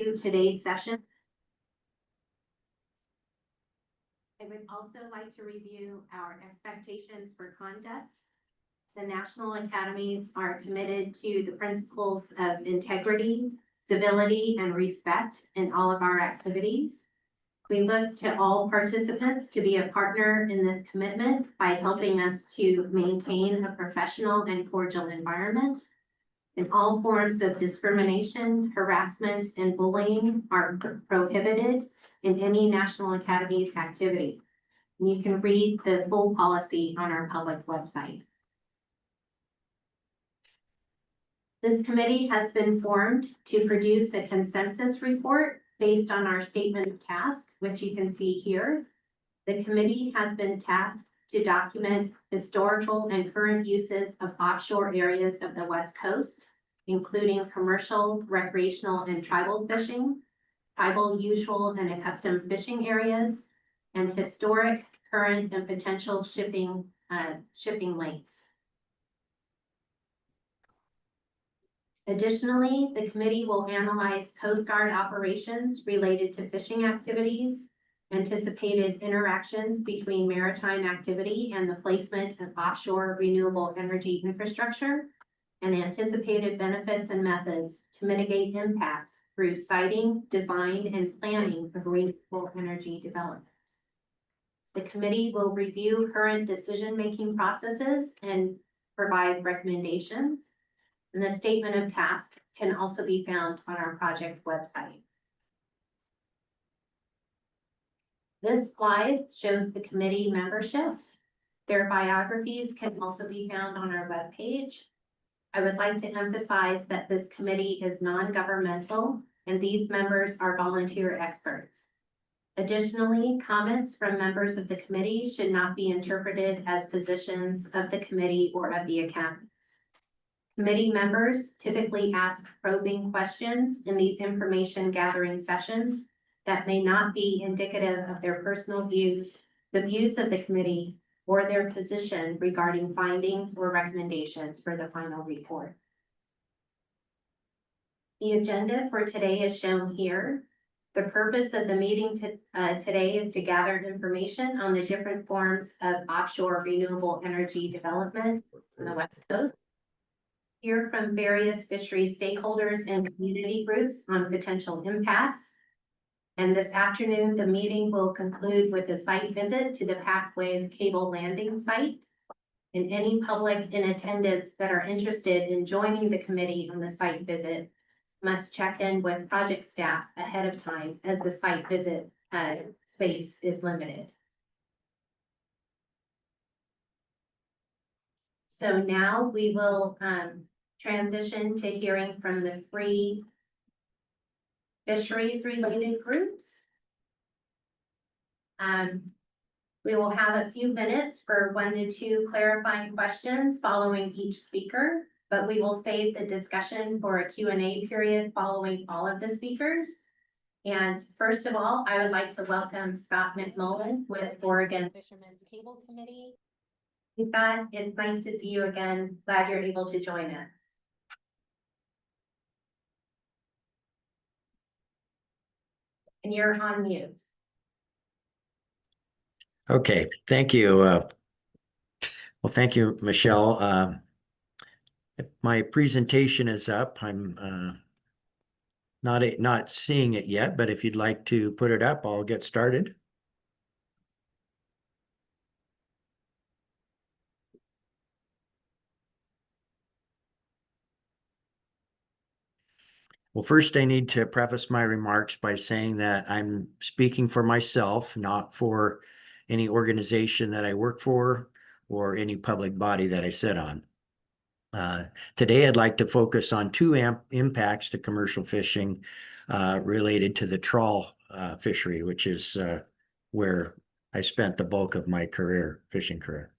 to today's session. I would also like to review our expectations for conduct. The National Academies are committed to the principles of integrity, civility, and respect in all of our activities. We look to all participants to be a partner in this commitment by helping us to maintain a professional and cordial environment. And all forms of discrimination, harassment, and bullying are prohibited in any National Academy activity. And you can read the full policy on our public website. This committee has been formed to produce a consensus report based on our statement of task, which you can see here. The committee has been tasked to document historical and current uses of offshore areas of the West Coast, including commercial, recreational, and tribal fishing, tribal usual and accustomed fishing areas, and historic, current, and potential shipping lanes. Additionally, the committee will analyze Coast Guard operations related to fishing activities, anticipated interactions between maritime activity and the placement of offshore renewable energy infrastructure, and anticipated benefits and methods to mitigate impacts through siting, design, and planning of renewable energy development. The committee will review current decision-making processes and provide recommendations. And the statement of task can also be found on our project website. This slide shows the committee membership. Their biographies can also be found on our webpage. I would like to emphasize that this committee is non-governmental and these members are volunteer experts. Additionally, comments from members of the committee should not be interpreted as positions of the committee or of the academies. Committee members typically ask probing questions in these information gathering sessions that may not be indicative of their personal views, the views of the committee, or their position regarding findings or recommendations for the final report. The agenda for today is shown here. The purpose of the meeting today is to gather information on the different forms of offshore renewable energy development on the West Coast, hear from various fisheries stakeholders and community groups on potential impacts. And this afternoon, the meeting will conclude with a site visit to the Packwave cable landing site. And any public in attendance that are interested in joining the committee on the site visit must check in with project staff ahead of time, as the site visit space is limited. So now we will transition to hearing from the 3 fisheries related groups. We will have a few minutes for 1 to 2 clarifying questions following each speaker, but we will save the discussion for a Q&A period following all of the speakers. And first of all, I would like to welcome Scott McMullen with Oregon Fishermen's Cable Committee. Scott, it's nice to see you again. Glad you're able to join us. And you're on mute. Okay, thank you. Well, thank you, Michelle. My presentation is up. I'm not seeing it yet, but if you'd like to put it up, I'll get started. Well, first I need to preface my remarks by saying that I'm speaking for myself, not for any organization that I work for or any public body that I sit on. Today, I'd like to focus on 2 impacts to commercial fishing related to the trawl fishery, which is where I spent the bulk of my fishing career.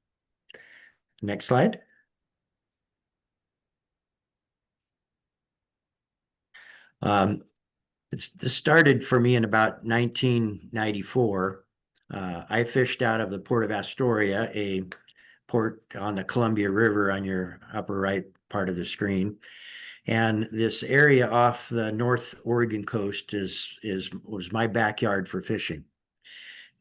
Next slide. This started for me in about 1994. I fished out of the port of Astoria, a port on the Columbia River on your upper right part of the screen. And this area off the North Oregon coast was my backyard for fishing.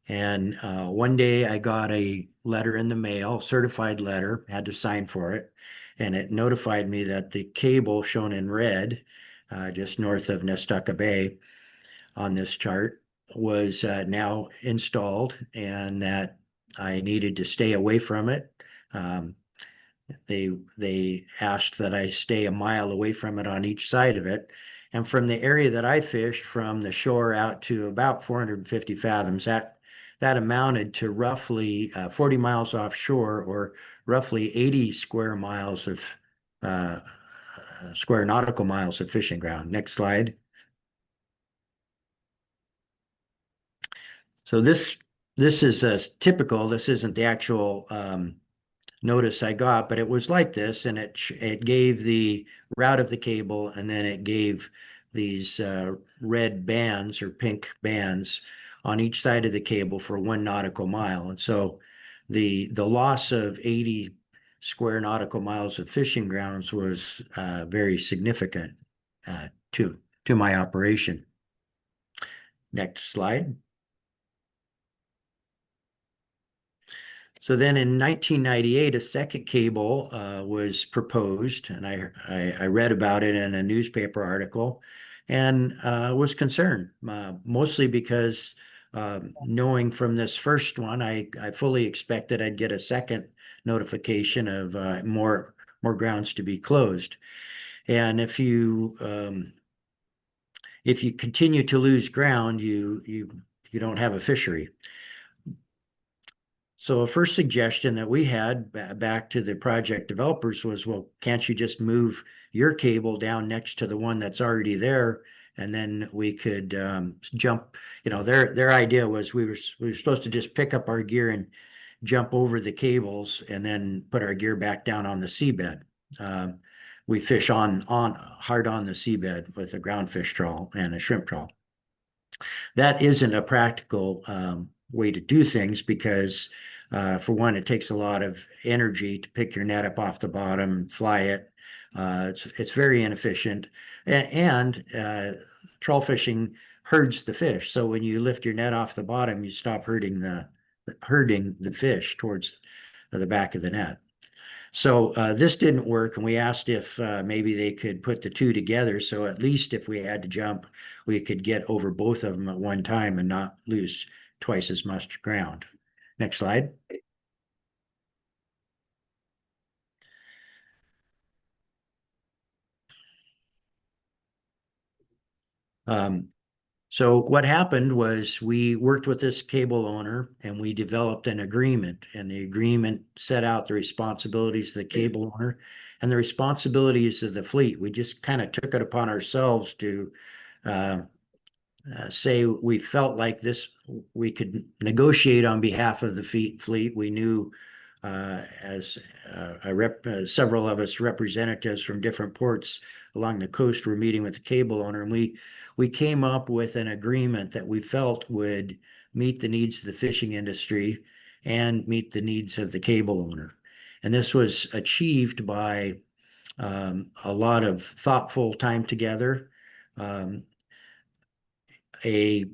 And one day I got a letter in the mail, certified letter, had to sign for it. And it notified me that the cable shown in red, just north of Nestucca Bay on this chart, was now installed and that I needed to stay away from it. Um, they asked that I stay a mile away from it on each side of it. And from the area that I fished from the shore out to about 450 fathoms, that amounted to roughly 40 miles offshore, or roughly 80 square miles of uh, square nautical miles of fishing ground. Next slide. So this is typical. This isn't the actual notice I got, but it was like this, and it gave the route of the cable, and then it gave these red bands or pink bands on each side of the cable for 1 nautical mile. And so the loss of 80 square nautical miles of fishing grounds was very significant to my operation. Next slide. So then in 1998, a second cable was proposed, and I read about it in a newspaper article and was concerned, mostly because knowing from this first one, I fully expected I'd get a second notification of more grounds to be closed. And if you continue to lose ground, you don't have a fishery. So a first suggestion that we had back to the project developers was, well, can't you just move your cable down next to the one that's already there? And then we could jump, their idea was we were supposed to just pick up our gear and jump over the cables and then put our gear back down on the seabed. We fish hard on the seabed with a groundfish trawl and a shrimp trawl. That isn't a practical way to do things because for one, it takes a lot of energy to pick your net up off the bottom, fly it. It's very inefficient, and trawl fishing herds the fish. So when you lift your net off the bottom, you stop herding the fish towards the back of the net. So this didn't work, and we asked if maybe they could put the two together. So at least if we had to jump, we could get over both of them at one time and not lose twice as much ground. Next slide. So what happened was we worked with this cable owner and we developed an agreement, and the agreement set out the responsibilities of the cable owner and the responsibilities of the fleet. We just kind of took it upon ourselves to uh, say we felt like we could negotiate on behalf of the fleet. We knew as several of us representatives from different ports along the coast were meeting with the cable owner, and we came up with an agreement that we felt would meet the needs of the fishing industry and meet the needs of the cable owner. And this was achieved by a lot of thoughtful time together, um, a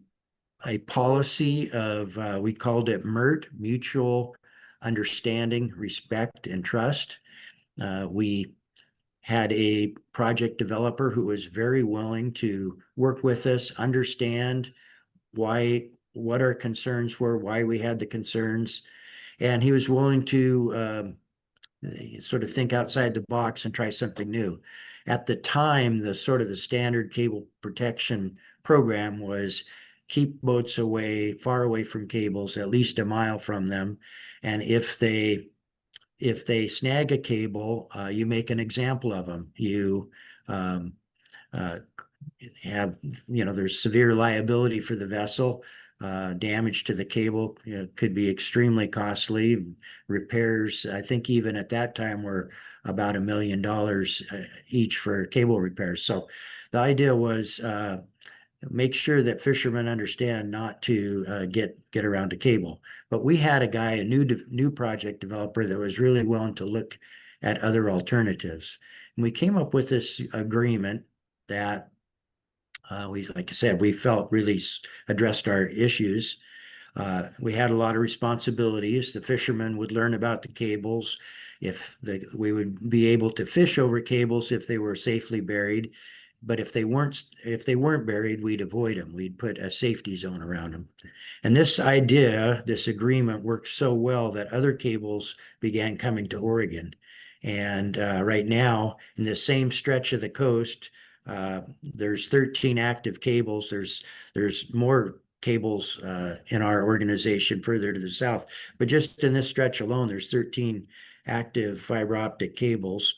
policy of we called it MERT, mutual understanding, respect, and trust. We had a project developer who was very willing to work with us, understand what our concerns were, why we had the concerns, and he was willing to sort of think outside the box and try something new. At the time, the standard cable protection program was keep boats far away from cables, at least a mile from them. And if they snag a cable, you make an example of them. You um, uh, have, there's severe liability for the vessel. Damage to the cable could be extremely costly. Repairs, I think even at that time, were about $1 million each for cable repairs. So the idea was make sure that fishermen understand not to get around a cable. But we had a guy, a new project developer, that was really willing to look at other alternatives. And we came up with this agreement that like I said, we felt really addressed our issues. We had a lot of responsibilities. The fishermen would learn about the cables. We would be able to fish over cables if they were safely buried. But if they weren't buried, we'd avoid them. We'd put a safety zone around them. And this agreement worked so well that other cables began coming to Oregon. And right now, in the same stretch of the coast, there's 13 active cables. There's more cables in our organization further to the south, but just in this stretch alone, there's 13 active fiber optic cables.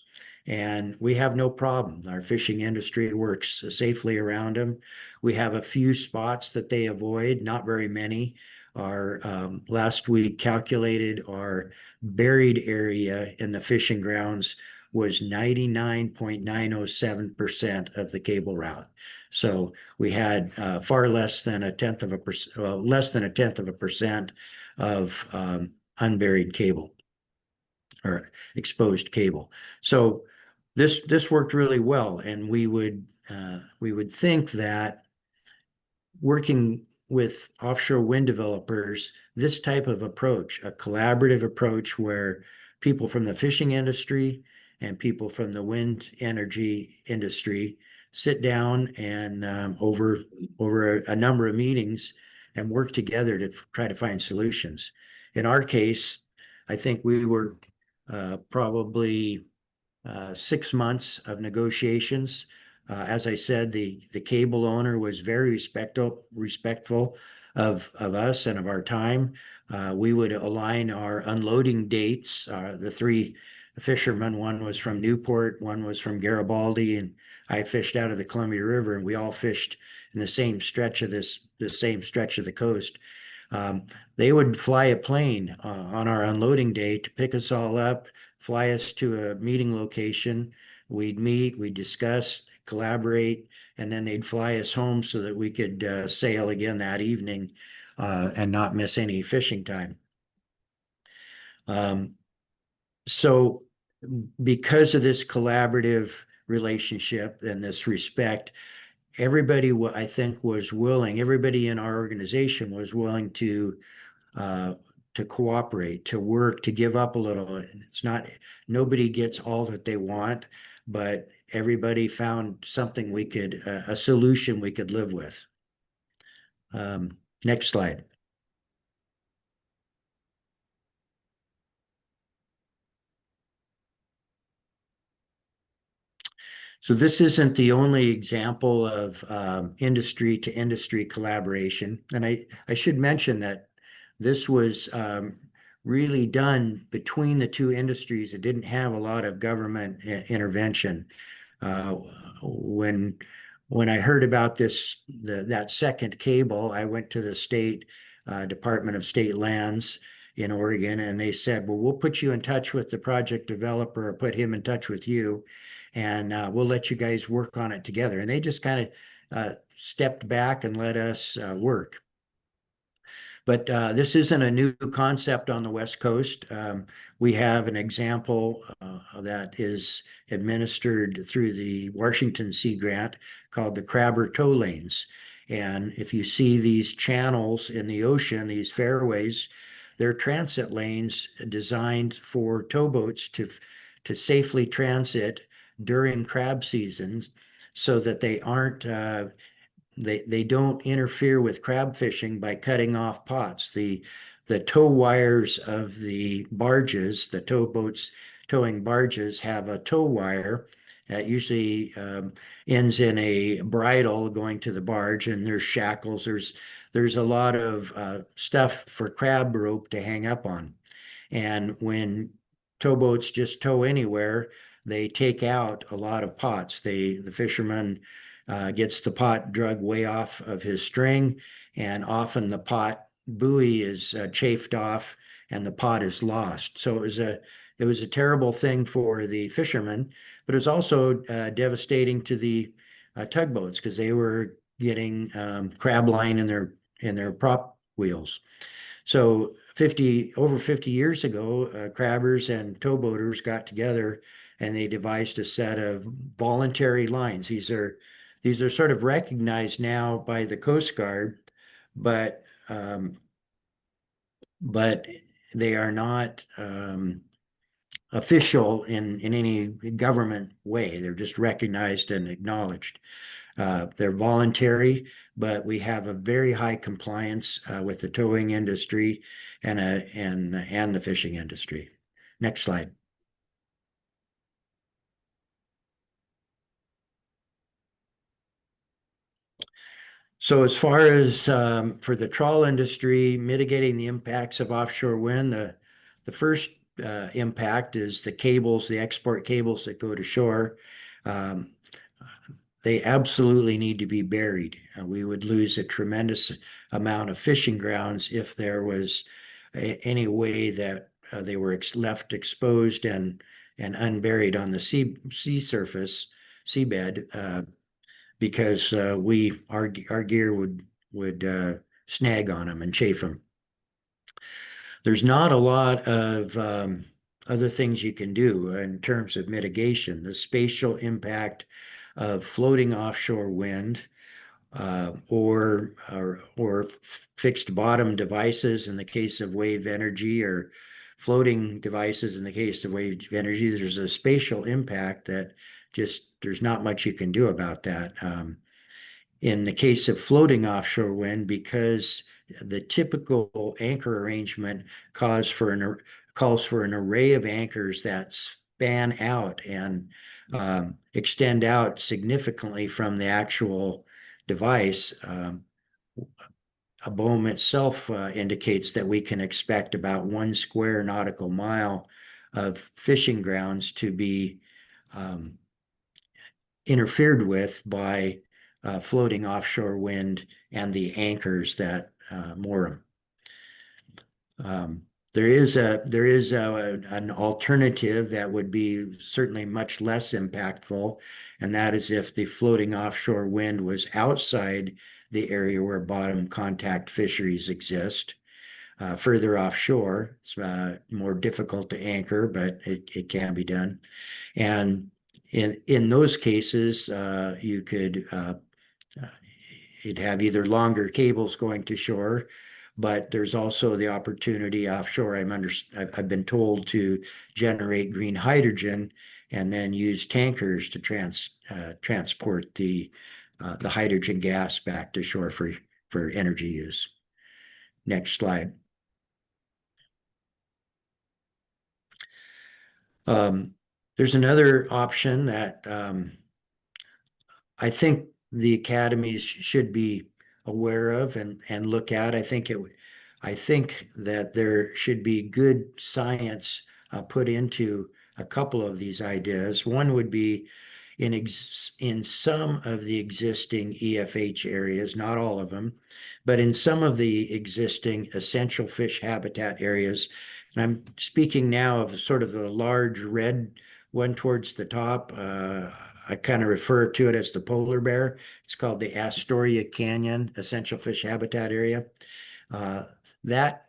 And we have no problem. Our fishing industry works safely around them. We have a few spots that they avoid, not very many. Our last we calculated our buried area in the fishing grounds was 99.907% of the cable route. So we had far less than a tenth of a percent, less than a tenth of a percent of unburied cable or exposed cable. So this worked really well, and we would think that working with offshore wind developers, this type of approach, a collaborative approach where people from the fishing industry and people from the wind energy industry sit down and over a number of meetings and work together to try to find solutions. In our case, I think we were probably 6 months of negotiations. As I said, the cable owner was very respectful of us and of our time. We would align our unloading dates. The three fishermen, one was from Newport, one was from Garibaldi, and I fished out of the Columbia River, and we all fished in the same stretch of the coast. They would fly a plane on our unloading day to pick us all up, fly us to a meeting location. We'd meet, we'd discuss, collaborate, and then they'd fly us home so that we could sail again that evening and not miss any fishing time. So because of this collaborative relationship and this respect, everybody, I think, everybody in our organization was willing to cooperate, to work, to give up a little. It's not, nobody gets all that they want, but everybody found something a solution we could live with. Next slide. So this isn't the only example of industry to industry collaboration. And I should mention that this was really done between the two industries. It didn't have a lot of government intervention. When I heard about that second cable, I went to the state Department of State Lands in Oregon, and they said, well, we'll put you in touch with the project developer or put him in touch with you, and we'll let you guys work on it together. And they just kind of stepped back and let us work. But this isn't a new concept on the West Coast. We have an example that is administered through the Washington Sea Grant called the Crabber Tow Lanes. And if you see these channels in the ocean, these fairways, they're transit lanes designed for towboats to safely transit during crab seasons so that they aren't they don't interfere with crab fishing by cutting off pots. The tow wires of the barges, the towboats towing barges, have a tow wire that usually ends in a bridle going to the barge, and there's shackles. There's a lot of stuff for crab rope to hang up on. And when towboats just tow anywhere, they take out a lot of pots. The fisherman gets the pot drug way off of his string, and often the pot buoy is chafed off and the pot is lost. So it was a terrible thing for the fishermen, but it was also devastating to the tugboats because they were getting crab line in their prop wheels. So over 50 years ago, crabbers and towboaters got together and they devised a set of voluntary lines. These are sort of recognized now by the Coast Guard, but um, but they are not official in any government way. They're just recognized and acknowledged. They're voluntary, but we have a very high compliance with the towing industry and the fishing industry. Next slide. So as far as for the trawl industry, mitigating the impacts of offshore wind, the first impact is the cables, the export cables that go to shore. Um, they absolutely need to be buried. We would lose a tremendous amount of fishing grounds if there was any way that they were left exposed and unburied on the sea surface, seabed, because our gear would snag on them and chafe them. There's not a lot of other things you can do in terms of mitigation. The spatial impact of floating offshore wind or fixed bottom devices in the case of wave energy, or floating devices in the case of wave energy. There's a spatial impact that just there's not much you can do about that. In the case of floating offshore wind, because the typical anchor arrangement calls for an array of anchors that span out and extend out significantly from the actual device. A BOEM itself indicates that we can expect about 1 square nautical mile of fishing grounds to be um, interfered with by floating offshore wind and the anchors that moor them. There is an alternative that would be certainly much less impactful, and that is if the floating offshore wind was outside the area where bottom contact fisheries exist. Further offshore, it's more difficult to anchor, but it can be done. And in those cases, you'd have either longer cables going to shore, but there's also the opportunity offshore. I've been told to generate green hydrogen and then use tankers to transport the hydrogen gas back to shore for energy use. Next slide. There's another option that I think the academies should be aware of and look at. I think that there should be good science put into a couple of these ideas. One would be in some of the existing EFH areas, not all of them, but in some of the existing essential fish habitat areas. And I'm speaking now of sort of the large red one towards the top. I kind of refer to it as the polar bear. It's called the Astoria Canyon Essential Fish Habitat Area. Uh, that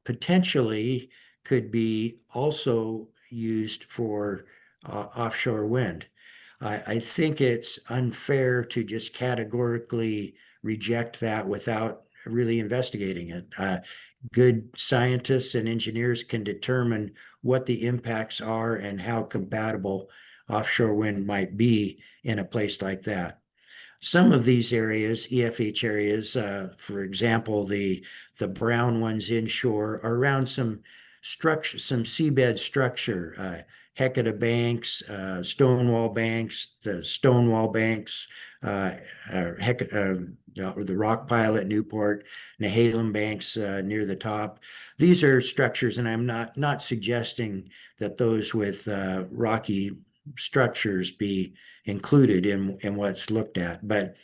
potentially could be also used for offshore wind. I think it's unfair to just categorically reject that without really investigating it. Good scientists and engineers can determine what the impacts are and how compatible offshore wind might be in a place like that. Some of these areas, EFH areas, for example, the brown ones inshore, are around some structure, some seabed structure, Hecata banks, Stonewall banks, the Stonewall banks, the Rock Pile at Newport, Nehalem banks near the top. These are structures, and I'm not suggesting that those with rocky structures be included in what's looked at. But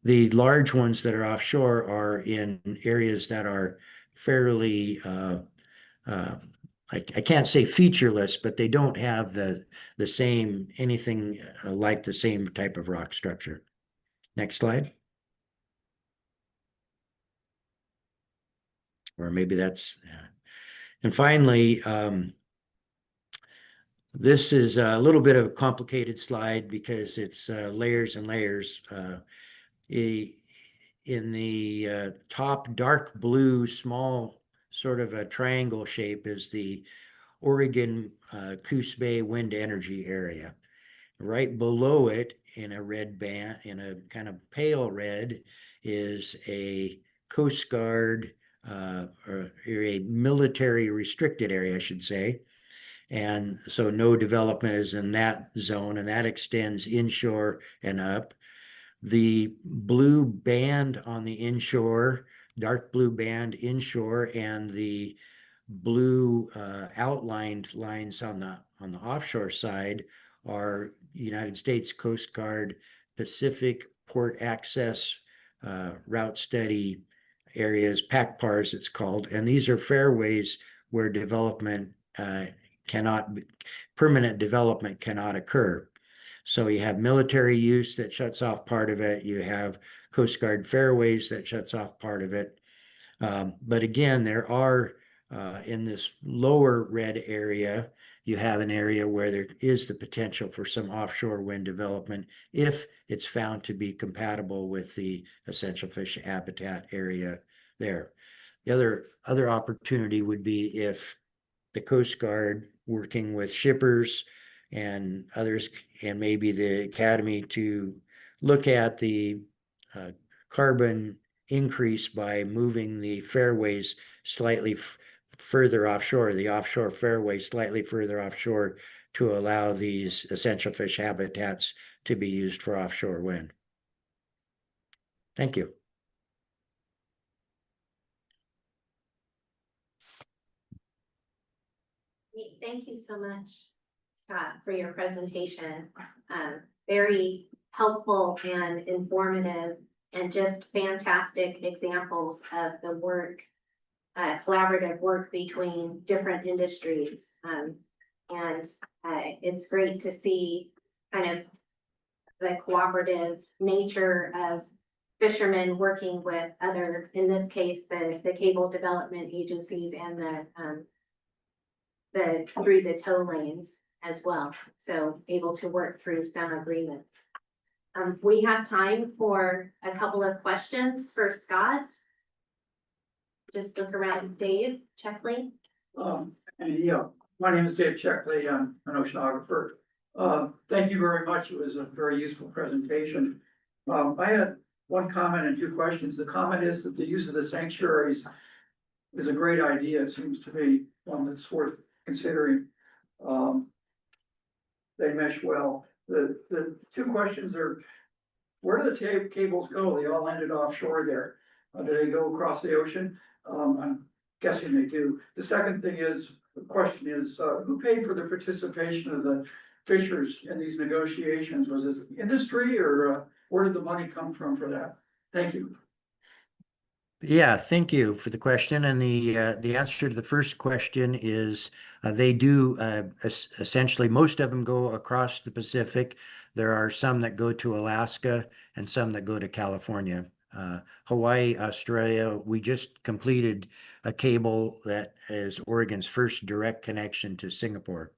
the large ones that are offshore are in areas that are fairly, I can't say featureless, but they don't have the same, anything like the same type of rock structure. Next slide. or maybe that's, and finally, this is a little bit of a complicated slide because it's layers and layers. In the top dark blue, small sort of a triangle shape is the Oregon Coos Bay wind energy area. Right below it in a red band, in a kind of pale red, is a Coast Guard or a military restricted area, I should say. And so no development is in that zone, and that extends inshore and up. The blue band on the inshore, dark blue band inshore, and the blue outlined lines on the offshore side are United States Coast Guard Pacific Port Access Route Study areas, PACPARs it's called, and these are fairways where development cannot, permanent development cannot occur. So you have military use that shuts off part of it. You have Coast Guard fairways that shuts off part of it. But again, there are in this lower red area, you have an area where there is the potential for some offshore wind development if it's found to be compatible with the essential fish habitat area there. The other opportunity would be if the Coast Guard working with shippers and others, and maybe the Academy, to look at the carbon increase by moving the fairways slightly further offshore, the offshore fairway slightly further offshore, to allow these essential fish habitats to be used for offshore wind. Thank you. Thank you so much, Scott, for your presentation. Very helpful and informative, and just fantastic examples of the work, collaborative work between different industries. It's great to see kind of the cooperative nature of fishermen working with other, in this case, the cable development agencies and through the tow lanes as well. So able to work through some agreements. We have time for a couple of questions for Scott. Just look around. Dave Checkley. Yeah, my name is Dave Checkley. I'm an oceanographer. Thank you very much. It was a very useful presentation. I had one comment and two questions. The comment is that the use of the sanctuaries is a great idea. It seems to be one that's worth considering. They mesh well. The two questions are, where do the cables go? They all ended offshore there. Do they go across the ocean? I'm guessing they do. The second thing is, the question is, who paid for the participation of the fishers in these negotiations? Was it the industry, or where did the money come from for that? Thank you. Yeah, thank you for the question. And the answer to the first question is they do essentially, most of them go across the Pacific. There are some that go to Alaska and some that go to California. Hawaii, Australia, we just completed a cable that is Oregon's first direct connection to Singapore.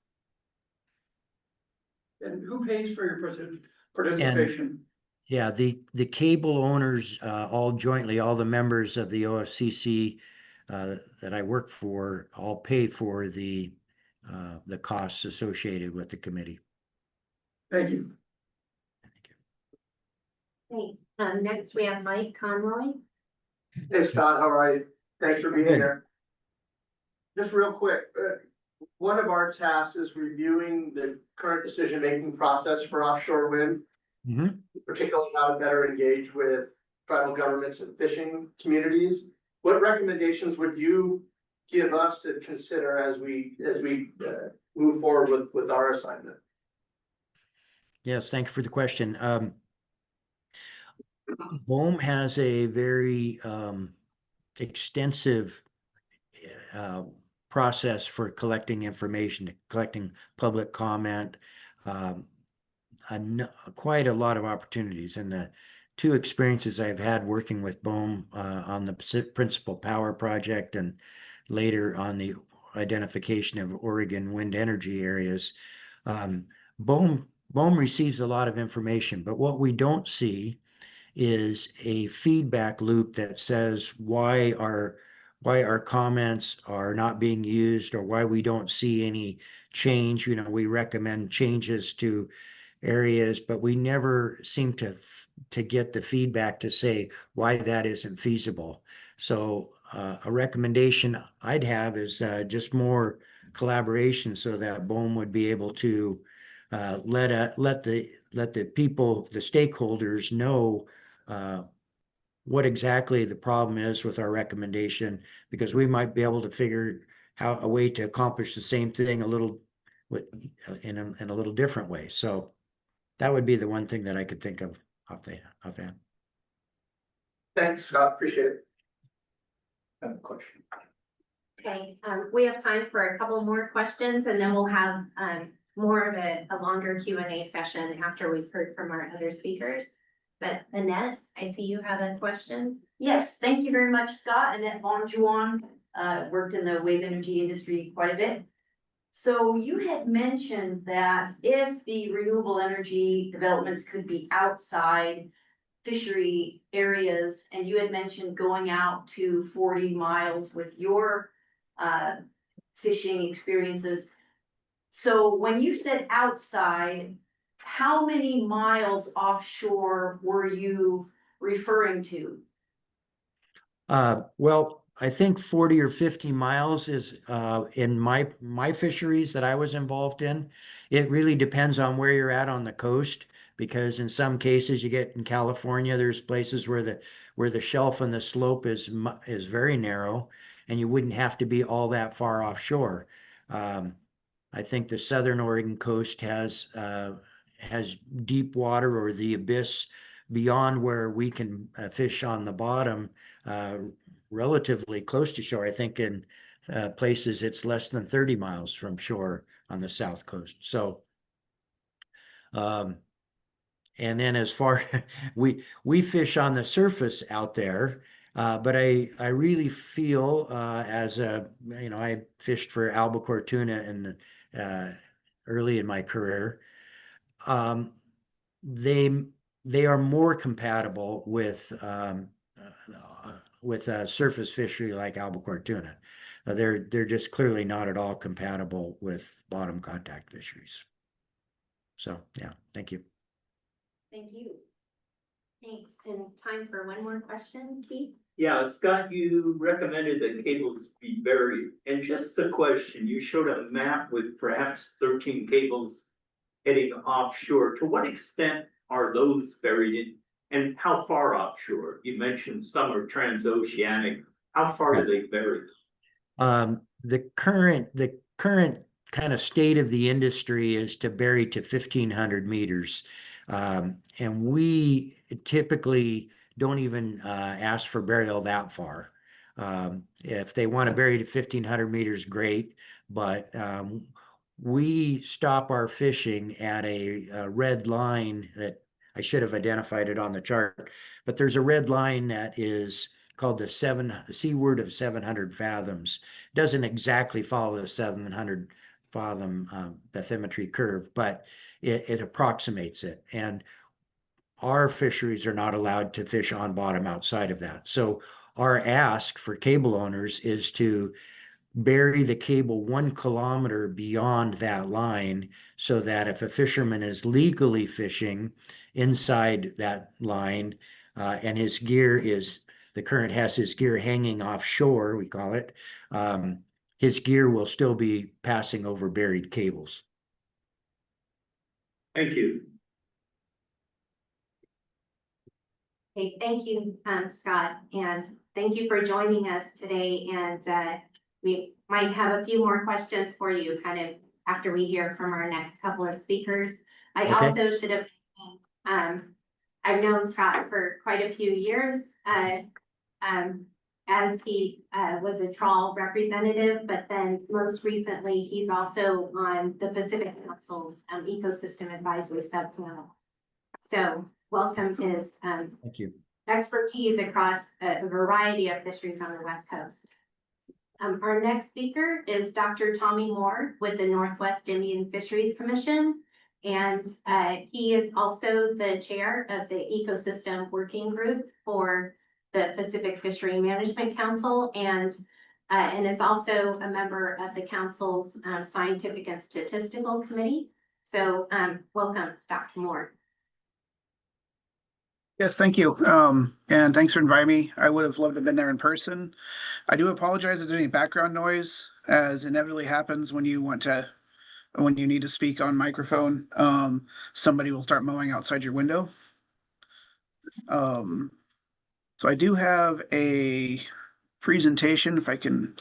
And who pays for your participation? Yeah, the cable owners, all jointly, all the members of the OFCC that I work for, all pay for the costs associated with the committee. Thank you. Okay. Next we have Mike Conroy. Hey Scott, how are you? Thanks for being Good. here. Just real quick, one of our tasks is reviewing the current decision-making process for offshore wind, Mhm. particularly how to better engage with tribal governments and fishing communities. What recommendations would you give us to consider as we move forward with our assignment? Yes, thank you for the question. BOEM has a very extensive process for collecting information, collecting public comment, quite a lot of opportunities. And two experiences I've had working with BOEM on the Principal Power Project and later on the identification of Oregon wind energy areas. BOEM receives a lot of information, but what we don't see is a feedback loop that says why our comments are not being used or why we don't see any change. You know, we recommend changes to areas, but we never seem to get the feedback to say why that isn't feasible. So a recommendation I'd have is just more collaboration so that BOEM would be able to let the people, the stakeholders know what exactly the problem is with our recommendation, because we might be able to figure how a way to accomplish the same thing a little with in a little different way. So that would be the one thing that I could think of offhand. Thanks, Scott, appreciate it. I have a question. Okay, we have time for a couple more questions and then we'll have more of a longer Q&A session after we've heard from our other speakers. But Annette, I see you have a question. Yes, thank you very much, Scott. Annette Bonjuan, worked in the wave energy industry quite a bit. So you had mentioned that if the renewable energy developments could be outside fishery areas, and you had mentioned going out to 40 miles with your fishing experiences. So when you said outside, how many miles offshore were you referring to? Well, I think 40 or 50 miles is in my fisheries that I was involved in. It really depends on where you're at on the coast, because in some cases you get in California, there's places where the shelf and the slope is very narrow, and you wouldn't have to be all that far offshore. I think the southern Oregon coast has deep water or the abyss beyond where we can fish on the bottom, relatively close to shore. I think in places it's less than 30 miles from shore on the south coast. So, and then as far we fish on the surface out there, but I really feel as a I fished for albacore tuna in early in my career. They are more compatible with a surface fishery like albacore tuna. They're just clearly not at all compatible with bottom contact fisheries. So yeah, thank you. Thank you. Thanks. And time for one more question, Keith? Yeah, Scott, you recommended that cables be buried. And just a question, you showed a map with perhaps 13 cables heading offshore. To what extent are those buried in? And how far offshore? You mentioned some are transoceanic. How far do they bury? The current kind of state of the industry is to bury to 1,500 meters. And we typically don't even ask for burial that far. If they want to bury to 1,500 meters, great. But we stop our fishing at a red line that I should have identified it on the chart, but there's a red line that is called the seaward of 700 fathoms. It doesn't exactly follow the 700 fathom bathymetry curve, but it approximates it. And our fisheries are not allowed to fish on bottom outside of that. So our ask for cable owners is to bury the cable 1 kilometer beyond that line, so that if a fisherman is legally fishing inside that line and his gear the current has his gear hanging offshore, we call it, his gear will still be passing over buried cables. Thank you. Okay, thank you, Scott, and thank you for joining us today. And we might have a few more questions for you kind of after we hear from our next couple of speakers. I Okay. also should have, I've known Scott for quite a few years, as he was a trawl representative, but then most recently, he's also on the Pacific Council's Ecosystem Advisory Subpanel. So welcome his Thank you. expertise across a variety of fisheries on the West Coast. Our next speaker is Dr. Tommy Moore with the Northwest Indian Fisheries Commission. And he is also the chair of the Ecosystem Working Group for the Pacific Fishery Management Council and is also a member of the council's Scientific and Statistical Committee. So welcome, Dr. Moore. Yes, thank you. And thanks for inviting me. I would have loved to have been there in person. I do apologize if there's any background noise, as inevitably happens when you need to speak on microphone. Somebody will start mowing outside your window. So I do have a presentation, if I can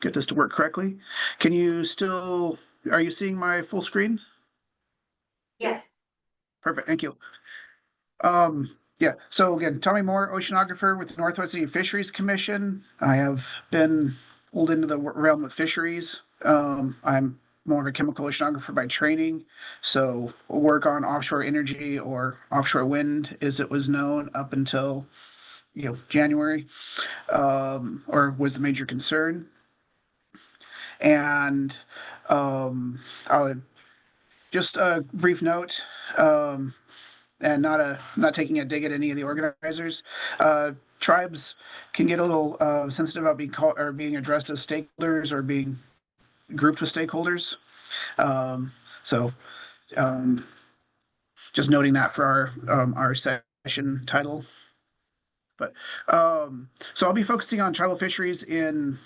get this to work correctly. Are you seeing my full screen? Yes. Perfect, thank you. Yeah, so again, Tommy Moore, oceanographer with the Northwest Indian Fisheries Commission. I have been pulled into the realm of fisheries. I'm more of a chemical oceanographer by training, so work on offshore energy or offshore wind, as it was known up until January, or was the major concern. And I'll just a brief note. And not taking a dig at any of the organizers. Tribes can get a little sensitive about being called or being addressed as stakeholders or being grouped with stakeholders. So just noting that for our session title. But so I'll be focusing on tribal fisheries in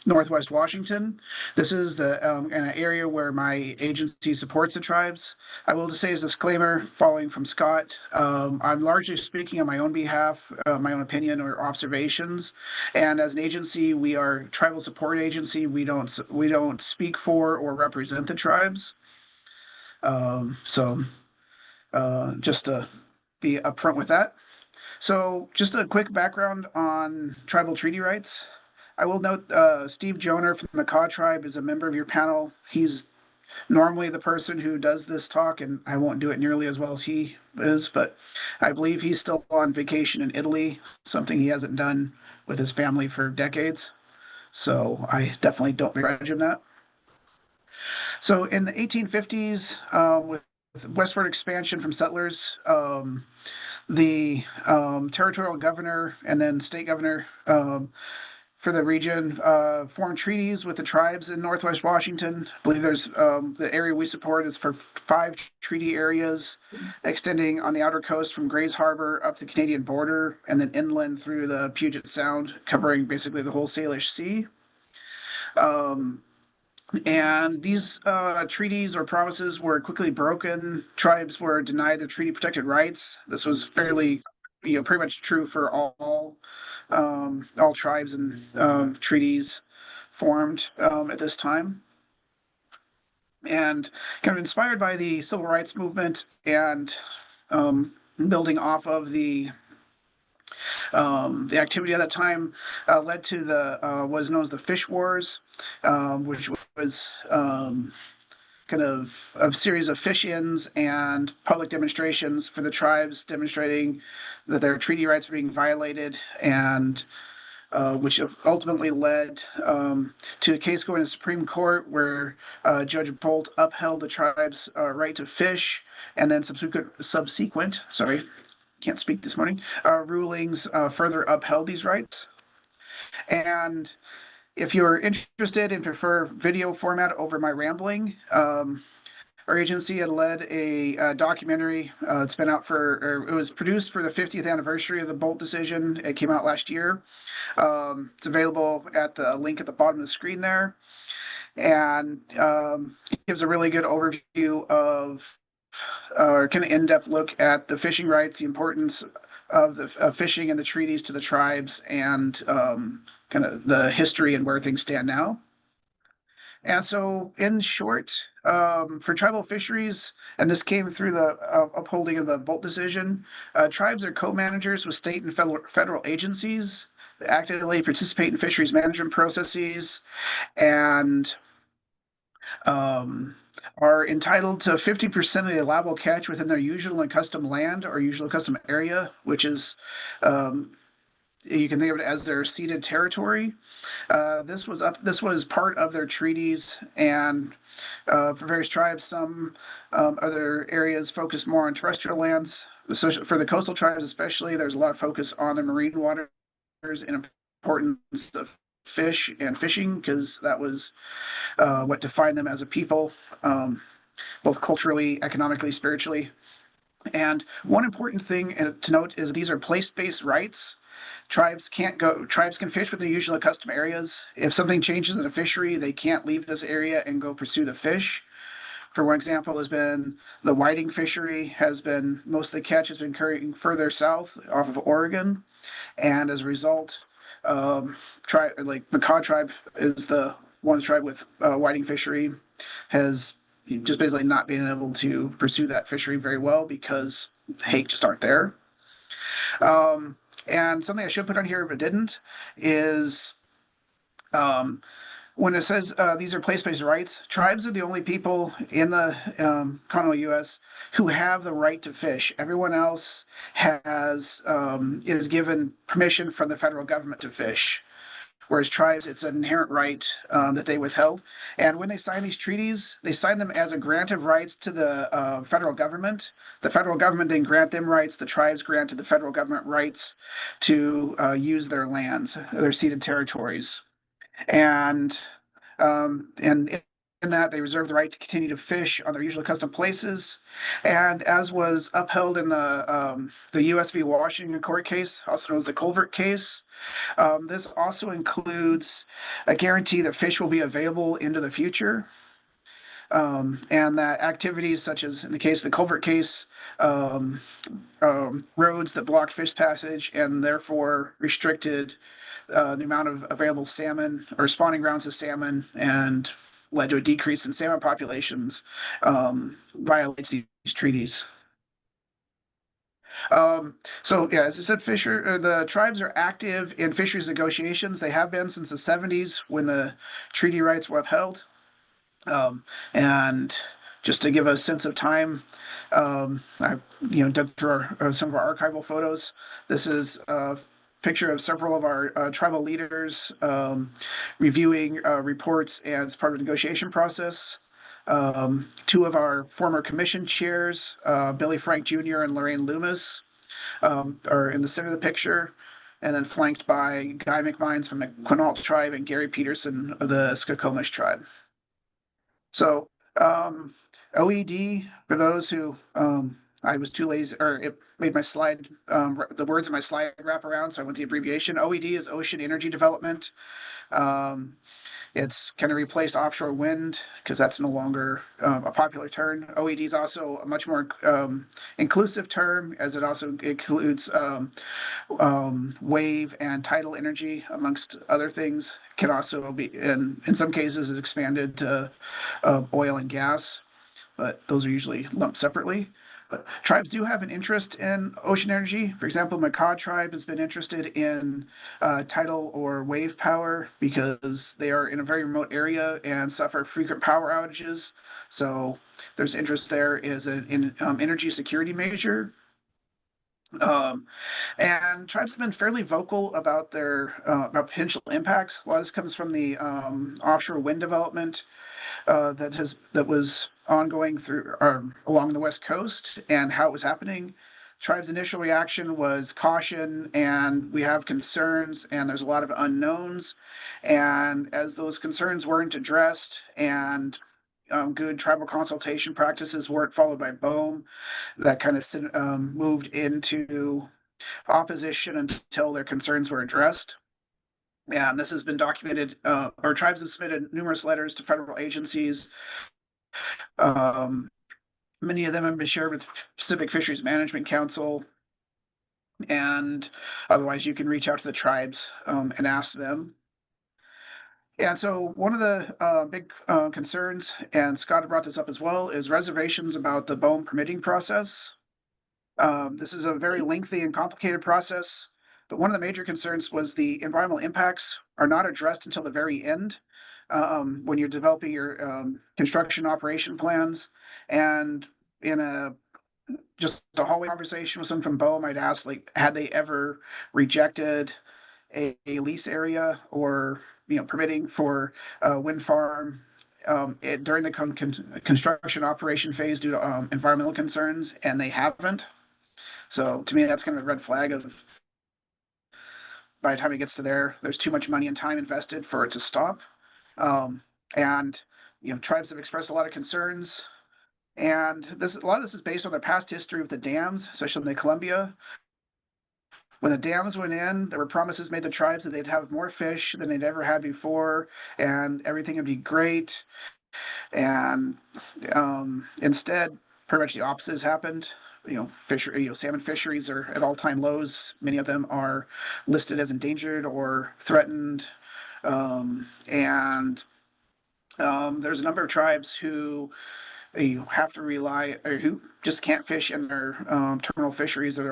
Northwest Washington. This is an area where my agency supports the tribes. I will just say as a disclaimer, following from Scott, I'm largely speaking on my own behalf, my own opinion or observations. And as an agency, we are a tribal support agency. We don't speak for or represent the tribes. So just to be upfront with that. So just a quick background on tribal treaty rights. I will note Steve Joner from the Macaw tribe is a member of your panel. He's normally the person who does this talk, and I won't do it nearly as well as he is, but I believe he's still on vacation in Italy, something he hasn't done with his family for decades. So I definitely don't begrudge him that. So in the 1850s, with westward expansion from settlers, the territorial governor and then state governor for the region formed treaties with the tribes in Northwest Washington. I believe there's the area we support is for 5 treaty areas extending on the outer coast from Grays Harbor up the Canadian border and then inland through the Puget Sound, covering basically the whole Salish Sea. And these treaties or promises were quickly broken. Tribes were denied their treaty protected rights. This was fairly, pretty much true for all tribes and treaties formed at this time. And kind of inspired by the civil rights movement and building off of the activity at that time led to what is known as the Fish Wars, which was kind of a series of fish-ins and public demonstrations for the tribes, demonstrating that their treaty rights were being violated, and which ultimately led to a case going to the Supreme Court where Judge Bolt upheld the tribe's right to fish, and then subsequent, can't speak this morning, rulings further upheld these rights. And if you're interested and prefer video format over my rambling, our agency had led a documentary. It's been out it was produced for the 50th anniversary of the Bolt decision. It came out last year. It's available at the link at the bottom of the screen there. And it gives a really good overview of kind of in-depth look at the fishing rights, the importance of fishing and the treaties to the tribes, and kind of the history and where things stand now. And so, in short, for tribal fisheries, and this came through the upholding of the Bolt decision, tribes are co-managers with state and federal agencies that actively participate in fisheries management processes and are entitled to 50% of the allowable catch within their usual and custom land or usual custom area, which is, you can think of it as their ceded territory. This was part of their treaties, and for various tribes, some other areas focus more on terrestrial lands. So for the coastal tribes, especially, there's a lot of focus on the marine waters and importance of fish and fishing, because that was what defined them as a people, both culturally, economically, spiritually. And one important thing to note is these are place-based rights. Tribes can fish within usual and custom areas. If something changes in a fishery, they can't leave this area and go pursue the fish. For one example, has been the whiting fishery has been, most of the catch has been carrying further south off of Oregon. And as a result, Macaw tribe is the one tribe with whiting fishery, has just basically not been able to pursue that fishery very well because hake just aren't there. And something I should put on here but didn't is when it says these are place-based rights, tribes are the only people in the continental U.S. who have the right to fish. Everyone else is given permission from the federal government to fish. Whereas tribes, it's an inherent right that they withheld. And when they sign these treaties, they sign them as a grant of rights to the federal government. The federal government then grant them rights. The tribes granted the federal government rights to use their lands, their ceded territories. And in that, they reserve the right to continue to fish on their usual custom places. And as was upheld in the U.S. v. Washington court case, also known as the Culvert case, this also includes a guarantee that fish will be available into the future. And that activities such as in the case of the Culvert case, roads that blocked fish passage and therefore restricted the amount of available salmon or spawning grounds of salmon and led to a decrease in salmon populations, violates these treaties. So yeah, as I said, the tribes are active in fisheries negotiations. They have been since the 70s when the treaty rights were upheld. And just to give a sense of time, I dug through some of our archival photos. This is a picture of several of our tribal leaders reviewing reports as part of the negotiation process. Two of our former commission chairs, Billy Frank Jr. and Lorraine Loomis, are in the center of the picture, and then flanked by Guy McMines from the Quinault tribe and Gary Peterson of the Skokomish tribe. So OED, for those who I was too lazy, or it made my slide, the words in my slide wrap around, so I went the abbreviation. OED is Ocean Energy Development. It's kind of replaced offshore wind because that's no longer a popular term. OED is also a much more inclusive term, as it also includes wave and tidal energy, amongst other things. Can also be, in some cases, is expanded to oil and gas, but those are usually lumped separately. But tribes do have an interest in ocean energy. For example, Macaw tribe has been interested in tidal or wave power because they are in a very remote area and suffer frequent power outages. So there's interest there as an energy security measure. And tribes have been fairly vocal about their about potential impacts. A lot of this comes from the offshore wind development that was ongoing through along the West Coast and how it was happening. Tribe's initial reaction was caution, and we have concerns, and there's a lot of unknowns. And as those concerns weren't addressed, and good tribal consultation practices weren't followed by BOEM, that kind of moved into opposition until their concerns were addressed. And this has been documented. Our tribes have submitted numerous letters to federal agencies. Many of them have been shared with Pacific Fisheries Management Council. And otherwise, you can reach out to the tribes and ask them. And so one of the big concerns, and Scott had brought this up as well, is reservations about the BOEM permitting process. This is a very lengthy and complicated process, but one of the major concerns was the environmental impacts are not addressed until the very end. when you're developing your construction operation plans. And in just a hallway conversation with someone from BOEM, I'd ask, like, had they ever rejected a lease area or, permitting for a wind farm during the construction operation phase due to environmental concerns, and they haven't. So to me, that's kind of a red flag of, by the time it gets to there, there's too much money and time invested for it to stop. Um, and tribes have expressed a lot of concerns, and a lot of this is based on their past history with the dams, especially in the Columbia. When the dams went in, there were promises made to tribes that they'd have more fish than they'd ever had before, and everything would be great. And instead, pretty much the opposite has happened. Salmon fisheries are at all-time lows. Many of them are listed as endangered or threatened. And there's a number of tribes who have to rely, or who just can't fish in their terminal fisheries or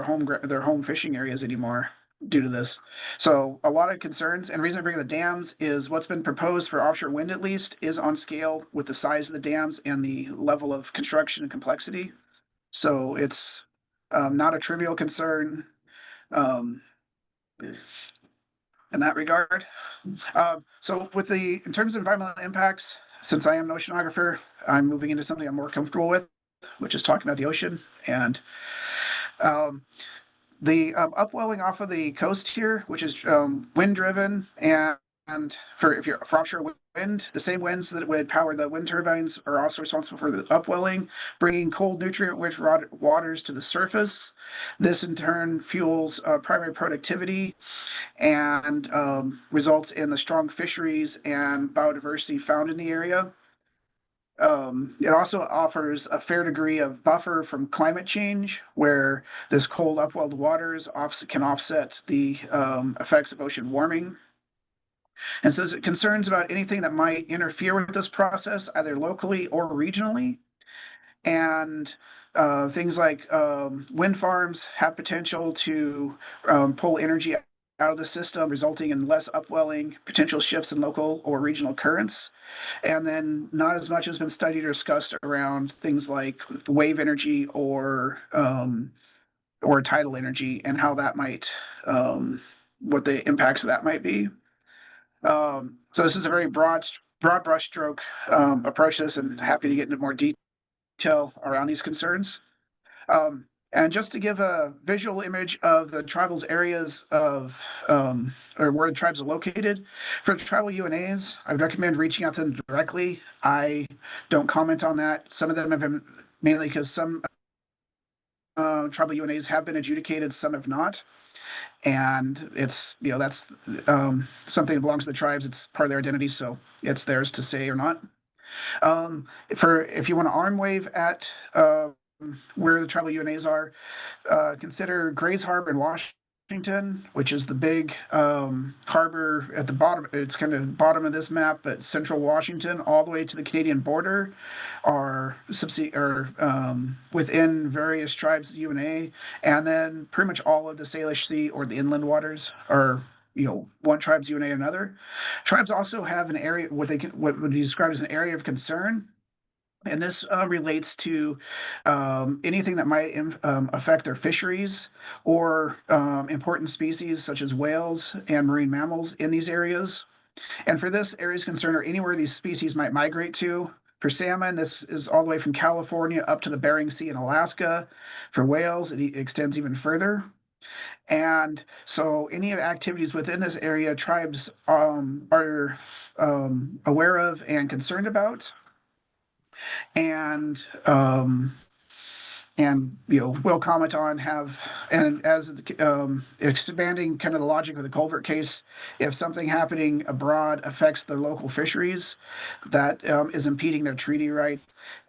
their home fishing areas anymore due to this. So a lot of concerns. And the reason I bring the dams is what's been proposed for offshore wind, at least, is on scale with the size of the dams and the level of construction and complexity. So it's not a trivial concern um, in that regard. So in terms of environmental impacts, since I am an oceanographer, I'm moving into something I'm more comfortable with, which is talking about the ocean. And the upwelling off of the coast here, which is wind driven, and for offshore wind, the same winds that would power the wind turbines are also responsible for the upwelling, bringing cold, nutrient-rich waters to the surface. This in turn fuels primary productivity and results in the strong fisheries and biodiversity found in the area. It also offers a fair degree of buffer from climate change, where this cold upwelled waters can offset the effects of ocean warming. And so there's concerns about anything that might interfere with this process, either locally or regionally. And things like wind farms have potential to pull energy out of the system, resulting in less upwelling, potential shifts in local or regional currents. And then not as much has been studied or discussed around things like wave energy or tidal energy, and how that might, what the impacts of that might be. So this is a very broad brushstroke approach to this, and happy to get into more detail around these concerns. And just to give a visual image of the tribals' areas of, or where the tribes are located, for tribal UNAs, I would recommend reaching out to them directly. I don't comment on that. Some of them have been, mainly because some tribal UNAs have been adjudicated, some have not. And it's, that's something that belongs to the tribes. It's part of their identity, so it's theirs to say or not. If you want to arm wave at where the tribal UNAs are, consider Grays Harbor in Washington, which is the big harbor at the bottom. It's kind of bottom of this map, but central Washington, all the way to the Canadian border, are within various tribes UNA, and then pretty much all of the Salish Sea or the inland waters are one tribe's UNA or another. Tribes also have an area, what would be described as an area of concern. And this relates to anything that might affect their fisheries or important species such as whales and marine mammals in these areas. And for this, areas concerned are anywhere these species might migrate to. For salmon, this is all the way from California up to the Bering Sea in Alaska. For whales, it extends even further. And so any activities within this area, tribes are aware of and concerned about. And we'll comment on and as expanding kind of the logic of the culvert case, if something happening abroad affects their local fisheries, that is impeding their treaty right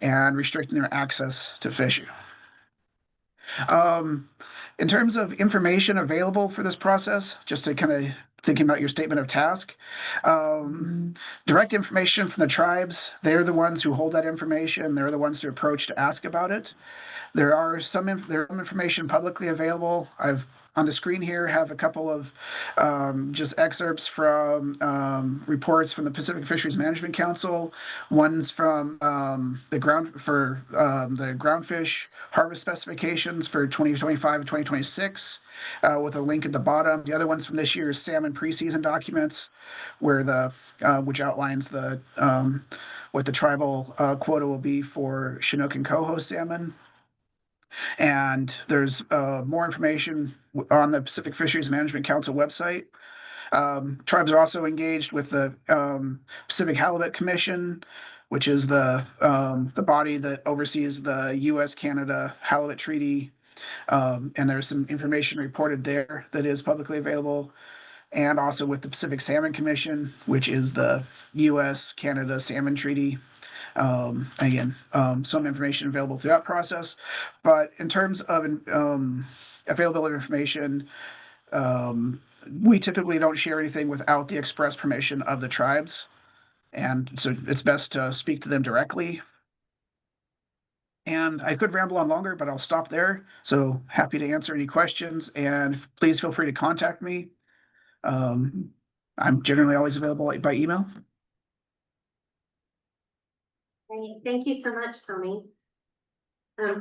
and restricting their access to fishing. In terms of information available for this process, just to kind of thinking about your statement of task. Direct information from the tribes, they're the ones who hold that information. They're the ones to approach to ask about it. There is some information publicly available. I've on the screen here have a couple of just excerpts from reports from the Pacific Fisheries Management Council. One's from the groundfish harvest specifications for 2025 and 2026 with a link at the bottom. The other one's from this year's salmon preseason documents, where which outlines the what the tribal quota will be for Chinook and coho salmon. And there's more information on the Pacific Fisheries Management Council website. Tribes are also engaged with the Pacific Halibut Commission, which is the body that oversees the U.S.-Canada Halibut Treaty. And there's some information reported there that is publicly available. And also with the Pacific Salmon Commission, which is the U.S.-Canada Salmon Treaty. Again, some information available through that process. But in terms of availability of information, we typically don't share anything without the express permission of the tribes. And so it's best to speak to them directly. And I could ramble on longer, but I'll stop there. So happy to answer any questions, and please feel free to contact me. I'm generally always available by email. Great, thank you so much, Tommy.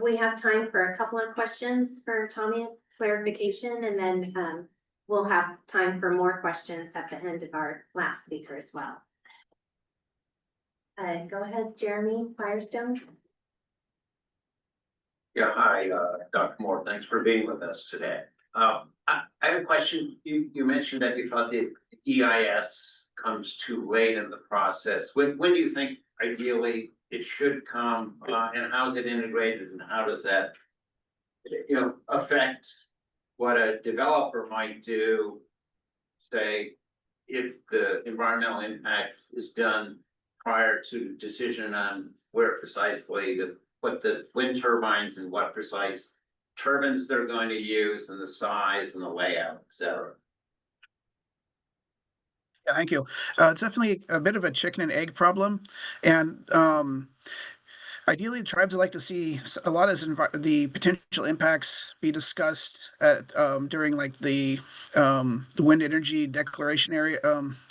We have time for a couple of questions for Tommy, clarification, and then we'll have time for more questions at the end of our last speaker as well. Go ahead, Jeremy Firestone. Yeah, hi, Dr. Moore, thanks for being with us today. I have a question. You mentioned that you thought the EIS comes too late in the process. When do you think ideally it should come, and how is it integrated, and how does that, affect what a developer might do, say, if the environmental impact is done prior to decision on where precisely what the wind turbines and what precise turbines they're going to use and the size and the layout, et cetera. Yeah, thank you. It's definitely a bit of a chicken and egg problem. And ideally, the tribes would like to see a lot of the potential impacts be discussed at, during like the wind energy declaration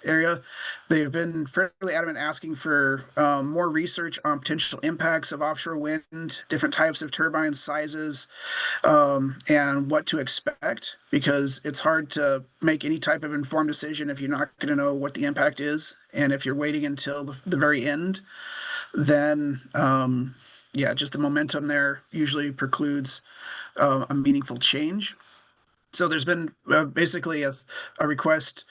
area. They've been fairly adamant asking for more research on potential impacts of offshore wind, different types of turbine sizes, and what to expect, because it's hard to make any type of informed decision if you're not going to know what the impact is. And if you're waiting until the very end, then just the momentum there usually precludes a meaningful change. So there's been basically a request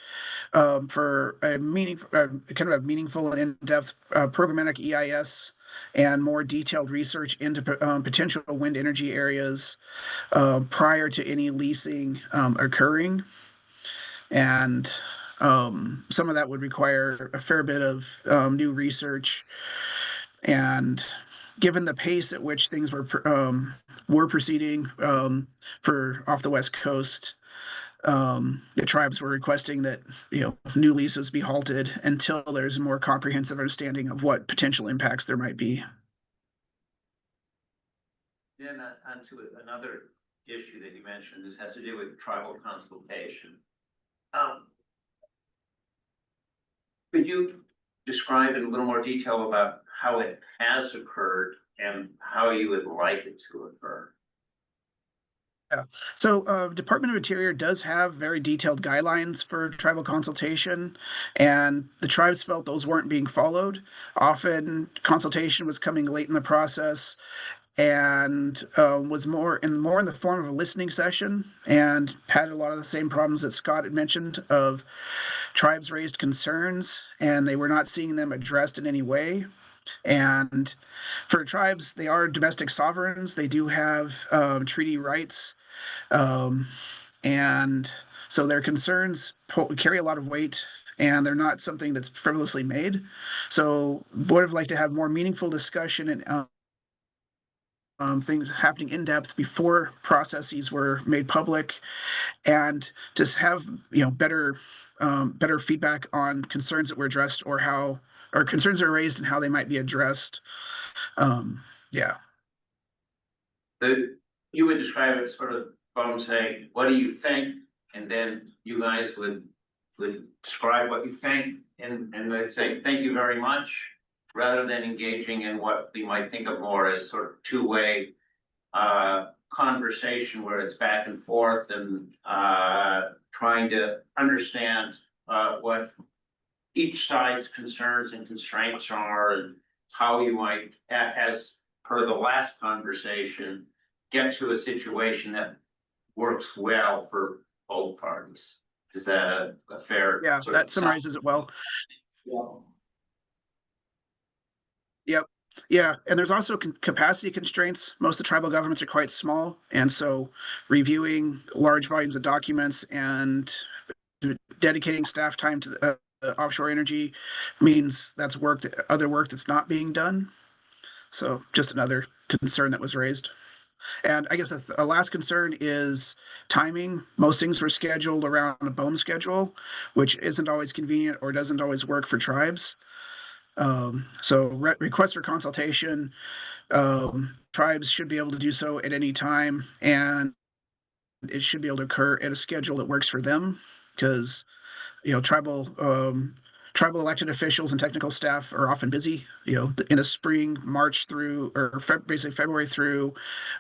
for a meaningful and in-depth programmatic EIS and more detailed research into potential wind energy areas prior to any leasing occurring. And some of that would require a fair bit of new research. And given the pace at which things were proceeding for off the West Coast, the tribes were requesting that new leases be halted until there's a more comprehensive understanding of what potential impacts there might be. Then on to another issue that you mentioned. This has to do with tribal consultation. Could you describe in a little more detail about how it has occurred and how you would like it to occur? Yeah. So Department of Interior does have very detailed guidelines for tribal consultation, and the tribes felt those weren't being followed. Often consultation was coming late in the process and was more in the form of a listening session, and had a lot of the same problems that Scott had mentioned of tribes raised concerns and they were not seeing them addressed in any way. And for tribes, they are domestic sovereigns. They do have treaty rights. And so their concerns carry a lot of weight, and they're not something that's frivolously made. So would have liked to have more meaningful discussion and things happening in depth before processes were made public, and just have better better feedback on concerns that were addressed or concerns that are raised and how they might be addressed. Yeah. You would describe it sort of, saying, what do you think? And then you guys would describe what you think and they'd say, thank you very much, rather than engaging in what we might think of more as sort of two-way conversation where it's back and forth and trying to understand what each side's concerns and constraints are and how you might, as per the last conversation, get to a situation that works well for both parties. Is that a fair? Yeah, that summarizes it well. Yep. Yeah, and there's also capacity constraints. Most of the tribal governments are quite small, and so reviewing large volumes of documents and dedicating staff time to the offshore energy means that's other work that's not being done. So just another concern that was raised. And I guess a last concern is timing. Most things were scheduled around a BOEM schedule, which isn't always convenient or doesn't always work for tribes. So request for consultation, tribes should be able to do so at any time, and it should be able to occur at a schedule that works for them, because tribal elected officials and technical staff are often busy, in the spring, March through, or basically February through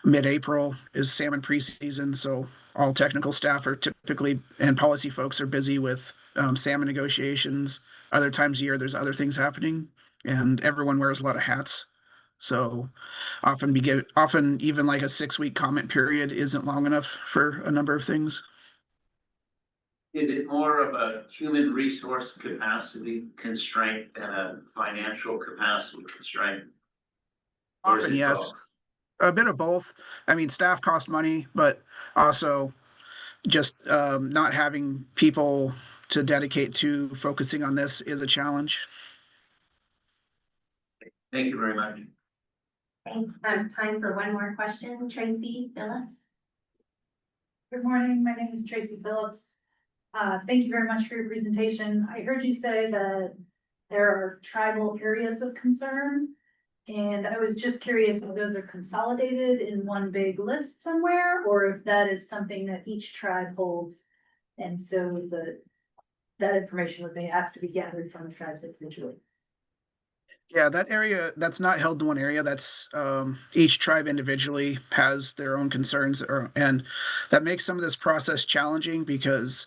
mid-April is salmon pre-season. So all technical staff are typically, and policy folks are busy with salmon negotiations. Other times a year, there's other things happening, and everyone wears a lot of hats. So often even like a 6-week comment period isn't long enough for a number of things. Is it more of a human resource capacity constraint than a financial capacity constraint? Or is Often, it yes. both? A bit of both. I mean, staff cost money, but also just not having people to dedicate to focusing on this is a challenge. Thank you very much. Thanks. Time for one more question. Tracy Phillips. Good morning. My name is Tracy Phillips. Thank you very much for your presentation. I heard you say that there are tribal areas of concern. And I was just curious if those are consolidated in one big list somewhere, or if that is something that each tribe holds. And so that information would have to be gathered from the tribes individually. Yeah, that area, that's not held in one area. That's each tribe individually has their own concerns, and that makes some of this process challenging because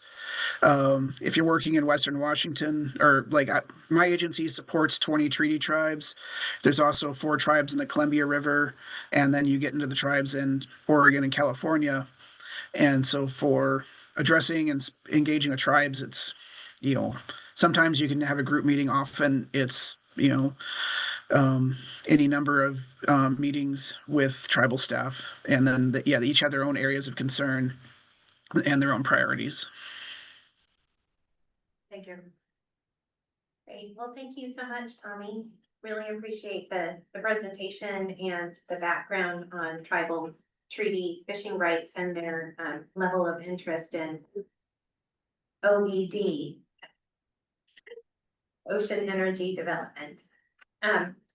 if you're working in Western Washington, or like my agency supports 20 treaty tribes. There's also 4 tribes in the Columbia River, and then you get into the tribes in Oregon and California. And so for addressing and engaging the tribes, it's, sometimes you can have a group meeting. Often it's, any number of meetings with tribal staff, and then they each have their own areas of concern and their own priorities. Thank you. Great. Well, thank you so much, Tommy. Really appreciate the presentation and the background on tribal treaty fishing rights and their level of interest in OED, ocean energy development.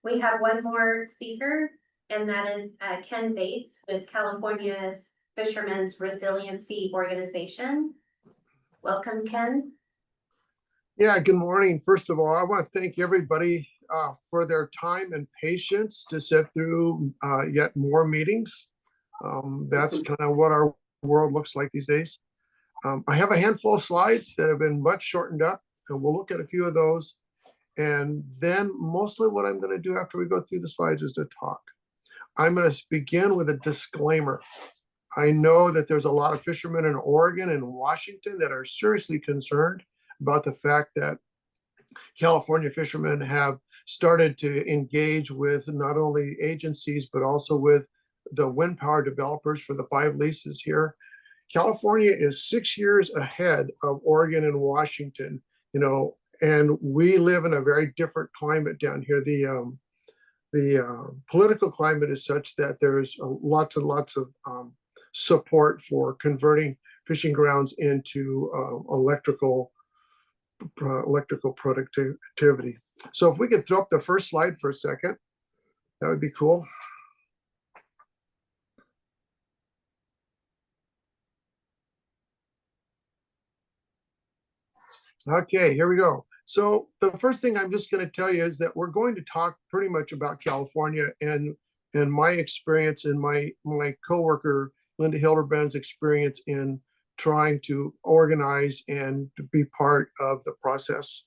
We have one more speaker, and that is Ken Bates with California's Fishermen's Resiliency Organization. Welcome, Ken. Yeah, good morning. First of all, I want to thank everybody for their time and patience to sit through yet more meetings. That's kind of what our world looks like these days. I have a handful of slides that have been much shortened up, and we'll look at a few of those. And then mostly what I'm going to do after we go through the slides is to talk. I'm going to begin with a disclaimer. I know that there's a lot of fishermen in Oregon and Washington that are seriously concerned about the fact that California fishermen have started to engage with not only agencies, but also with the wind power developers for the 5 leases here. California is 6 years ahead of Oregon and Washington, and we live in a very different climate down here. The political climate is such that there's lots and lots of support for converting fishing grounds into electrical electrical productivity. So if we could throw up the first slide for a second, that would be cool. Okay, here we go. So the first thing I'm just going to tell you is that we're going to talk pretty much about California and my experience and my coworker Linda Hildebrand's experience in trying to organize and to be part of the process.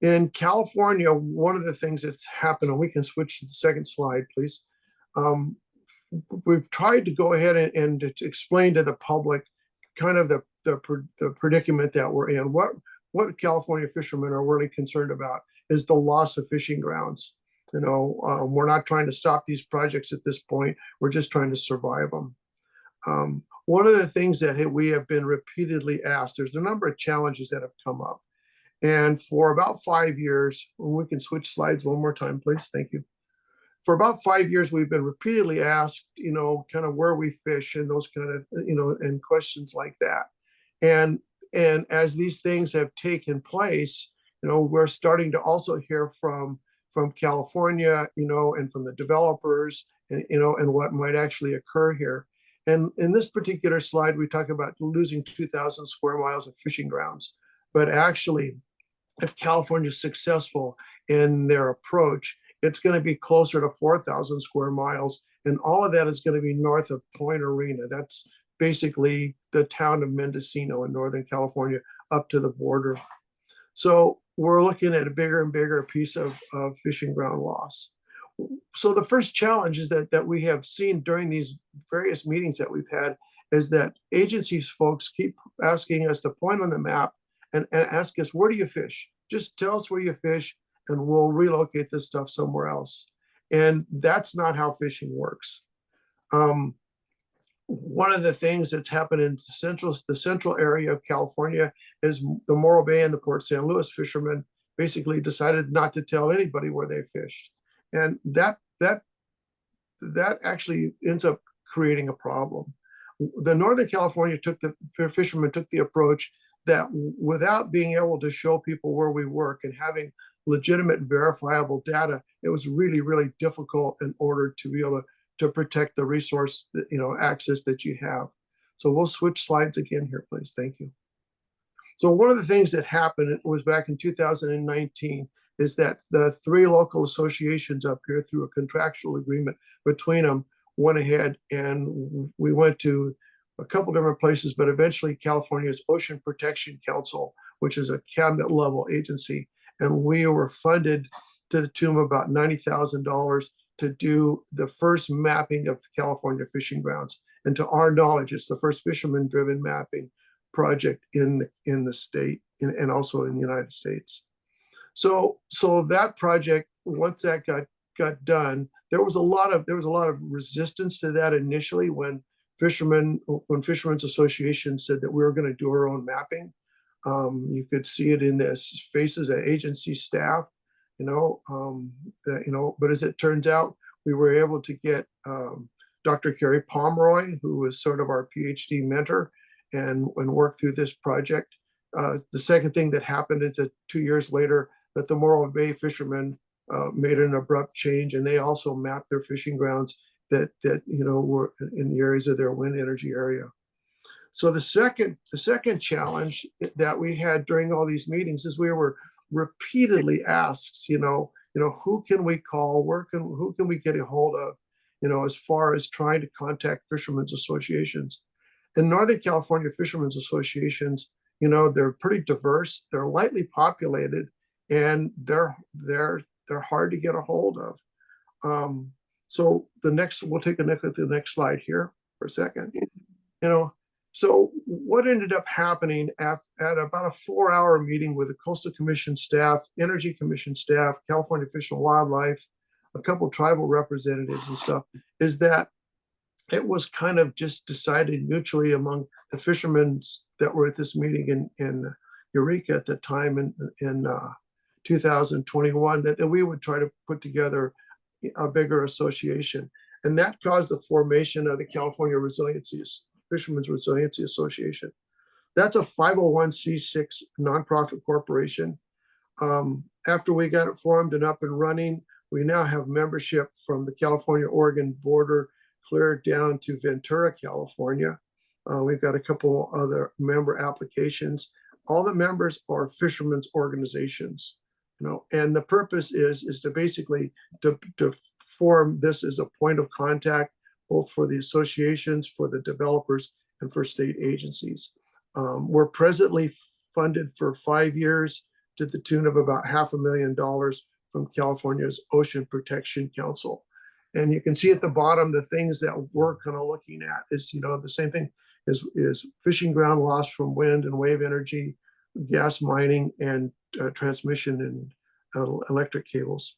In California, one of the things that's happened, and we can switch to the second slide, please. We've tried to go ahead and to explain to the public kind of the predicament that we're in. What California fishermen are really concerned about is the loss of fishing grounds. You know, we're not trying to stop these projects at this point. We're just trying to survive them. One of the things that we have been repeatedly asked, there's a number of challenges that have come up. And for about 5 years, we can switch slides one more time, please. Thank you. For about 5 years, we've been repeatedly asked, you know, kind of where we fish and those kind of, you know, and questions like that. And as these things have taken place, you know, we're starting to also hear from California, you know, and from the developers, and, you know, and what might actually occur here. And in this particular slide, we talk about losing 2,000 square miles of fishing grounds. But actually, if California is successful in their approach, it's going to be closer to 4,000 square miles. And all of that is going to be north of Point Arena. That's basically the town of Mendocino in Northern California up to the border. So we're looking at a bigger and bigger piece of fishing ground loss. So the first challenge is that we have seen during these various meetings that we've had is that agencies folks keep asking us to point on the map and ask us, where do you fish? Just tell us where you fish and we'll relocate this stuff somewhere else. And that's not how fishing works. One of the things that's happened in the central area of California is the Morro Bay and the Port San Luis fishermen basically decided not to tell anybody where they fished. And that actually ends up creating a problem. The Northern California fishermen took the approach that without being able to show people where we work and having legitimate verifiable data, it was really, really difficult in order to be able to protect the resource, you know, access that you have. So we'll switch slides again here, please. Thank you. So one of the things that happened, it was back in 2019, is that the 3 local associations up here, through a contractual agreement between them, went ahead and we went to a couple different places, but eventually California's Ocean Protection Council, which is a cabinet level agency, and we were funded to the tune of about $90,000 to do the first mapping of California fishing grounds. And to our knowledge, it's the first fisherman-driven mapping project in the state and also in the United States. So that project, once that got done, there was a lot of resistance to that initially when Fishermen's Association said that we were going to do our own mapping. You could see it in the faces of agency staff, but as it turns out, we were able to get Dr. Carrie Pomeroy, who was sort of our PhD mentor, and work through this project. The second thing that happened is that 2 years later, that the Morro Bay fishermen made an abrupt change, and they also mapped their fishing grounds that were in the areas of their wind energy area. So the second challenge that we had during all these meetings is we were repeatedly asked, who can we call, who can we get a hold of, as far as trying to contact fishermen's associations. In Northern California fishermen's associations, they're pretty diverse, they're lightly populated, and they're hard to get a hold of. So we'll take a look at the next slide here for a second. So what ended up happening at about a 4-hour meeting with the Coastal Commission staff, Energy Commission staff, California Fish and Wildlife, a couple tribal representatives and stuff, is that it was kind of just decided mutually among the fishermen that were at this meeting in Eureka at the time in 2021 that we would try to put together a bigger association. And that caused the formation of the California Fishermen's Resiliency Association. That's a 501c6 nonprofit corporation. After we got it formed and up and running, we now have membership from the California-Oregon border clear down to Ventura, California. We've got a couple other member applications. All the members are fishermen's organizations, and the purpose is to basically to form this as a point of contact, both for the associations, for the developers, and for state agencies. We're presently funded for 5 years to the tune of about $500,000 from California's Ocean Protection Council. And you can see at the bottom, the things that we're kind of looking at is, the same thing is fishing ground loss from wind and wave energy, gas mining, and transmission and electric cables.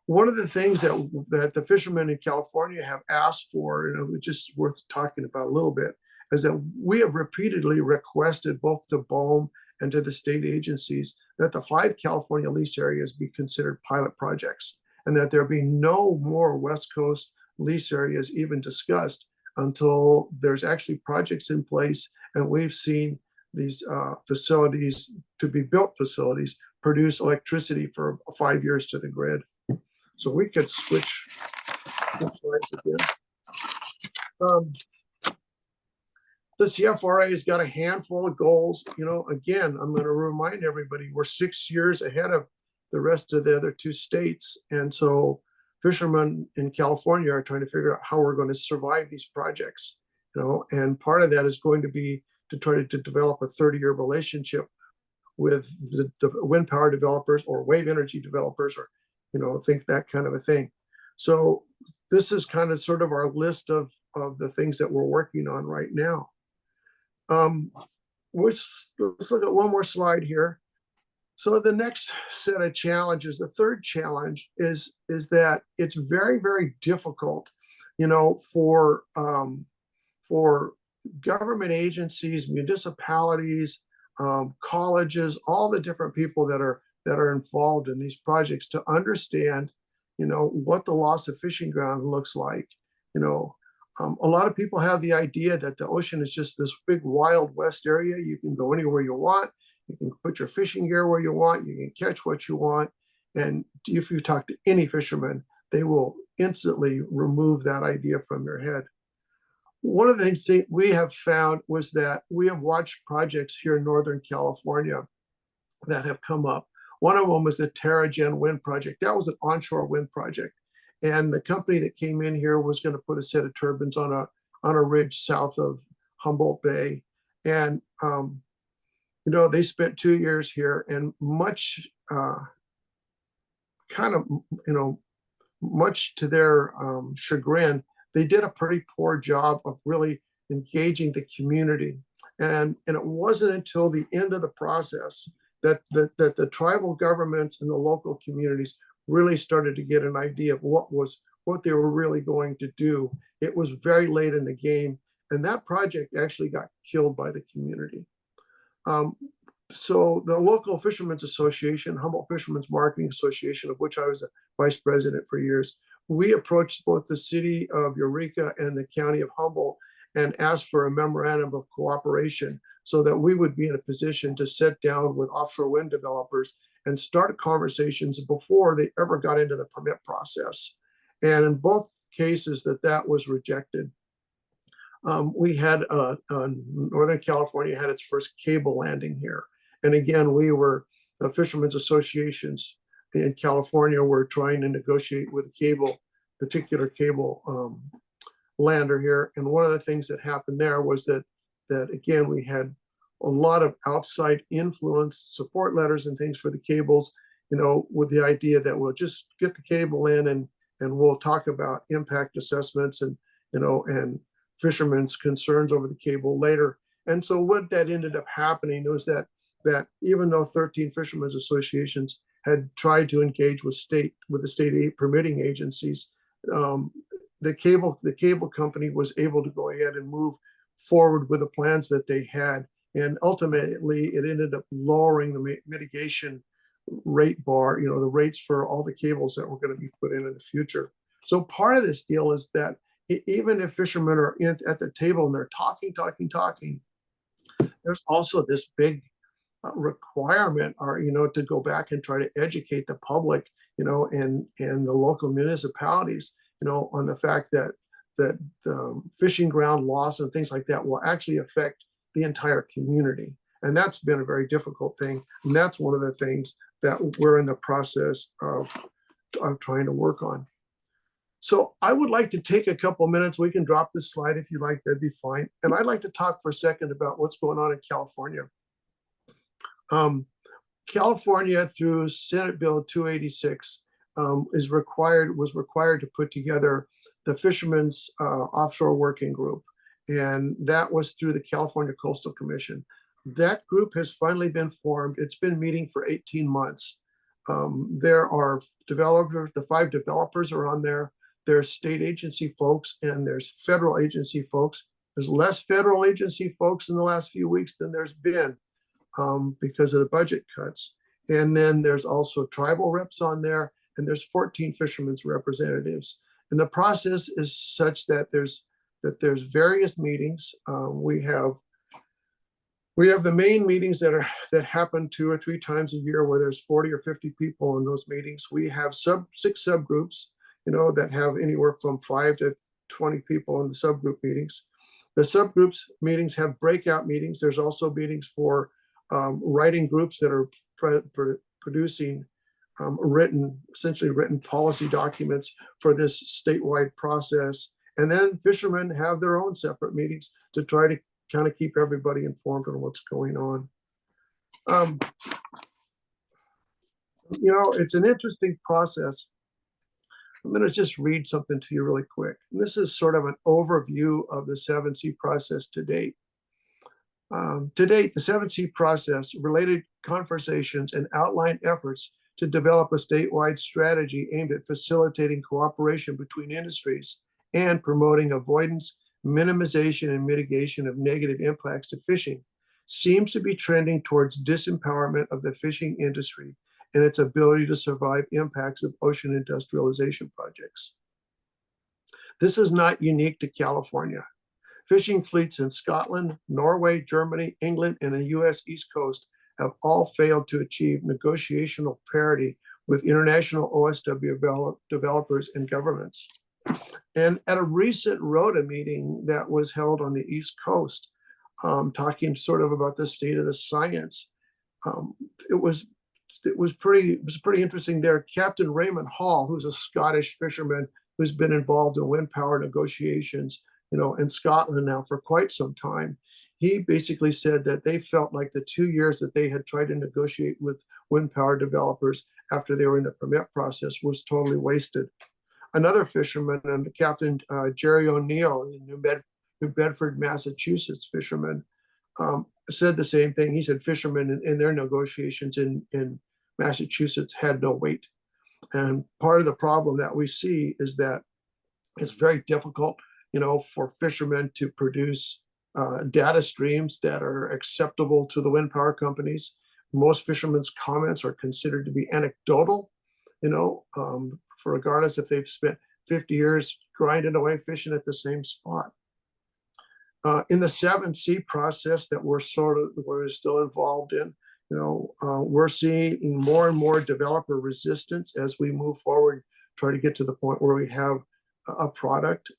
One of the things that the fishermen in California have asked for, which is worth talking about a little bit, is that we have repeatedly requested both to BOEM and to the state agencies that the 5 California lease areas be considered pilot projects, and that there be no more West Coast lease areas even discussed until there's actually projects in place and we've seen these facilities, to be built facilities, produce electricity for 5 years to the grid. So we could switch slides again. The CFRA has got a handful of goals. Again, I'm going to remind everybody, we're 6 years ahead of the rest of the other 2 states. And so fishermen in California are trying to figure out how we're going to survive these projects, and part of that is going to be to try to develop a 30-year relationship with the wind power developers or wave energy developers, or, think that kind of a thing. So this is kind of sort of our list of the things that we're working on right now. Let's look at one more slide here. So the next set of challenges, the third challenge is that it's very, very difficult, for government agencies, municipalities, colleges, all the different people that are involved in these projects to understand, what the loss of fishing ground looks like. A lot of people have the idea that the ocean is just this big Wild West area. You can go anywhere you want. You can put your fishing gear where you want. You can catch what you want. And if you talk to any fisherman, they will instantly remove that idea from your head. One of the things that we have found was that we have watched projects here in Northern California that have come up. One of them was the TerraGen wind project. That was an onshore wind project. And the company that came in here was going to put a set of turbines on a ridge south of Humboldt Bay. And, they spent 2 years here, and much much to their chagrin, they did a pretty poor job of really engaging the community. And it wasn't until the end of the process that the tribal governments and the local communities really started to get an idea of what they were really going to do. It was very late in the game, and that project actually got killed by the community. So the local Fishermen's Association, Humboldt Fishermen's Marketing Association, of which I was a vice president for years, we approached both the city of Eureka and the county of Humboldt and asked for a memorandum of cooperation so that we would be in a position to sit down with offshore wind developers and start conversations before they ever got into the permit process. And in both cases that was rejected. We had Northern California had its first cable landing here. And again, the fishermen's associations in California were trying to negotiate with a particular cable lander here. And one of the things that happened there was that again, we had a lot of outside influence, support letters and things for the cables, with the idea that we'll just get the cable in and we'll talk about impact assessments and fishermen's concerns over the cable later. And so what that ended up happening was that even though 13 fishermen's associations had tried to engage with the state permitting agencies, the cable company was able to go ahead and move forward with the plans that they had. And ultimately, it ended up lowering the mitigation rate bar, the rates for all the cables that were going to be put in the future. So part of this deal is that even if fishermen are at the table and they're talking, there's also this big requirement or, to go back and try to educate the public, and the local municipalities, on the fact that fishing ground loss and things like that will actually affect the entire community. And that's been a very difficult thing. And that's one of the things that we're in the process of trying to work on. So I would like to take a couple minutes. We can drop this slide if you like, that'd be fine. And I'd like to talk for a second about what's going on in California. California, through Senate Bill 286, was required to put together the Fishermen's Offshore Working Group. And that was through the California Coastal Commission. That group has finally been formed. It's been meeting for 18 months. There are developers, the 5 developers are on there. There's state agency folks and there's federal agency folks. There's less federal agency folks in the last few weeks than there's been because of the budget cuts. And then there's also tribal reps on there, and there's 14 fishermen's representatives. And the process is such that there's various meetings. We have the main meetings that happen 2 or 3 times a year, where there's 40 or 50 people in those meetings. We have 6 subgroups, that have anywhere from 5 to 20 people in the subgroup meetings. The subgroups meetings have breakout meetings. There's also meetings for writing groups that are producing essentially written policy documents for this statewide process. And then fishermen have their own separate meetings to try to kind of keep everybody informed on what's going on. It's an interesting process. I'm going to just read something to you really quick. And this is sort of an overview of the 7C process to date. To date, the 7C process related conversations and outlined efforts to develop a statewide strategy aimed at facilitating cooperation between industries and promoting avoidance, minimization, and mitigation of negative impacts to fishing seems to be trending towards disempowerment of the fishing industry and its ability to survive impacts of ocean industrialization projects. This is not unique to California. Fishing fleets in Scotland, Norway, Germany, England, and the US East Coast have all failed to achieve negotiational parity with international OSW developers and governments. And at a recent ROTA meeting that was held on the East Coast, talking sort of about the state of the science, it was pretty interesting there. Captain Raymond Hall, who's a Scottish fisherman who's been involved in wind power negotiations, in Scotland now for quite some time, he basically said that they felt like the 2 years that they had tried to negotiate with wind power developers after they were in the permit process was totally wasted. Another fisherman, and Captain Jerry O'Neill, New Bedford, Massachusetts fisherman, said the same thing. He said fishermen in their negotiations in Massachusetts had no weight. And part of the problem that we see is that it's very difficult, for fishermen to produce data streams that are acceptable to the wind power companies. Most fishermen's comments are considered to be anecdotal, for regardless if they've spent 50 years grinding away fishing at the same spot. In the 7C process that we're still involved in, we're seeing more and more developer resistance as we move forward, try to get to the point where we have a product.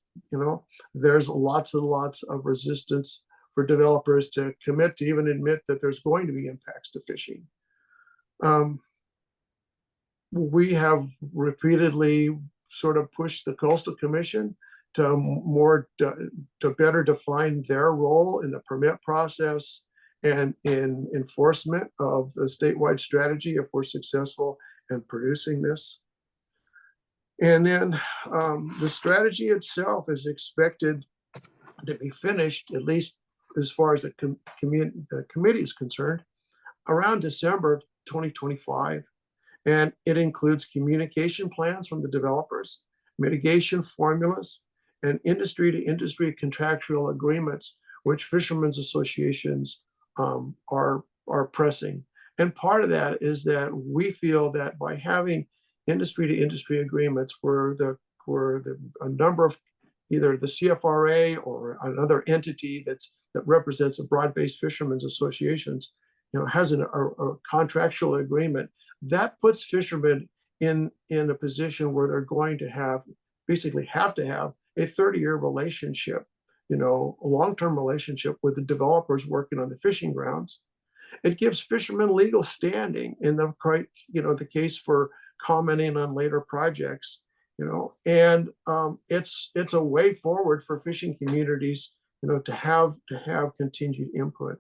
There's lots and lots of resistance for developers to commit to even admit that there's going to be impacts to fishing. We have repeatedly sort of pushed the Coastal Commission to better define their role in the permit process and in enforcement of the statewide strategy if we're successful in producing this. And then the strategy itself is expected to be finished, at least as far as the committee is concerned, around December of 2025. And it includes communication plans from the developers, mitigation formulas, and industry-to-industry contractual agreements, which fishermen's associations are pressing. And part of that is that we feel that by having industry-to-industry agreements where a number of either the CFRA or another entity that's that represents a broad-based fishermen's associations, has a contractual agreement that puts fishermen in a position where they're going to basically have to have a 30-year relationship, a long-term relationship with the developers working on the fishing grounds. It gives fishermen legal standing in the case for commenting on later projects, and it's a way forward for fishing communities, to have continued input.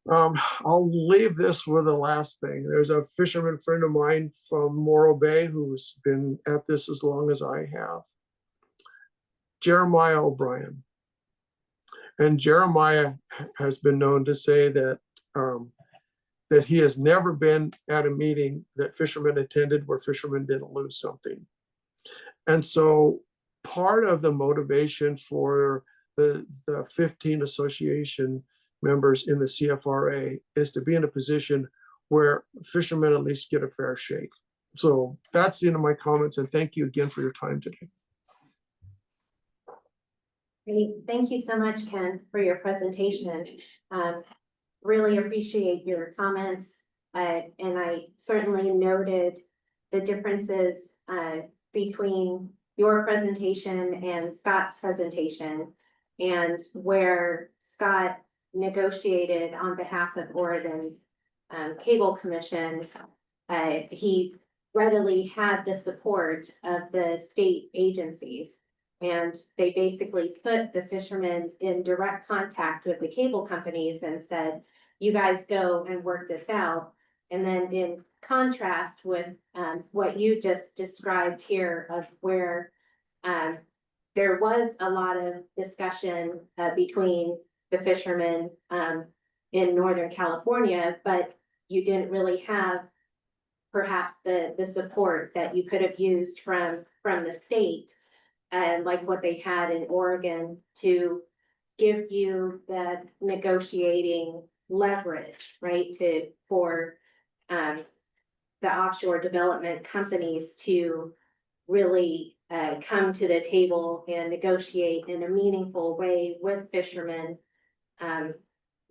I'll leave this with the last thing. There's a fisherman friend of mine from Morro Bay who's been at this as long as I have, Jeremiah O'Brien. And Jeremiah has been known to say that that he has never been at a meeting that fishermen attended where fishermen didn't lose something. And so part of the motivation for the 15 association members in the CFRA is to be in a position where fishermen at least get a fair shake. So that's the end of my comments, and thank you again for your time today. Great. Thank you so much, Ken, for your presentation. Really appreciate your comments. And I certainly noted the differences between your presentation and Scott's presentation, and where Scott negotiated on behalf of Oregon Cable Commission. He readily had the support of the state agencies, and they basically put the fishermen in direct contact with the cable companies and said, you guys go and work this out. And then in contrast with what you just described here, of where there was a lot of discussion between the fishermen in Northern California, but you didn't really have perhaps the support that you could have used from the state, and like what they had in Oregon, to give you that negotiating leverage, right? For the offshore development companies to really come to the table and negotiate in a meaningful way with fishermen,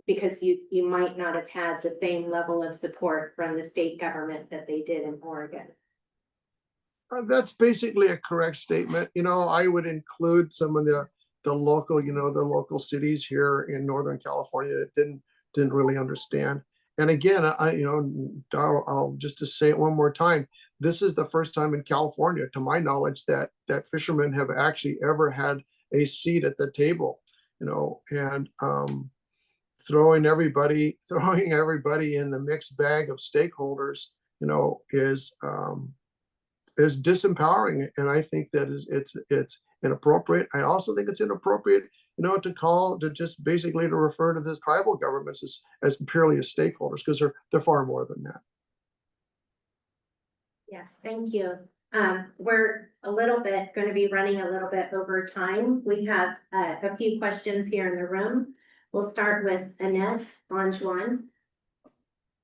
because you might not have had the same level of support from the state government that they did in Oregon. That's basically a correct statement. I would include some of the local, the local cities here in Northern California that didn't really understand. And again, I'll just to say it one more time. This is the first time in California, to my knowledge, that fishermen have actually ever had a seat at the table, and throwing everybody in the mixed bag of stakeholders, is disempowering. And I think that it's inappropriate. I also think it's inappropriate, to just basically to refer to the tribal governments as purely as stakeholders, because they're far more than that. Yes, thank you. We're going to be running a little bit over time. We have a few questions here in the room. We'll start with Annette Bonjuan.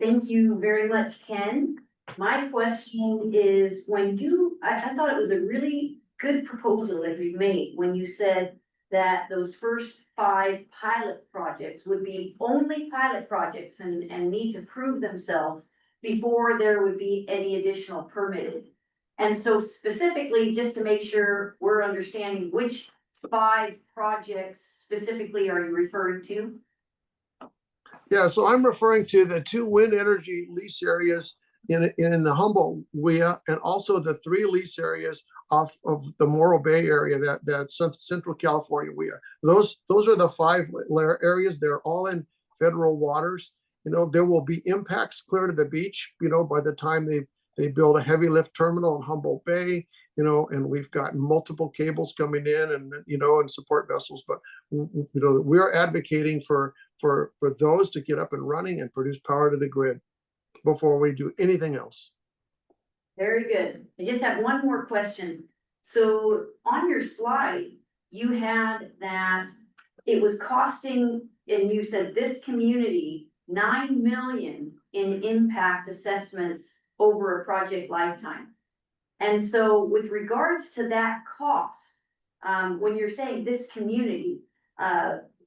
Thank you very much, Ken. My question is, I thought it was a really good proposal that you made when you said that those first 5 pilot projects would be only pilot projects and need to prove themselves before there would be any additional permitted. And so specifically, just to make sure we're understanding, which 5 projects specifically are you referring to? Yeah, so I'm referring to the 2 wind energy lease areas in the Humboldt WIA, and also the 3 lease areas off of the Morro Bay area, that Central California WIA. Those are the 5 areas. They're all in federal waters. There will be impacts clear to the beach, by the time they build a heavy lift terminal in Humboldt Bay, and we've got multiple cables coming in, and support vessels. But we're advocating for those to get up and running and produce power to the grid before we do anything else. Very good. I just have one more question. So on your slide, you had that it was costing, and you said this community, 9 million in impact assessments over a project lifetime. And so with regards to that cost, when you're saying this community,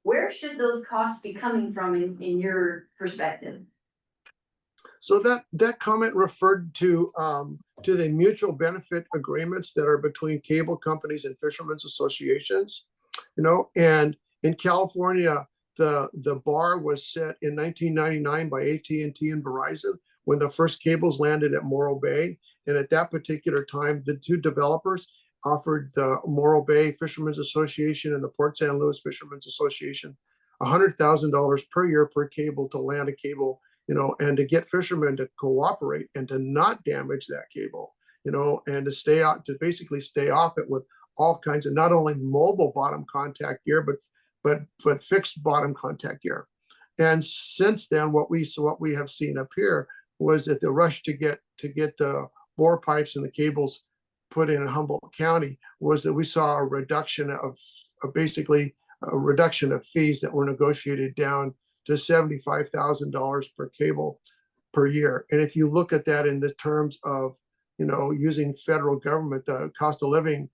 where should those costs be coming from in your perspective? So that comment referred to the mutual benefit agreements that are between cable companies and fishermen's associations, and in California, the bar was set in 1999 by AT&T and Verizon when the first cables landed at Morro Bay. And at that particular time, the two developers offered the Morro Bay Fishermen's Association and the Port San Luis Fishermen's Association $100,000 per year per cable to land a cable, and to get fishermen to cooperate and to not damage that cable, and to stay out, to basically stay off it with all kinds of not only mobile bottom contact gear, but fixed bottom contact gear. And since then, what we have seen up here was that the rush to get the bore pipes and the cables put in Humboldt County was that we saw a reduction of basically a reduction of fees that were negotiated down to $75,000 per cable per year. And if you look at that in the terms of, using federal government, the cost of living,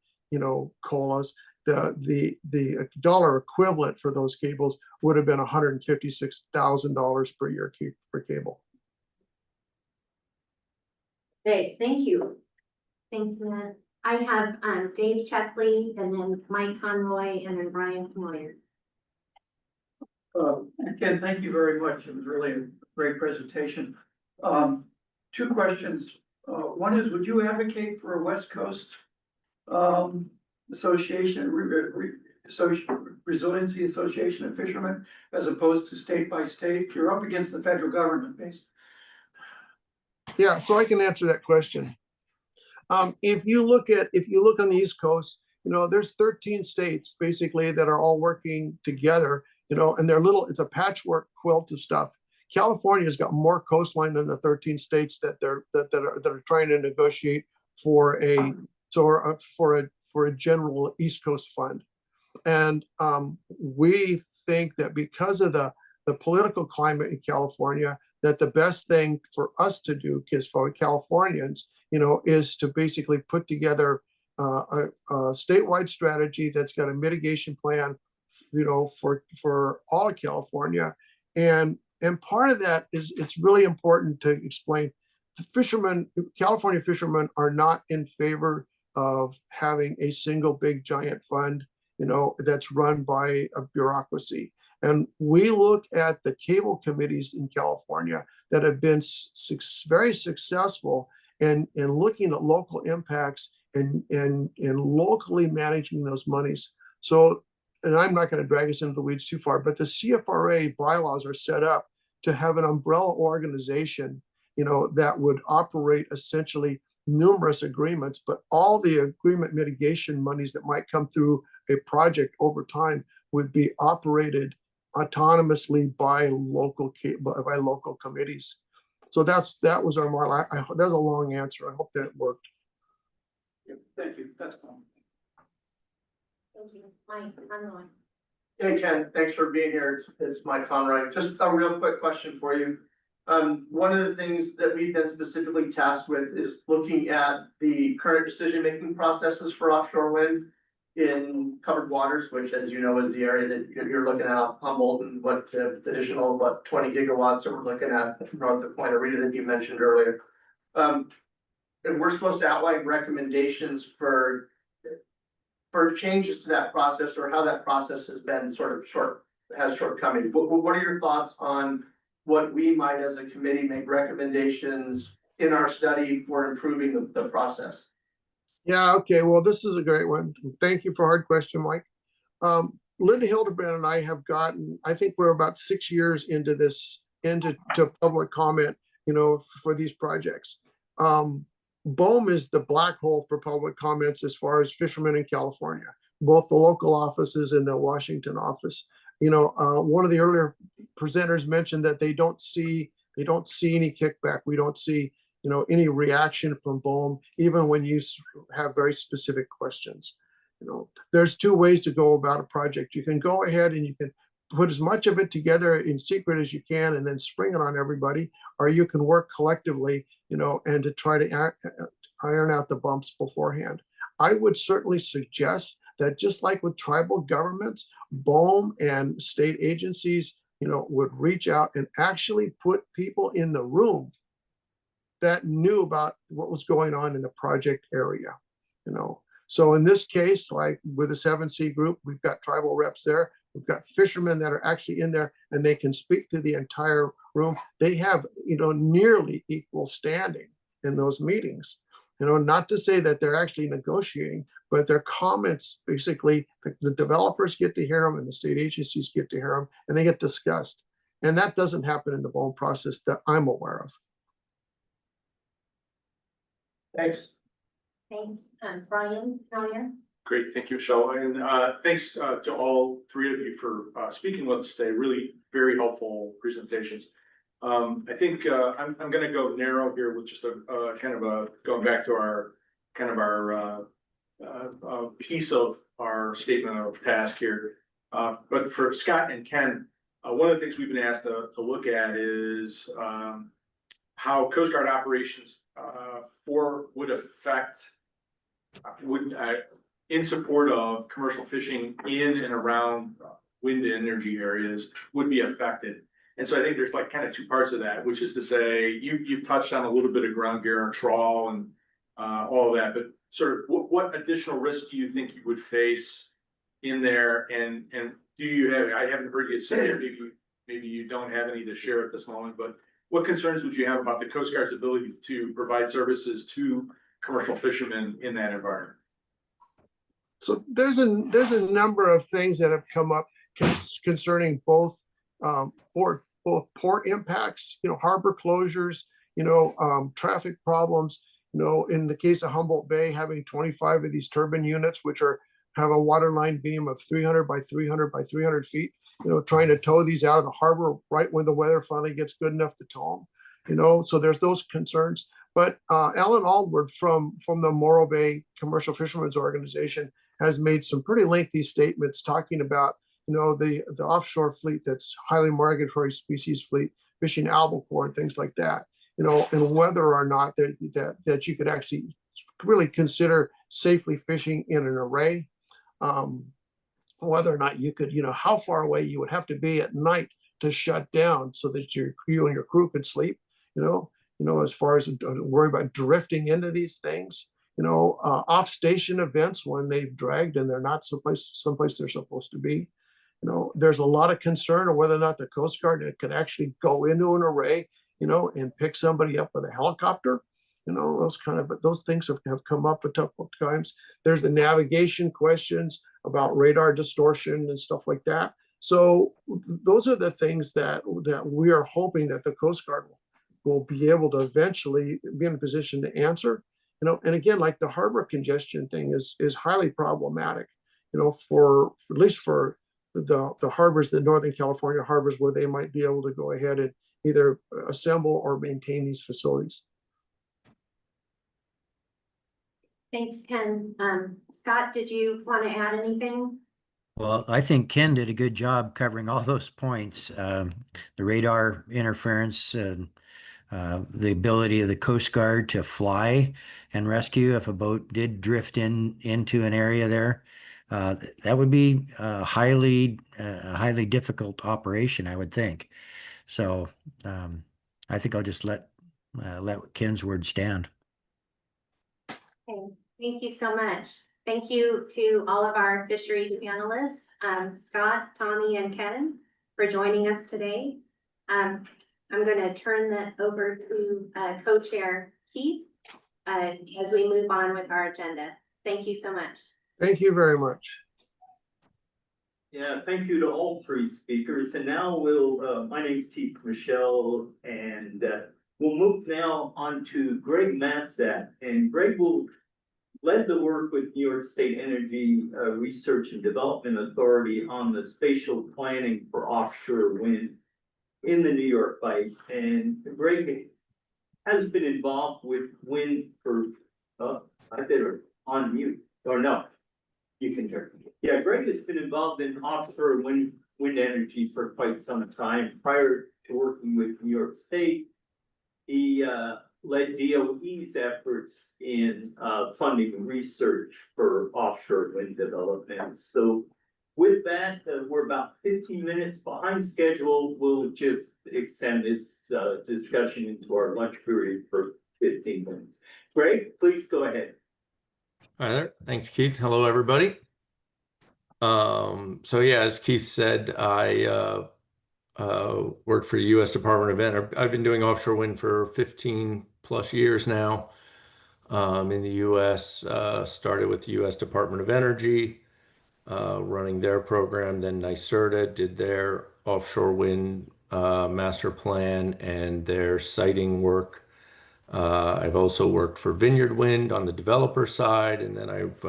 COLAs, the dollar equivalent for those cables would have been $156,000 per year per cable. Okay, thank you. Thanks, Matt. I have Dave Checkley and then Mike Conroy and then Brian Moyer. Ken, thank you very much. It was really a great presentation. Two questions. One is, would you advocate for a West Coast association, resiliency association of fishermen, as opposed to state by state? You're up against the federal government based. Yeah, so I can answer that question. If you look on the East Coast, there's 13 states basically that are all working together, and it's a patchwork quilt of stuff. California's got more coastline than the 13 states that are trying to negotiate for a general East Coast fund. And we think that because of the political climate in California, that the best thing for us to do, because for Californians, is to basically put together a statewide strategy that's got a mitigation plan, for all of California. And part of that is, it's really important to explain, California fishermen are not in favor of having a single big giant fund, that's run by a bureaucracy. And we look at the cable committees in California that have been very successful in looking at local impacts and locally managing those monies. So, and I'm not going to drag us into the weeds too far, but the CFRA bylaws are set up to have an umbrella organization, that would operate essentially numerous agreements, but all the agreement mitigation monies that might come through a project over time would be operated autonomously by local committees. So that was our model. That was a long answer. I hope that worked. Yeah, thank you. That's fine. Thank you. Mike Conroy. Hey Ken, thanks for being here. It's Mike Conroy. Just a real quick question for you. One of the things that we've been specifically tasked with is looking at the current decision-making processes for offshore wind in covered waters, which, as you know, is the area that you're looking at Humboldt and what additional 20 gigawatts that we're looking at north of Point Arita that you mentioned earlier. And we're supposed to outline recommendations for changes to that process, or how that process has been shortcoming. What are your thoughts on what we might as a committee make recommendations in our study for improving the process? Yeah, okay. Well, this is a great one. Thank you for a hard question, Mike. Linda Hildebrand and I have gotten, I think we're about 6 years into public comment, for these projects. BOEM is the black hole for public comments as far as fishermen in California, both the local offices and the Washington office. One of the earlier presenters mentioned that they don't see any kickback. We don't see, any reaction from BOEM, even when you have very specific questions. There's two ways to go about a project. You can go ahead and you can put as much of it together in secret as you can and then spring it on everybody, or you can work collectively, and to try to iron out the bumps beforehand. I would certainly suggest that just like with tribal governments, BOEM and state agencies, would reach out and actually put people in the room that knew about what was going on in the project area, So in this case, like with the 7C group, we've got tribal reps there. We've got fishermen that are actually in there and they can speak to the entire room. They have, nearly equal standing in those meetings. Not to say that they're actually negotiating, but their comments, basically, the developers get to hear them and the state agencies get to hear them and they get discussed. And that doesn't happen in the BOEM process that I'm aware of. Thanks. Thanks, Brian, Collier. Great, thank you, Michelle, and thanks to all three of you for speaking with us today. Really very helpful presentations. I think I'm gonna go narrow here with just a kind of a going back to our piece of our statement of task here. But for Scott and Ken, one of the things we've been asked to look at is how Coast Guard operations would affect in support of commercial fishing in and around wind energy areas would be affected. And so I think there's like kind of two parts of that, which is to say, you've touched on a little bit of ground gear and trawl and all of that, but sort of what additional risks do you think you would face in there? And do you have, I haven't heard you say, or maybe you don't have any to share at this moment, but what concerns would you have about the Coast Guard's ability to provide services to commercial fishermen in that environment? So there's a number of things that have come up concerning both port impacts, harbor closures, traffic problems. In the case of Humboldt Bay, having 25 of these turbine units, which have a waterline beam of 300 by 300 by 300 feet, trying to tow these out of the harbor right when the weather finally gets good enough to tow them. So there's those concerns. But Alan Aldward from the Morro Bay Commercial Fishermen's Organization has made some pretty lengthy statements talking about, the offshore fleet that's highly migratory species fleet, fishing albacore and things like that, and whether or not that you could actually really consider safely fishing in an array, whether or not you could, how far away you would have to be at night to shut down so that you and your crew could sleep, as far as worry about drifting into these things, off-station events when they've dragged and they're not someplace they're supposed to be. There's a lot of concern of whether or not the Coast Guard could actually go into an array, and pick somebody up with a helicopter. Those things have come up a couple of times. There's the navigation questions about radar distortion and stuff like that. So those are the things that we are hoping that the Coast Guard will be able to eventually be in a position to answer. And again, like the harbor congestion thing is highly problematic, for at least for the harbors, the Northern California harbors, where they might be able to go ahead and either assemble or maintain these facilities. Thanks, Ken. Scott, did you want to add anything? Well, I think Ken did a good job covering all those points. The radar interference, the ability of the Coast Guard to fly and rescue if a boat did drift into an area there. That would be a highly difficult operation, I would think. So I think I'll just let Ken's word stand. Okay, thank you so much. Thank you to all of our fisheries panelists, Scott, Tommy, and Ken, for joining us today. I'm going to turn that over to co-chair Keith as we move on with our agenda. Thank you so much. Thank you very much. Yeah, thank you to all three speakers. And now my name's Keith Michelle, and we'll move now on to Greg Matzak. And Greg will led the work with New York State Energy Research and Development Authority on the spatial planning for offshore wind in the New York Bight. And Greg has been involved with wind for, I better on mute, or no, you can hear. Yeah, Greg has been involved in offshore wind energy for quite some time. Prior to working with New York State, he led DOE's efforts in funding research for offshore wind development. So with that, we're about 15 minutes behind schedule. We'll just extend this discussion into our lunch period for 15 minutes. Greg, please go ahead. Hi there. Thanks, Keith. Hello, everybody. So yeah, as Keith said, I work for the U.S. Department of Energy. I've been doing offshore wind for 15 plus years now. In the U.S., started with the U.S. Department of Energy, running their program. Then NYSERDA did their offshore wind master plan and their siting work. I've also worked for Vineyard Wind on the developer side, and then I've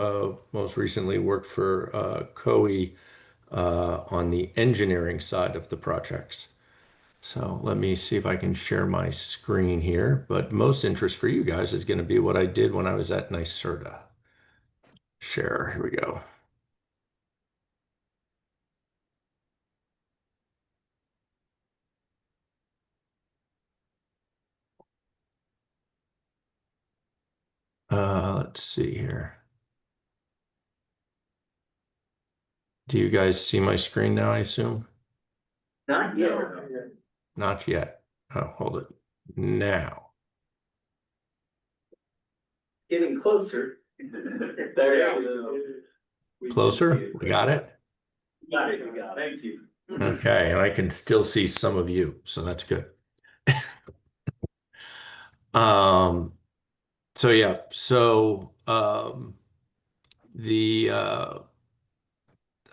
most recently worked for COE on the engineering side of the projects. So let me see if I can share my screen here. But most interest for you guys is going to be what I did when I was at NYSERDA. Share, here we go. Let's see here. Do you guys see my screen now, I assume? Not yet. Not yet. Oh, hold it. Now. Getting closer. There you go. We can Closer? see it. We got it? Got it, we got it. Thank you. Okay, and I can still see some of you, so that's good. Um, so yeah, so the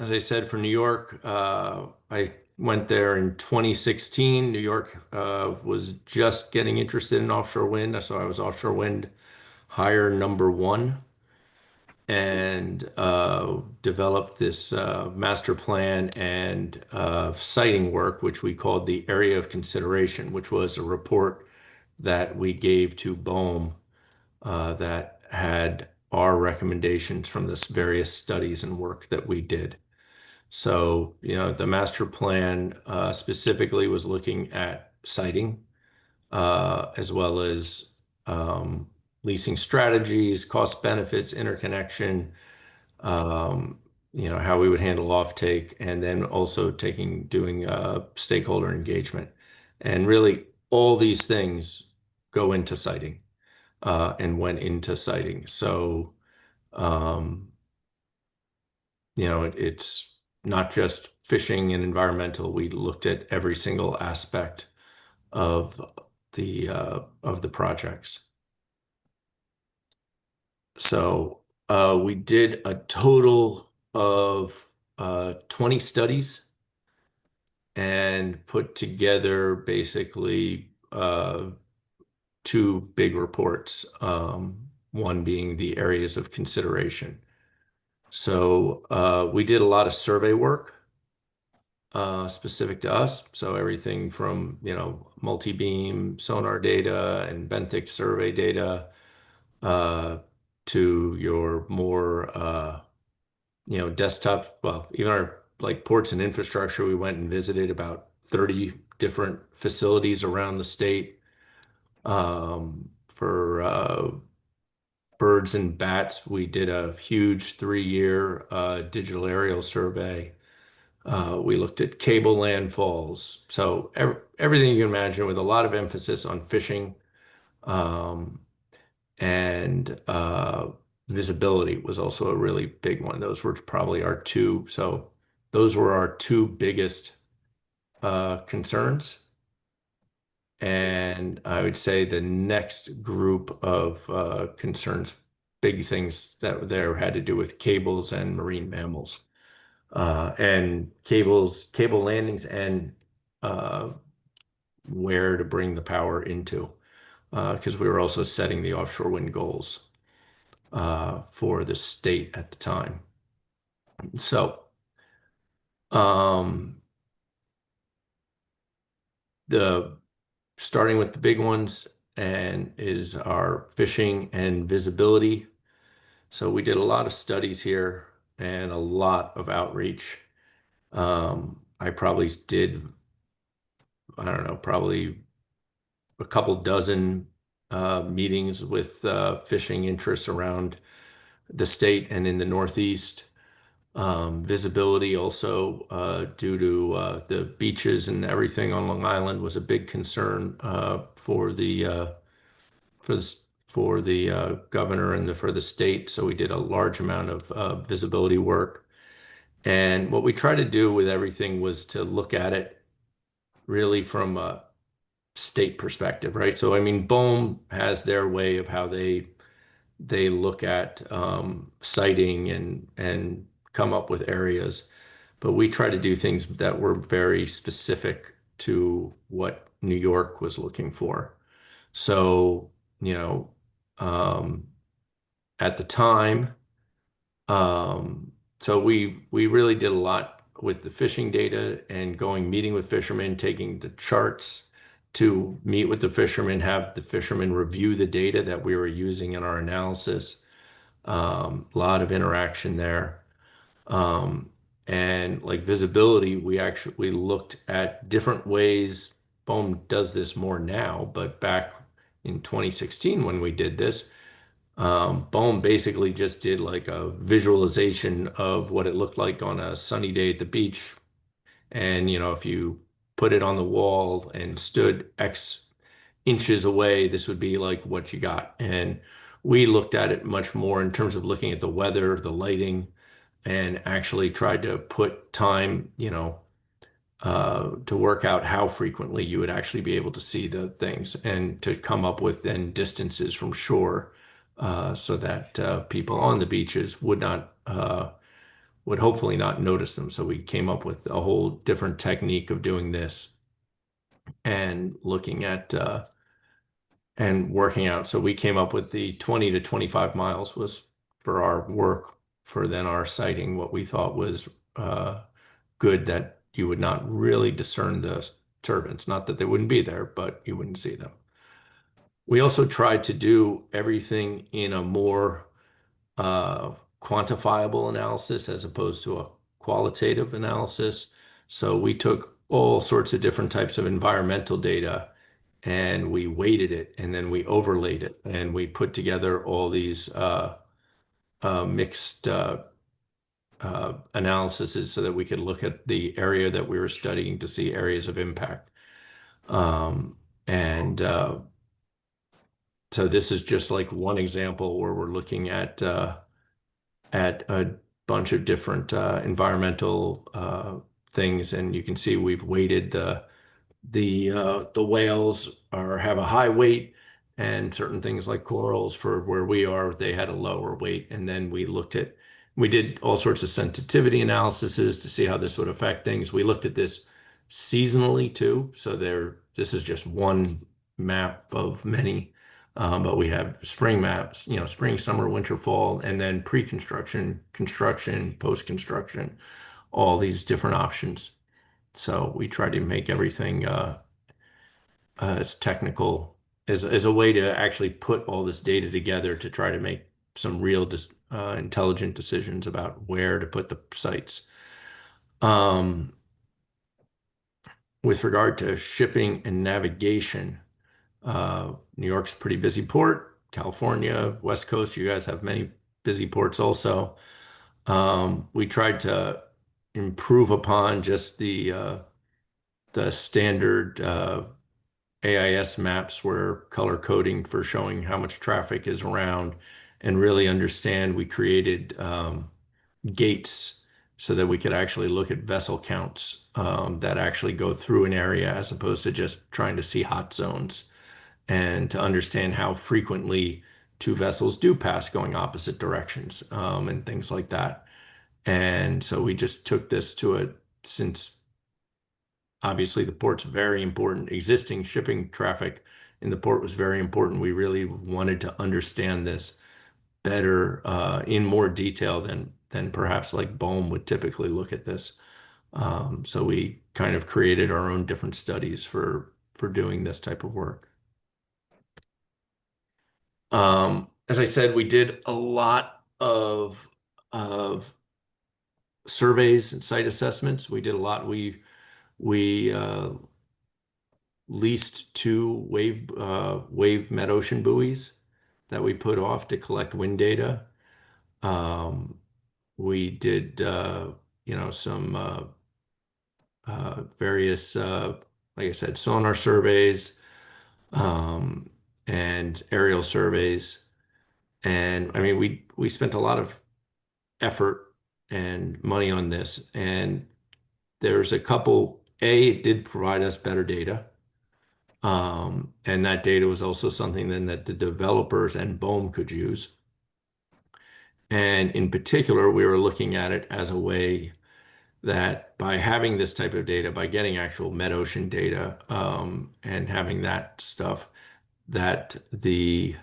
as I said, for New York, I went there in 2016. New York was just getting interested in offshore wind, so I was offshore wind hire number one, and developed this master plan and siting work, which we called the area of consideration, which was a report that we gave to BOEM that had our recommendations from this various studies and work that we did. So, the master plan specifically was looking at siting, as well as leasing strategies, cost benefits, interconnection, how we would handle offtake, and then also doing stakeholder engagement. And really, all these things go into siting, and went into siting. So, it's not just fishing and environmental. We looked at every single aspect of the projects. So we did a total of 20 studies and put together basically two big reports, one being the areas of consideration. So we did a lot of survey work specific to us. So everything from, multi-beam sonar data and benthic survey data to your more, desktop, well, even our like ports and infrastructure, we went and visited about 30 different facilities around the state for birds and bats. We did a huge 3-year digital aerial survey. We looked at cable landfalls. So everything you can imagine, with a lot of emphasis on fishing, and visibility was also a really big one. Those were probably our two. So those were our two biggest concerns. And I would say the next group of concerns, big things that there had to do with cables and marine mammals, and cable landings, and where to bring the power into, because we were also setting the offshore wind goals for the state at the time. So, starting with the big ones and is our fishing and visibility. So we did a lot of studies here and a lot of outreach. I probably did, I don't know, probably a couple dozen meetings with fishing interests around the state and in the Northeast. Visibility also, due to the beaches and everything on Long Island, was a big concern for the governor and for the state. So we did a large amount of visibility work. And what we tried to do with everything was to look at it really from a state perspective, right? So I mean, BOEM has their way of how they look at siting and come up with areas, but we try to do things that were very specific to what New York was looking for. So, you know, um, at the time, so we really did a lot with the fishing data and meeting with fishermen, taking the charts to meet with the fishermen, have the fishermen review the data that we were using in our analysis. A lot of interaction there. Um, and like visibility, we looked at different ways. BOEM does this more now, but back in 2016 when we did this, BOEM basically just did like a visualization of what it looked like on a sunny day at the beach. And, you know, if you put it on the wall and stood X inches away, this would be like what you got. And we looked at it much more in terms of looking at the weather, the lighting, and actually tried to put time, to work out how frequently you would actually be able to see the things and to come up with then distances from shore, so that people on the beaches would hopefully not notice them. So we came up with a whole different technique of doing this and looking at and working out. So we came up with the 20 to 25 miles was for our work for then our sighting, what we thought was good, that you would not really discern the turbines. Not that they wouldn't be there, but you wouldn't see them. We also tried to do everything in a more quantifiable analysis as opposed to a qualitative analysis. So we took all sorts of different types of environmental data and we weighted it and then we overlaid it and we put together all these mixed analyses so that we could look at the area that we were studying to see areas of impact. And so this is just like one example where we're looking at a bunch of different environmental things, and you can see we've weighted the whales have a high weight, and certain things like corals for where we are, they had a lower weight. And then we did all sorts of sensitivity analyses to see how this would affect things. We looked at this seasonally too. So this is just one map of many. But we have spring maps, spring, summer, winter, fall, and then pre-construction, construction, post-construction, all these different options. So we try to make everything as technical as a way to actually put all this data together to try to make some real intelligent decisions about where to put the sites. With regard to shipping and navigation, New York's a pretty busy port. California, West Coast, you guys have many busy ports also. We tried to improve upon just the standard AIS maps where color coding for showing how much traffic is around and really understand. We created gates so that we could actually look at vessel counts that actually go through an area as opposed to just trying to see hot zones, and to understand how frequently two vessels do pass going opposite directions, and things like that. And so we just took this since obviously the port's very important, existing shipping traffic in the port was very important. We really wanted to understand this better, in more detail than perhaps like BOEM would typically look at this. So we kind of created our own different studies for doing this type of work. As I said, we did a lot of surveys and site assessments. We did a lot. We leased two wave met-ocean buoys that we put off to collect wind data. We did, some various, like I said, sonar surveys, and aerial surveys. And I mean, we spent a lot of effort and money on this. And there's a couple, it did provide us better data. And that data was also something then that the developers and BOEM could use. And in particular, we were looking at it as a way that by having this type of data, by getting actual met-ocean data, and having that stuff, that the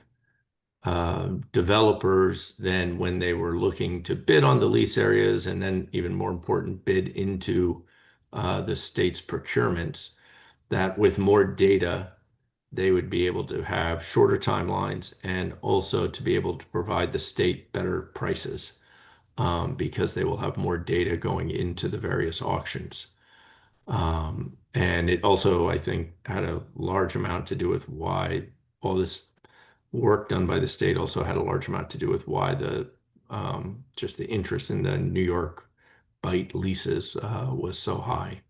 developers then, when they were looking to bid on the lease areas, and then even more important, bid into the state's procurements, that with more data, they would be able to have shorter timelines and also to be able to provide the state better prices, because they will have more data going into the various auctions. And it also, I think, had a large amount to do with why all this work done by the state also had a large amount to do with why just the interest in the New York bite leases was so high.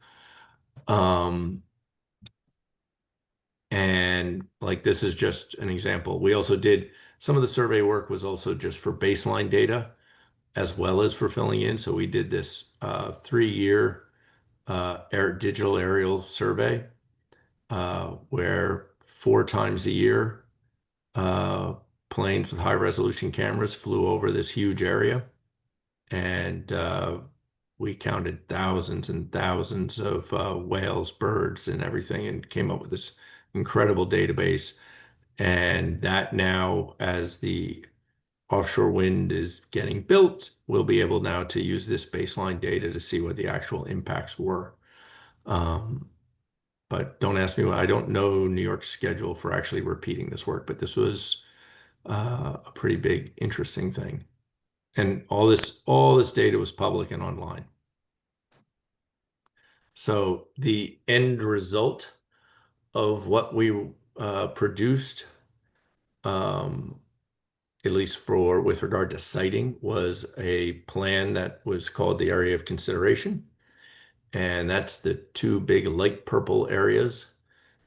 And like, this is just an example. We also did some of the survey work was also just for baseline data as well as for filling in. So we did this 3-year digital aerial survey, where 4 times a year, planes with high resolution cameras flew over this huge area. And we counted thousands and thousands of whales, birds, and everything, and came up with this incredible database. And that now, as the offshore wind is getting built, we'll be able now to use this baseline data to see what the actual impacts were. But don't ask me why. I don't know New York's schedule for actually repeating this work, but this was a pretty big, interesting thing. And all this data was public and online. So the end result of what we produced, at least with regard to siting, was a plan that was called the area of consideration. And that's the two big light purple areas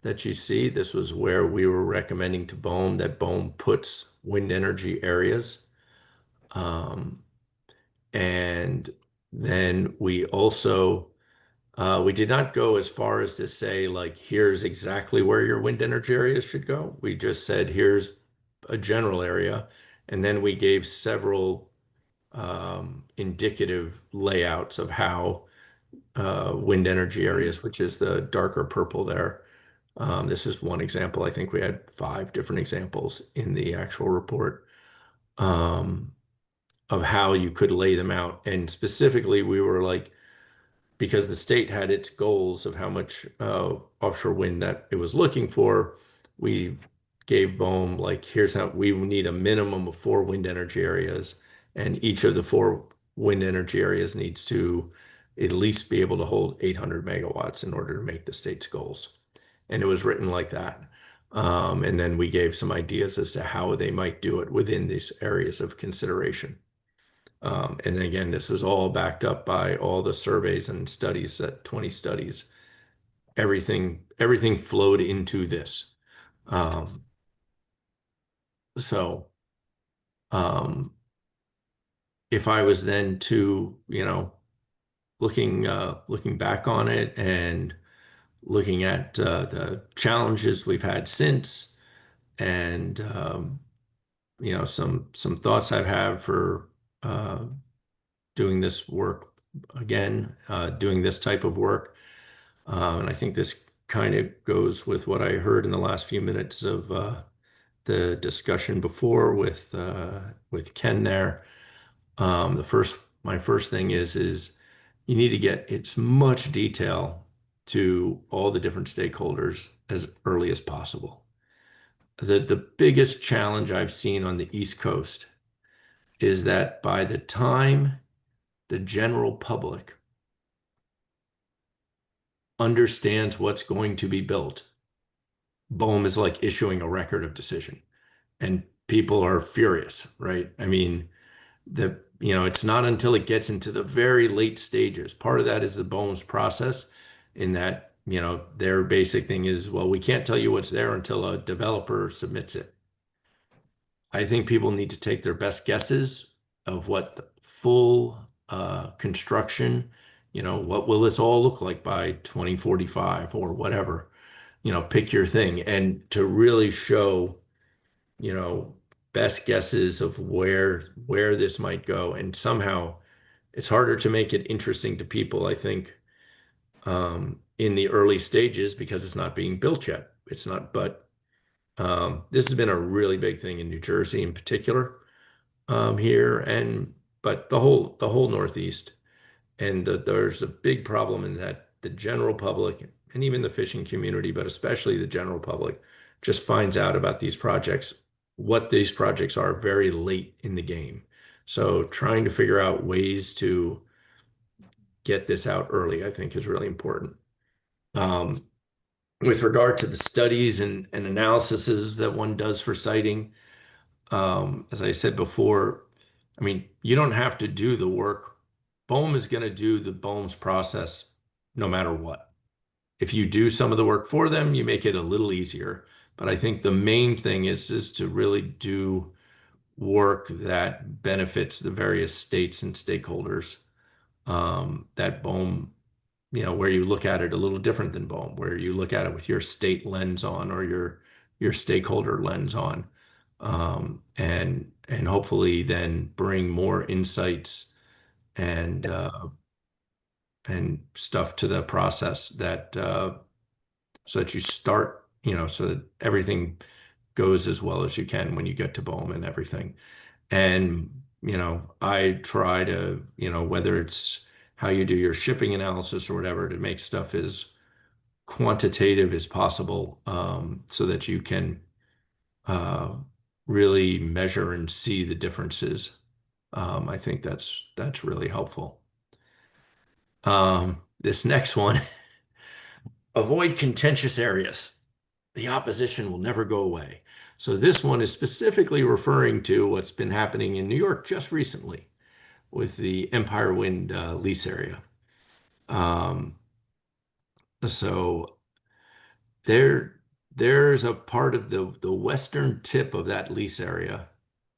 that you see. This was where we were recommending to BOEM that BOEM puts wind energy areas. And then we also, we did not go as far as to say, like, here's exactly where your wind energy areas should go. We just said, here's a general area. And then we gave several indicative layouts of how wind energy areas, which is the darker purple there. This is one example. I think we had 5 different examples in the actual report, of how you could lay them out. And specifically, we were like, because the state had its goals of how much offshore wind that it was looking for, we gave BOEM, like, here's how we need a minimum of 4 wind energy areas, and each of the 4 wind energy areas needs to at least be able to hold 800 megawatts in order to make the state's goals. And it was written like that. And then we gave some ideas as to how they might do it within these areas of consideration. And again, this was all backed up by all the surveys and studies, that 20 studies. Everything flowed into this. So if I was then to, looking back on it and looking at the challenges we've had since, and some thoughts I've had for doing this work again, doing this type of work. And I think this kind of goes with what I heard in the last few minutes of the discussion before with Ken there. My first thing is you need to get as much detail to all the different stakeholders as early as possible. The biggest challenge I've seen on the East Coast is that by the time the general public understands what's going to be built, BOEM is like issuing a record of decision, and people are furious, right? I mean, it's not until it gets into the very late stages. Part of that is the BOEM's process, in that, their basic thing is, well, we can't tell you what's there until a developer submits it. I think people need to take their best guesses of what the full construction, what will this all look like by 2045 or whatever, pick your thing, and to really show, you know, best guesses of where this might go. And somehow it's harder to make it interesting to people, I think, in the early stages because it's not being built yet. It's not, but this has been a really big thing in New Jersey in particular, here, and but the whole Northeast. And there's a big problem in that the general public and even the fishing community, but especially the general public, just finds out about these projects, what these projects are, very late in the game. So trying to figure out ways to get this out early, I think, is really important. Um, with regard to the studies and analyses that one does for siting, as I said before, I mean, you don't have to do the work. BOEM is going to do the BOEM's process no matter what. If you do some of the work for them, you make it a little easier. But I think the main thing is to really do work that benefits the various states and stakeholders. That BOEM, where you look at it a little different than BOEM, where you look at it with your state lens on, or your stakeholder lens on, and hopefully then bring more insights and stuff to the process, that so that you start, so that everything goes as well as you can when you get to BOEM and everything. And I try to, whether it's how you do your shipping analysis or whatever, to make stuff as quantitative as possible, so that you can uh, really measure and see the differences. I think that's really helpful. This next one, avoid contentious areas. The opposition will never go away. So this one is specifically referring to what's been happening in New York just recently with the Empire Wind lease area. Um, so there's a part of the western tip of that lease area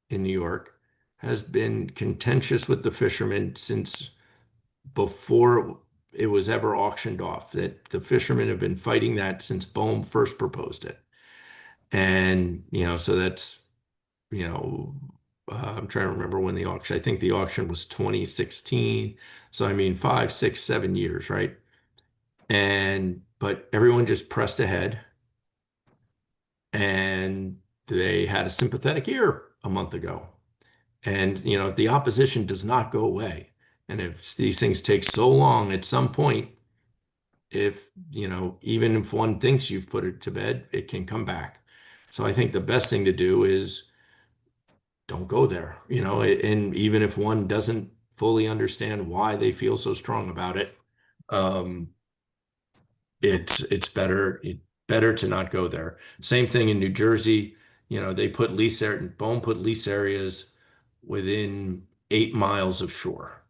in New York has been contentious with the fishermen since before it was ever auctioned off. That the fishermen have been fighting that since BOEM first proposed it. And, so that's, I'm trying to remember when the auction, I think the auction was 2016. So I mean, 5, 6, 7 years, right? But everyone just pressed ahead, and they had a sympathetic ear a month ago. And, the opposition does not go away. And if these things take so long, at some point, if, even if one thinks you've put it to bed, it can come back. So I think the best thing to do is don't go there, and even if one doesn't fully understand why they feel so strong about it, um, it's better to not go there. Same thing in New Jersey. They put BOEM put lease areas within 8 miles of shore,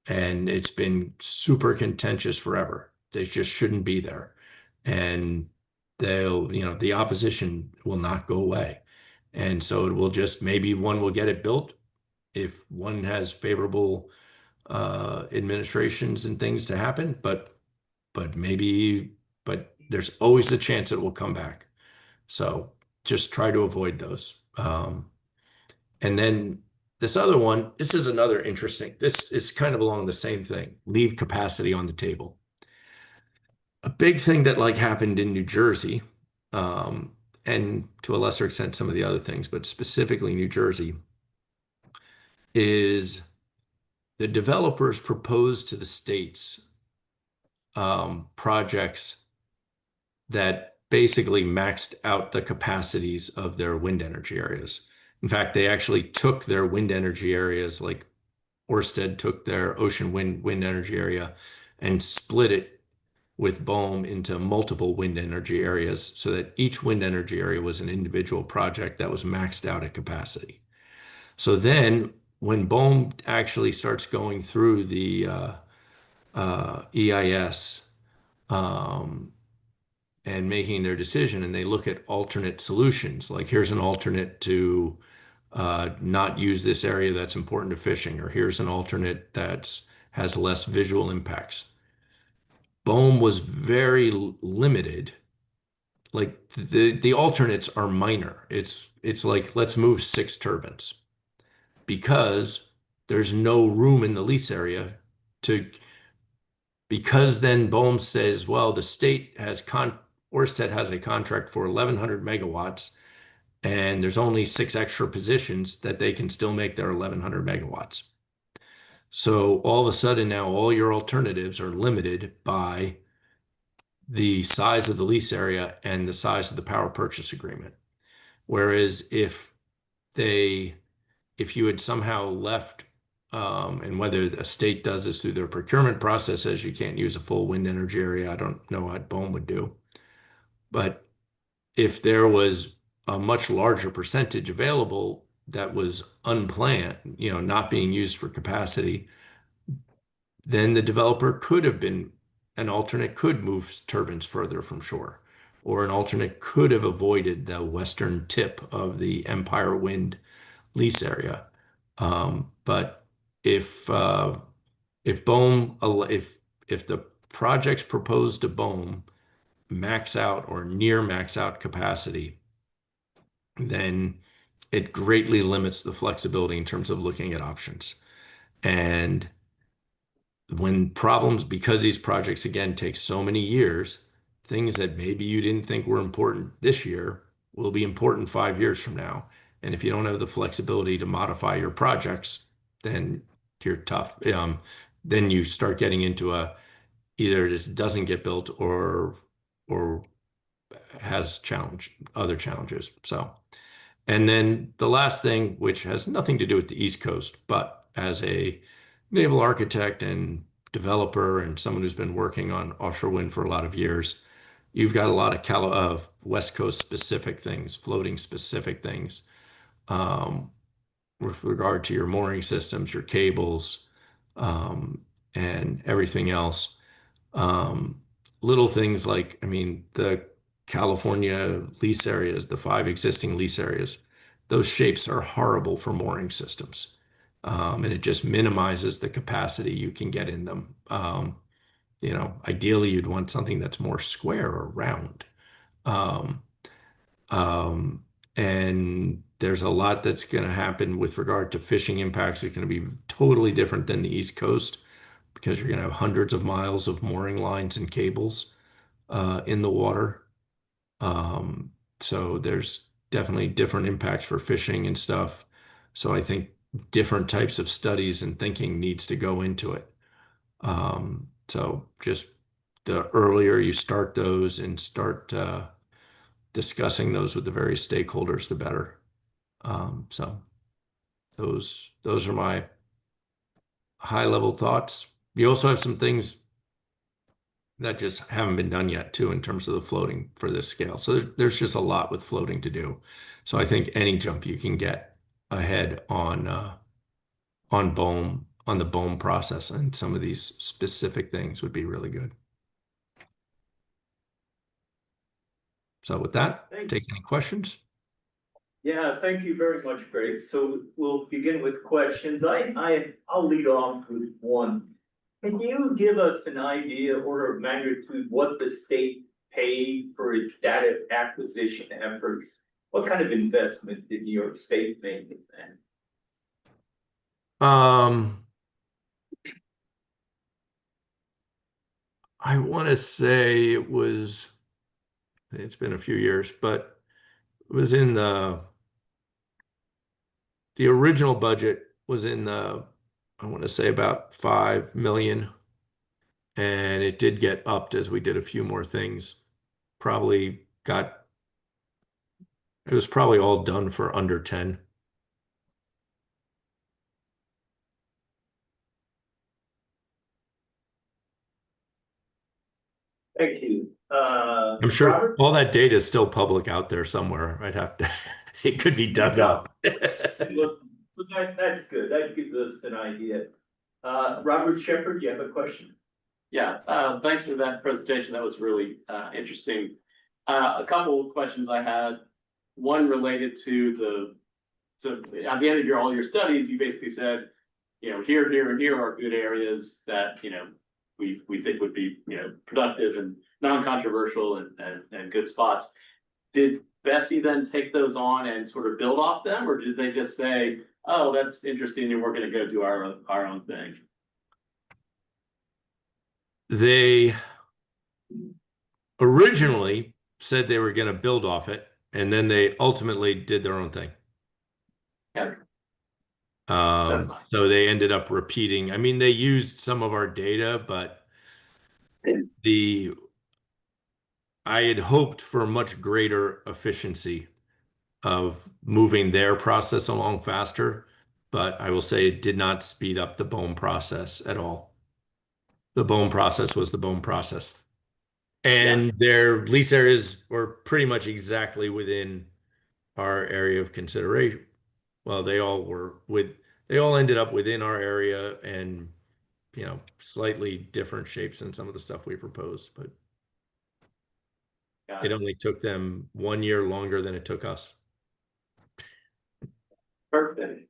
and it's been super contentious forever. They just shouldn't be there, and the opposition will not go away. And so it will just, maybe one will get it built if one has favorable administrations and things to happen, but maybe, but there's always a chance it will come back. So just try to avoid those. And then this other one, this is another interesting, this is kind of along the same thing, leave capacity on the table. A big thing that like happened in New Jersey, and to a lesser extent some of the other things, but specifically New Jersey, is the developers proposed to the states projects that basically maxed out the capacities of their wind energy areas. In fact, they actually took their wind energy areas, like Ørsted took their ocean wind energy area and split it with BOEM into multiple wind energy areas so that each wind energy area was an individual project that was maxed out at capacity. So then when BOEM actually starts going through the EIS and making their decision, and they look at alternate solutions, like here's an alternate to not use this area that's important to fishing, or here's an alternate that's has less visual impacts. BOEM was very limited. Like the alternates are minor. It's like let's move 6 turbines because there's no room in the lease area to because then BOEM says, well, the state has Orsted has a contract for 1,100 megawatts, and there's only 6 extra positions that they can still make their 1,100 megawatts. So all of a sudden now all your alternatives are limited by the size of the lease area and the size of the power purchase agreement. Whereas if you had somehow left, and whether the state does this through their procurement processes, you can't use a full wind energy area. I don't know what BOEM would do. But if there was a much larger percentage available that was unplanned, not being used for capacity, then the developer could have been, an alternate could move turbines further from shore, or an alternate could have avoided the western tip of the Empire Wind lease area. But if if the projects proposed to BOEM max out or near max out capacity, then it greatly limits the flexibility in terms of looking at options. And when problems, because these projects again take so many years, things that maybe you didn't think were important this year will be important 5 years from now. And if you don't have the flexibility to modify your projects, then you're tough. Then you start getting into either this doesn't get built or has other challenges. So, and then the last thing, which has nothing to do with the East Coast, but as a naval architect and developer and someone who's been working on offshore wind for a lot of years, you've got a lot of West Coast specific things, floating specific things, with regard to your mooring systems, your cables, and everything else. Um, Little things like, I mean, the California lease areas, the 5 existing lease areas, those shapes are horrible for mooring systems. And it just minimizes the capacity you can get in them. Ideally, you'd want something that's more square or round. Um, um, and there's a lot that's going to happen with regard to fishing impacts. It's going to be totally different than the East Coast because you're going to have hundreds of miles of mooring lines and cables in the water. So there's definitely different impacts for fishing and stuff. So I think different types of studies and thinking needs to go into it. So just the earlier you start those and start discussing those with the various stakeholders, the better. So those are my high level thoughts. You also have some things that just haven't been done yet too in terms of the floating for this scale. So there's just a lot with floating to do. So I think any jump you can get ahead on BOEM, on the BOEM process and some of these specific things would be really good. So with that, take any questions? Yeah, thank you very much, Greg. So we'll begin with questions. I'll lead off with one. Can you give us an idea, order of magnitude, what the state paid for its data acquisition efforts? What kind of investment did New York State make in that? I want to say it's been a few years, but it was in the original budget was I want to say about 5 million. And it did get upped as we did a few more things. It was probably all done for under 10. Thank you. I'm sure Robert? all that data is still public out there somewhere. I'd have to, it could be dug up. Well, that's good. That gives us an idea. Robert Shepherd, you have a question? Yeah, thanks for that presentation. That was really interesting. A couple of questions I had. One related to so at the end of all your studies, you basically said, here, here, and here are good areas that, we think would be, productive and non-controversial and good spots. Did Bessie then take those on and sort of build off them, or did they just say, oh, that's interesting and we're gonna go do our own thing? They originally said they were going to build off it, and then they ultimately did their own thing. Yeah. That's nice. So they ended up repeating. I mean, they used some of our data, but I had hoped for much greater efficiency of moving their process along faster, but I will say it did not speed up the BOEM process at all. The BOEM process was the BOEM process. And their lease areas were pretty much exactly within our area of consideration. Well, they all ended up within our area and, slightly different shapes than some of the stuff we proposed, but it only took them 1 year longer than it took us. Perfect.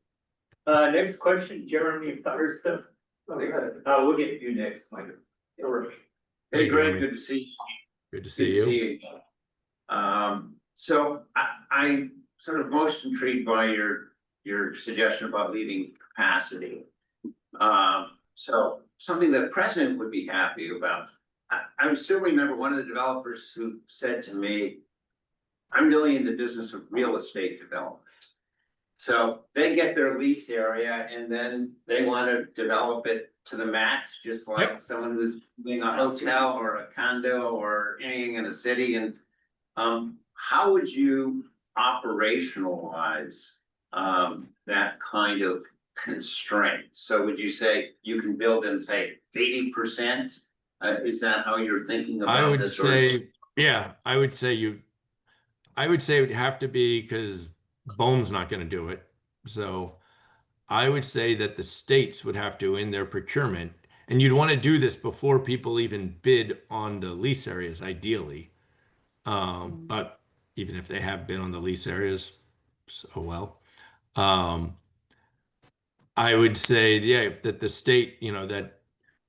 Next question, Jeremy Firestone. We'll get you next, Michael. Hey, Hey, Greg, Jeremy. good to see you. Good to see you. So I sort of most intrigued by your suggestion about leaving capacity. So something that President would be happy about. I still remember one of the developers who said to me, I'm really in the business of real estate development. So they get their lease area and then they want to develop it to the max, just like someone who's doing a hotel or a condo or anything in a city. And how would you operationalize that kind of constraint? So would you say you can build in, say, 80%? Is that how you're thinking about I would this? say, yeah, I would say it would have to be because BOEM's not going to do it. So I would say that the states would have to in their procurement, and you'd want to do this before people even bid on the lease areas, ideally. But even if they have been on the lease areas, so well. I would say, yeah, that the state, that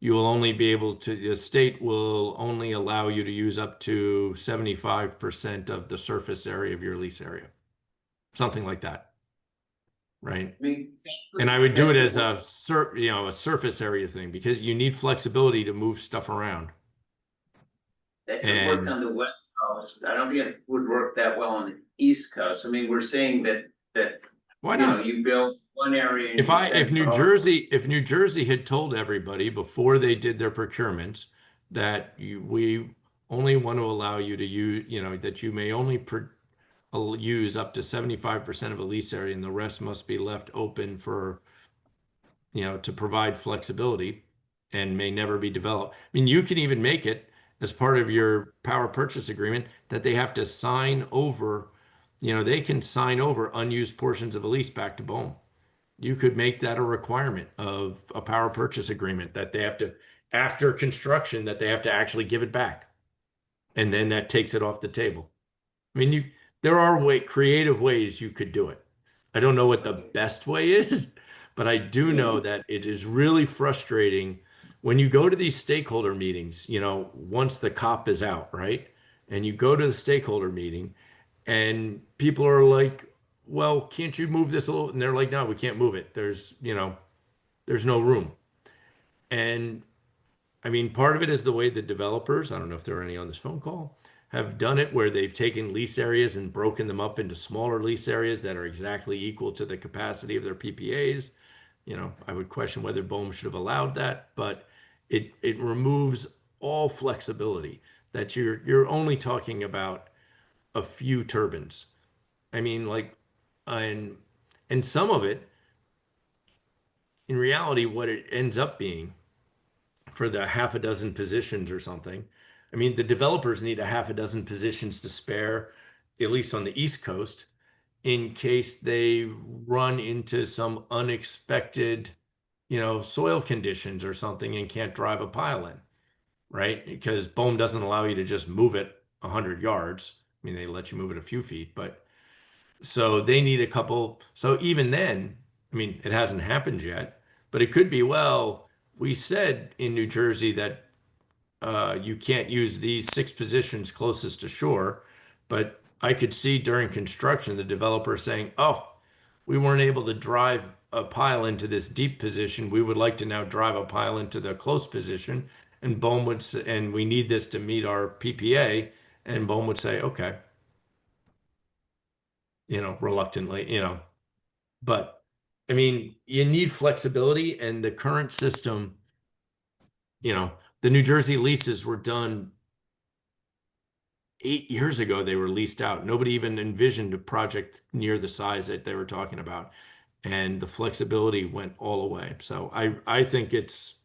you will only be able to, the state will only allow you to use up to 75% of the surface area of your lease area. Something like that. Right. I mean, And I would do it as a surface area thing because you need flexibility to move stuff around. that could work And on the West Coast. I don't think it would work that well on the East Coast. I mean, we're saying that why not? you build one area. And If New Jersey had told everybody before they did their procurements that we only want to allow you to use, that you may only use up to 75% of a lease area and the rest must be left open for, to provide flexibility and may never be developed. I mean, you can even make it as part of your power purchase agreement that they have to sign over, they can sign over unused portions of a lease back to BOEM. You could make that a requirement of a power purchase agreement that they have to, after construction, that they have to actually give it back. And then that takes it off the table. I mean, there are creative ways you could do it. I don't know what the best way is, but I do know that it is really frustrating when you go to these stakeholder meetings, once the COP is out, right? And you go to the stakeholder meeting and people are like, well, can't you move this a little? And they're like, no, we can't move it. There's no room. And I mean, part of it is the way the developers, I don't know if there are any on this phone call, have done it where they've taken lease areas and broken them up into smaller lease areas that are exactly equal to the capacity of their PPAs. I would question whether BOEM should have allowed that, but it removes all flexibility that you're only talking about a few turbines. I mean, and some of it, in reality, what it ends up being for the half a dozen positions or something, I mean, the developers need a half a dozen positions to spare, at least on the East Coast, in case they run into some unexpected, soil conditions or something and can't drive a pile in, right? Because BOEM doesn't allow you to just move it 100 yards. I mean, they let you move it a few feet, but so they need a couple. So even then, I mean, it hasn't happened yet, but it could be, well, we said in New Jersey that you can't use these 6 positions closest to shore, but I could see during construction the developer saying, "Oh, we weren't able to drive a pile into this deep position. We would like to now drive a pile into the close position." And BOEM would say, and we need this to meet our PPA. And BOEM would say, "Okay," reluctantly, But I mean, you need flexibility, and the current system, the New Jersey leases were done 8 years ago. They were leased out. Nobody even envisioned a project near the size that they were talking about, and the flexibility went all away. So I think it's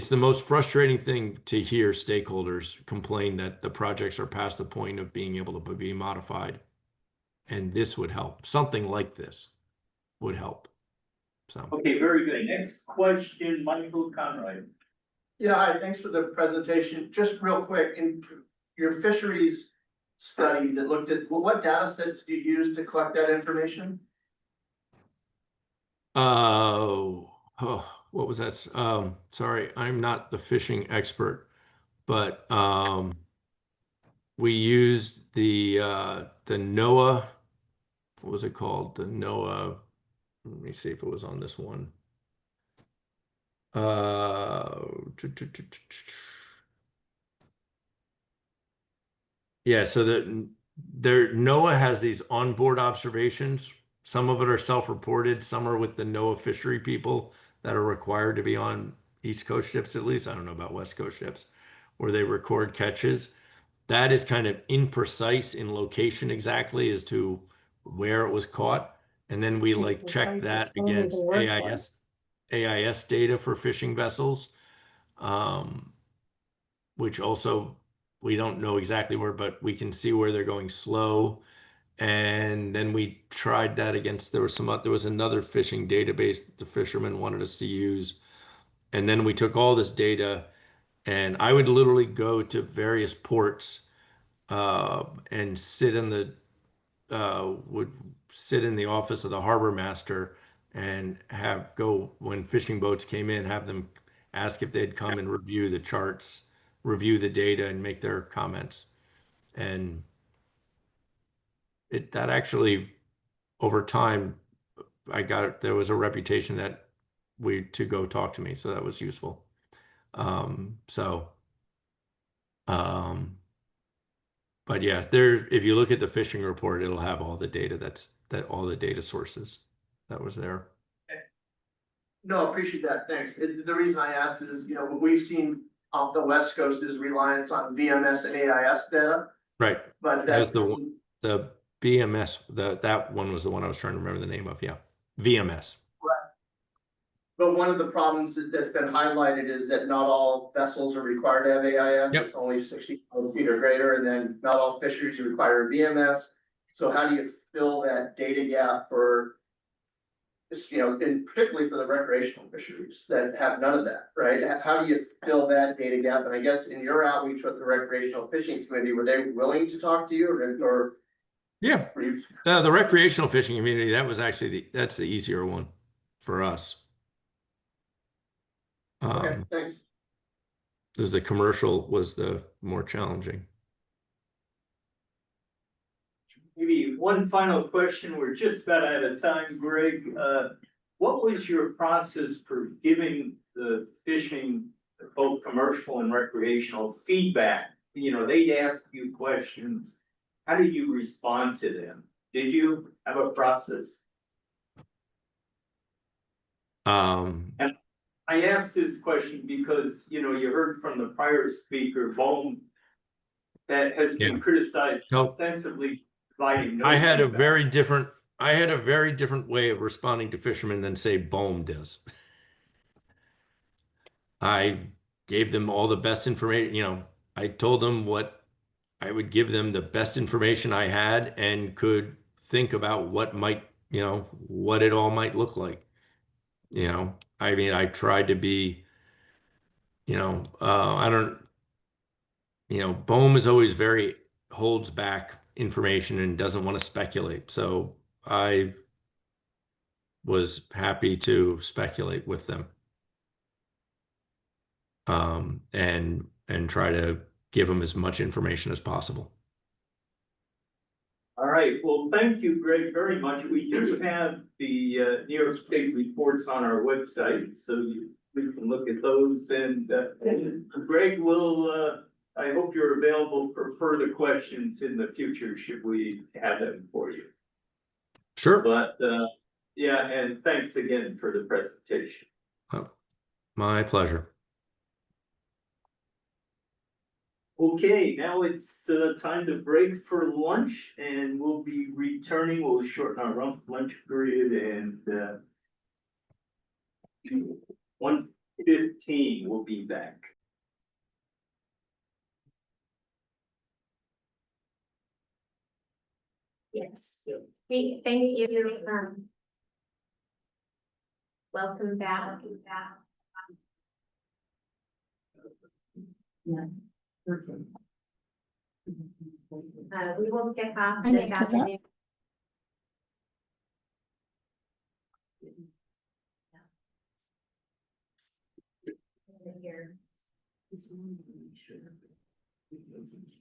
the most frustrating thing to hear stakeholders complain that the projects are past the point of being able to be modified, and this would help. Something like this would help. So. Okay, very good. Next question, Michael Conroy. Yeah, hi, thanks for the presentation. Just real quick, in your fisheries study that looked at, well, what data sets did you use to collect that information? What was that? Sorry, I'm not the fishing expert, but we used the NOAA. What was it called? The NOAA. Let me see if it was on this one. Uh, yeah, so NOAA has these onboard observations. Some of it are self-reported, some are with the NOAA fishery people that are required to be on East Coast ships at least. I don't know about West Coast ships, where they record catches. That is kind of imprecise in location exactly as to where it was caught. And then we like check that against AIS data for fishing vessels. Which also we don't know exactly where, but we can see where they're going slow. And then we tried that against, there was another fishing database that the fishermen wanted us to use. And then we took all this data, and I would literally go to various ports and would sit in the office of the harbor master and when fishing boats came in, have them ask if they'd come and review the charts, review the data, and make their comments. And that actually, over time, there was a reputation that to go talk to me, so that was useful. So, but yeah, if you look at the fishing report, it'll have all the data all the data sources that was there. No, I appreciate that, thanks. The reason I asked is, what we've seen off the West Coast is reliance on VMS and AIS data. Right. But That's that's the BMS, that one was the one I was trying to remember the name of. Yeah. VMS. But one of the problems that's been highlighted is that not all vessels are required to have AIS. Yep. It's only 60 feet or greater, and then not all fisheries require VMS. So how do you fill that data gap for, and particularly for the recreational fisheries that have none of that, right? How do you fill that data gap? And I guess in your outreach with the recreational fishing committee, were they willing to talk to you or? Yeah. The recreational fishing community, that was actually that's the easier one for us. Okay, thanks. Because the commercial was the more challenging. Maybe one final question. We're just about out of time, Greg. What was your process for giving the fishing, both commercial and recreational, feedback? They'd ask you questions. How did you respond to them? Did you have a process? And I asked this question because, you heard from the prior speaker, BOEM, that has been criticized extensively. I had a very different way of responding to fishermen than say BOEM does. I gave them all the best information, I told them what I would give them the best information I had and could think about what might, what it all might look like. I mean, I tried to be, I don't, Bohm is always very holds back information and doesn't want to speculate. So I was happy to speculate with them. And try to give them as much information as possible. All right, well, thank you, Greg, very much. We do have the New York State reports on our website, so we can look at those. And Greg will, I hope you're available for further questions in the future, should we have them for you. Sure. But yeah, and thanks again for the presentation. Oh, my pleasure. Okay, now it's time to break for lunch, and we'll be returning. We'll shorten our lunch period, and 1:15 we'll be back. Yes. Thank you. Welcome back. We will kick off this afternoon.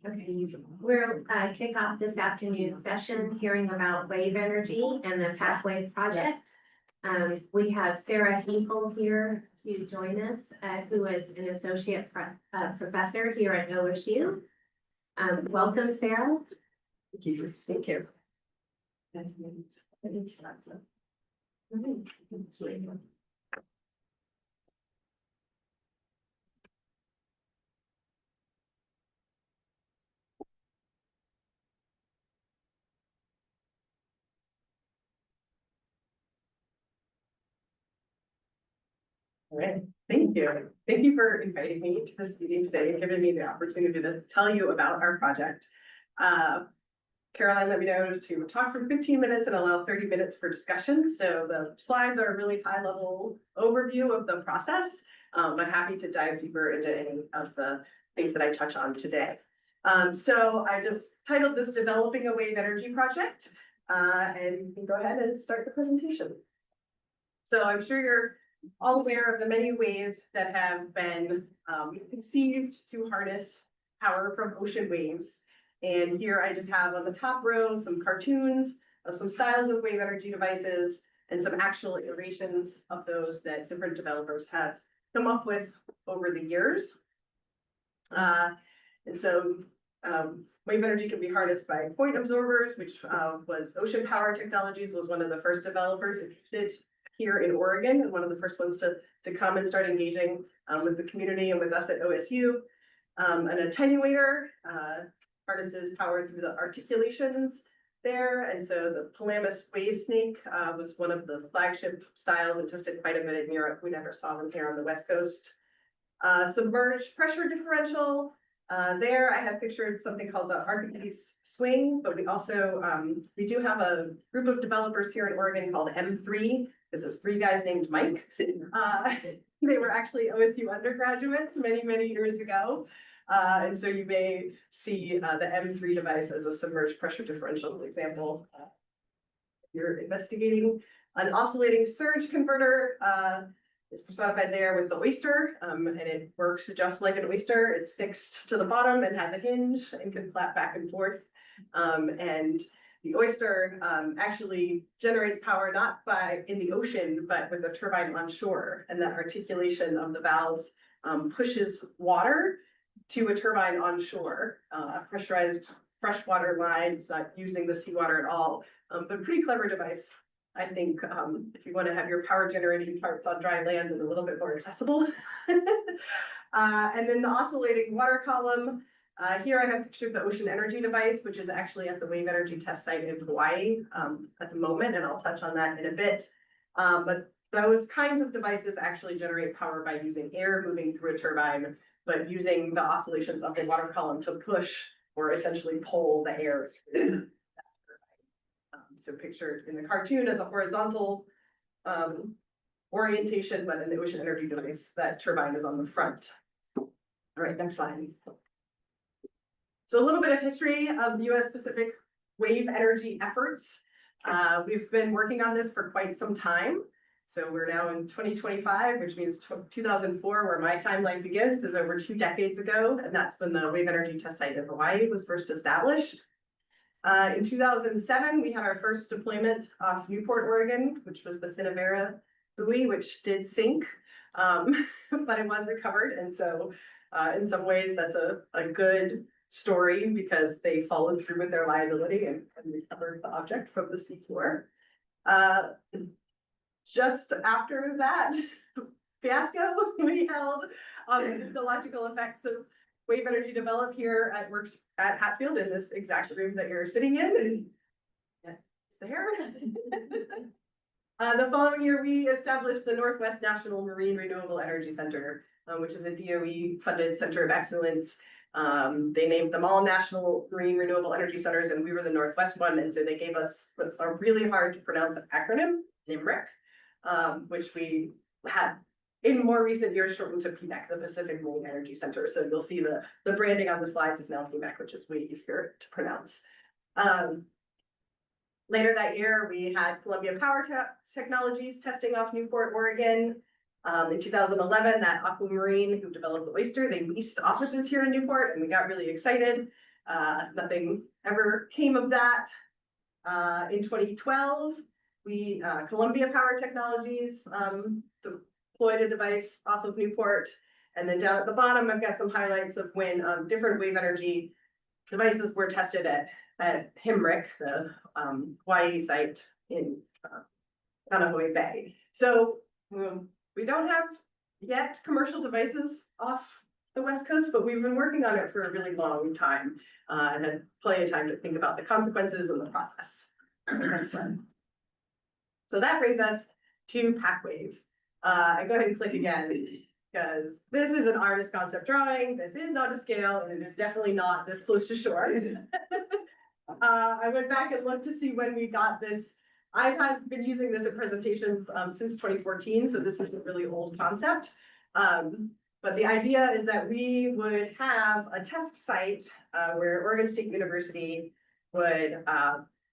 Okay, we'll kick off this afternoon's session hearing about wave energy and the Pathway Project. We have Sarah Hinkle here to join us, who is an associate professor here at OSU. Welcome, Sarah. Thank you. Thank you. All right, thank you. Thank you for inviting me to this meeting today and giving me the opportunity to tell you about our project. Caroline let me know to talk for 15 minutes and allow 30 minutes for discussion. So the slides are a really high level overview of the process. I'm happy to dive deeper into any of the things that I touch on today. So I just titled this Developing a Wave Energy Project, and you can go ahead and start the presentation. So I'm sure you're all aware of the many ways that have been conceived to harness power from ocean waves. And here I just have on the top row some cartoons of some styles of wave energy devices and some actual iterations of those that different developers have come up with over the years. And so wave energy can be harnessed by point absorbers, which was Ocean Power Technologies, was one of the first developers interested here in Oregon and one of the first ones to come and start engaging with the community and with us at OSU. An attenuator harnesses power through the articulations there. And so the Pelamis wave snake was one of the flagship styles and tested quite a bit in Europe. We never saw them here on the West Coast. Submerged pressure differential. There I have pictured something called the Archimedes swing, but we also, we do have a group of developers here in Oregon called M3. This is 3 guys named Mike. They were actually OSU undergraduates many, many years ago. And so you may see the M3 device as a submerged pressure differential example. You're investigating an oscillating surge converter. It's personified there with the oyster, and it works just like an oyster. It's fixed to the bottom and has a hinge and can flap back and forth. And the oyster actually generates power not in the ocean, but with a turbine on shore. And that articulation of the valves pushes water to a turbine on shore, a pressurized freshwater line. It's not using the seawater at all, but pretty clever device. I think if you want to have your power generating parts on dry land and a little bit more accessible. And then the oscillating water column. Here I have pictured the ocean energy device, which is actually at the wave energy test site in Hawaii at the moment, and I'll touch on that in a bit. But those kinds of devices actually generate power by using air moving through a turbine but using the oscillations of the water column to push or essentially pull the air through. So pictured in the cartoon as a horizontal orientation, but in the ocean energy device, that turbine is on the front. All right, next slide. So a little bit of history of US Pacific wave energy efforts. We've been working on this for quite some time. So we're now in 2025, which means 2004, where my timeline begins, is over 2 decades ago. And that's when the wave energy test site in Hawaii was first established. In 2007, we had our first deployment off Newport, Oregon, which was the Finnevera buoy, which did sink, but it was recovered. And so in some ways, that's a good story because they followed through with their liability and recovered the object from the seafloor. Just after that fiasco, we held the ecological effects of wave energy develop here at Hatfield in this exact room that you're sitting in. It's there. The following year, we established the Northwest National Marine Renewable Energy Center, which is a DOE funded center of excellence. They named them all National Marine Renewable Energy Centers, and we were the Northwest one. And so they gave us a really hard to pronounce acronym, NMREC, which we had in more recent years shortened to PMEC, the Pacific Marine Energy Center. So you'll see the branding on the slides is now PMEC, which is way easier to pronounce. Later that year, we had Columbia Power Technologies testing off Newport, Oregon. In 2011, that Aquamarine who developed the oyster, they leased offices here in Newport, and we got really excited. Nothing ever came of that. In 2012, Columbia Power Technologies deployed a device off of Newport. And then down at the bottom, I've got some highlights of when different wave energy devices were tested at HIMRIC, the Hawaii site in Kaneohe Bay. So we don't have yet commercial devices off the West Coast, but we've been working on it for a really long time and had plenty of time to think about the consequences and the process. Next slide. So that brings us to PackWave. I go ahead and click again because this is an artist concept drawing. This is not to scale, and it is definitely not this close to shore. I went back and looked to see when we got this. I have been using this at presentations since 2014, so this is a really old concept. But the idea is that we would have a test site where Oregon State University would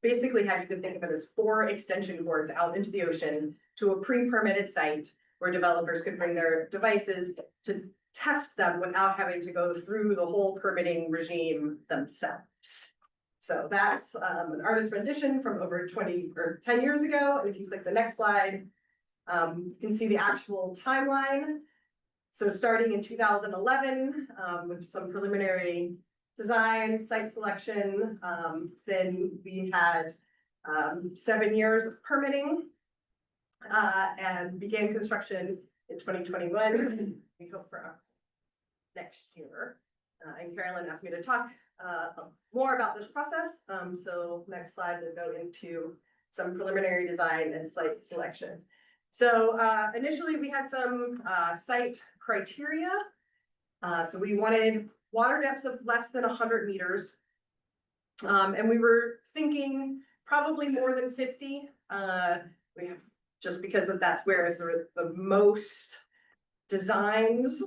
basically have, you can think of it as 4 extension cords out into the ocean to a pre-permitted site where developers could bring their devices to test them without having to go through the whole permitting regime themselves. So that's an artist rendition from over 20 or 10 years ago. And if you click the next slide, you can see the actual timeline. So starting in 2011, with some preliminary design, site selection, then we had 7 years of permitting and began construction in 2021. We hope for next year. And Carolyn asked me to talk more about this process. So next slide will go into some preliminary design and site selection. So initially we had some site criteria. So we wanted water depths of less than 100 meters. And we were thinking probably more than 50. We have, just because of that's where is the most designs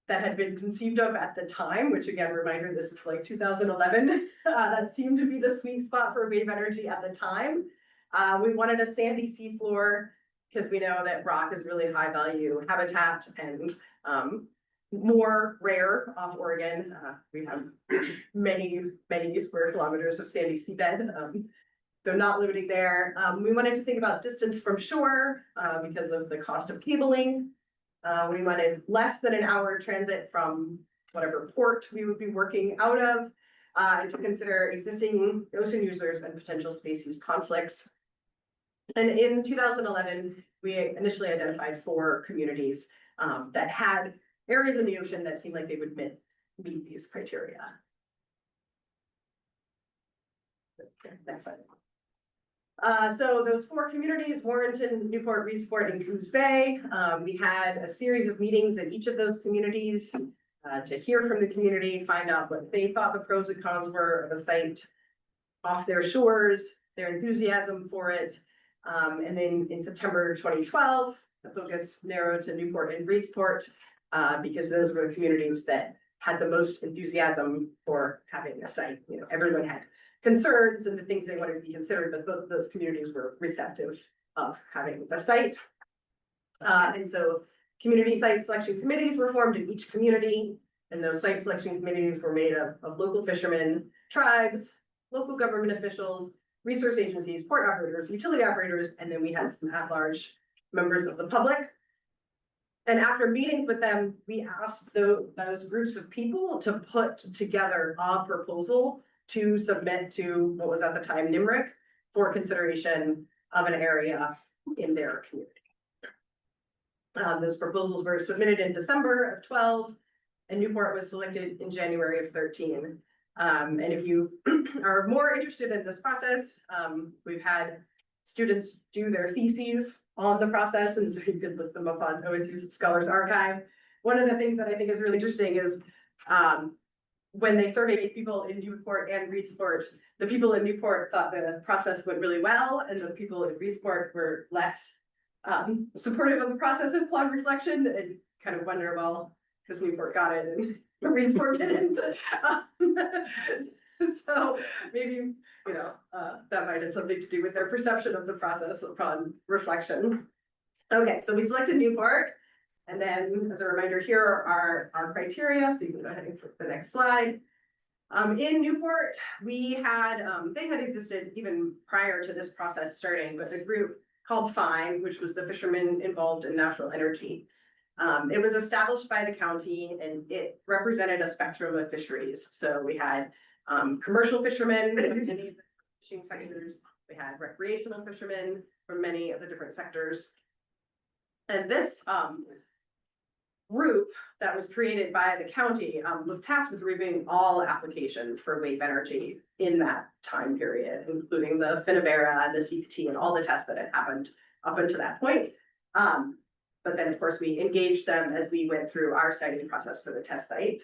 that had been conceived of at the time, which again, reminder, this is like 2011. That seemed to be the sweet spot for wave energy at the time. We wanted a sandy seafloor because we know that rock is really high value habitat and more rare off Oregon. We have many square kilometers of sandy seabed. So not limiting there. We wanted to think about distance from shore because of the cost of cabling. We wanted less than an hour transit from whatever port we would be working out of, and to consider existing ocean users and potential space use conflicts. And in 2011, we initially identified 4 communities that had areas in the ocean that seemed like they would meet these criteria. Next slide. So those 4 communities, Warrenton, Newport, Reedsport, and Coos Bay, we had a series of meetings in each of those communities. to hear from the community, find out what they thought the pros and cons were of a site off their shores, their enthusiasm for it. And then in September 2012, the focus narrowed to Newport and Reedsport, because those were the communities that had the most enthusiasm for having a site. You know, everyone had concerns and the things they wanted to be considered, but those communities were receptive of having the site. And so community site selection committees were formed in each community, and those site selection committees were made up of local fishermen, tribes, local government officials, resource agencies, port operators, utility operators, and then we had some at-large members of the public. And after meetings with them, we asked those groups of people to put together a proposal to submit to what was at the time NIMRIC for consideration of an area in their community. Those proposals were submitted in December of 12, and Newport was selected in January of 13. And if you are more interested in this process, we've had students do their theses on the process, and so you could look them up on OSU's Scholars Archive. One of the things that I think is really interesting is when they surveyed people in Newport and Reedsport, the people in Newport thought the process went really well, and the people in Reedsport were less supportive of the process of flawed reflection, and kind of wonder, well, because Newport got it and Reedsport didn't. So maybe, that might have something to do with their perception of the process upon reflection. Okay, so we selected Newport. And then as a reminder, here are our criteria. So you can go ahead and flip the next slide. In Newport, we had, they had existed even prior to this process starting, but the group called FINE, which was the fishermen involved in natural energy. It was established by the county and it represented a spectrum of fisheries. So we had commercial fishermen, many of the fishing sectors. We had recreational fishermen from many of the different sectors. And this group that was created by the county was tasked with reviewing all applications for wave energy in that time period, including the Finovera and the CPT and all the tests that had happened up until that point. But then of course we engaged them as we went through our siting process for the test site.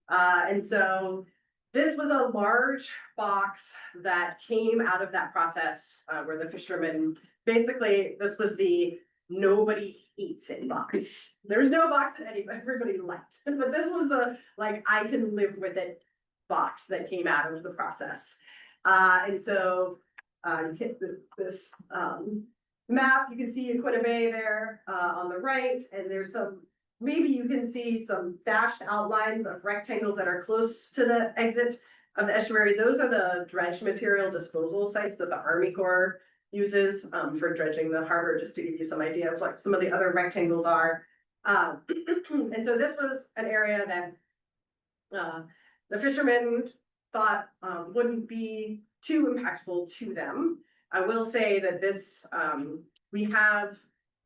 And so this was a large box that came out of that process where the fishermen, basically this was the nobody eats it box. There's no box that everybody liked, but this was the like I can live with it box that came out of the process. And so you hit this map, you can see Aquina Bay there on the right, and there's some, maybe you can see some dashed outlines of rectangles that are close to the exit of the estuary. Those are the dredge material disposal sites that the Army Corps uses for dredging the harbor, just to give you some idea of what some of the other rectangles are. And so this was an area that the fishermen thought wouldn't be too impactful to them. I will say that this, we have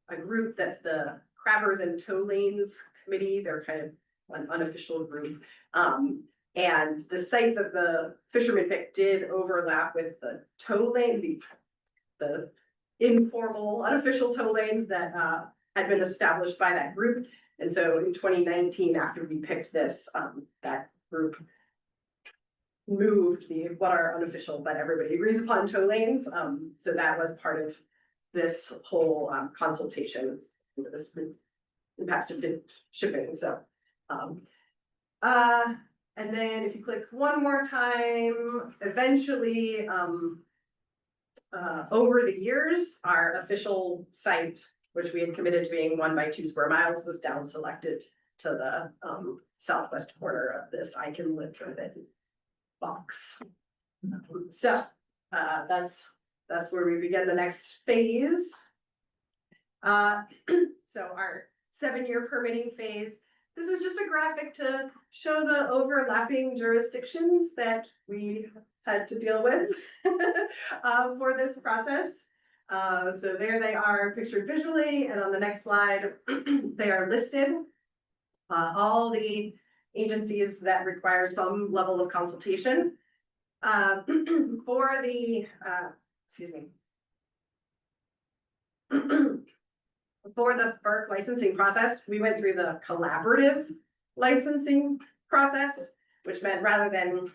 a group that's the Crabbers and Tow Lanes Committee. They're kind of an unofficial group. And the site that the fishermen picked did overlap with the tow lane, the informal, unofficial tow lanes that had been established by that group. And so in 2019, after we picked this, that group moved what are unofficial, but everybody agrees upon tow lanes. So that was part of this whole consultation. This impacts to shipping. So, and then if you click one more time, eventually, over the years, our official site, which we had committed to being 1 by 2 square miles, was down selected to the southwest corner of this I can live with it box. So that's where we begin the next phase. So our 7-year permitting phase. This is just a graphic to show the overlapping jurisdictions that we had to deal with for this process. So there they are pictured visually, and on the next slide, they are listed. All the agencies that require some level of consultation. For the, excuse me. for the FERC licensing process, we went through the collaborative licensing process, which meant rather than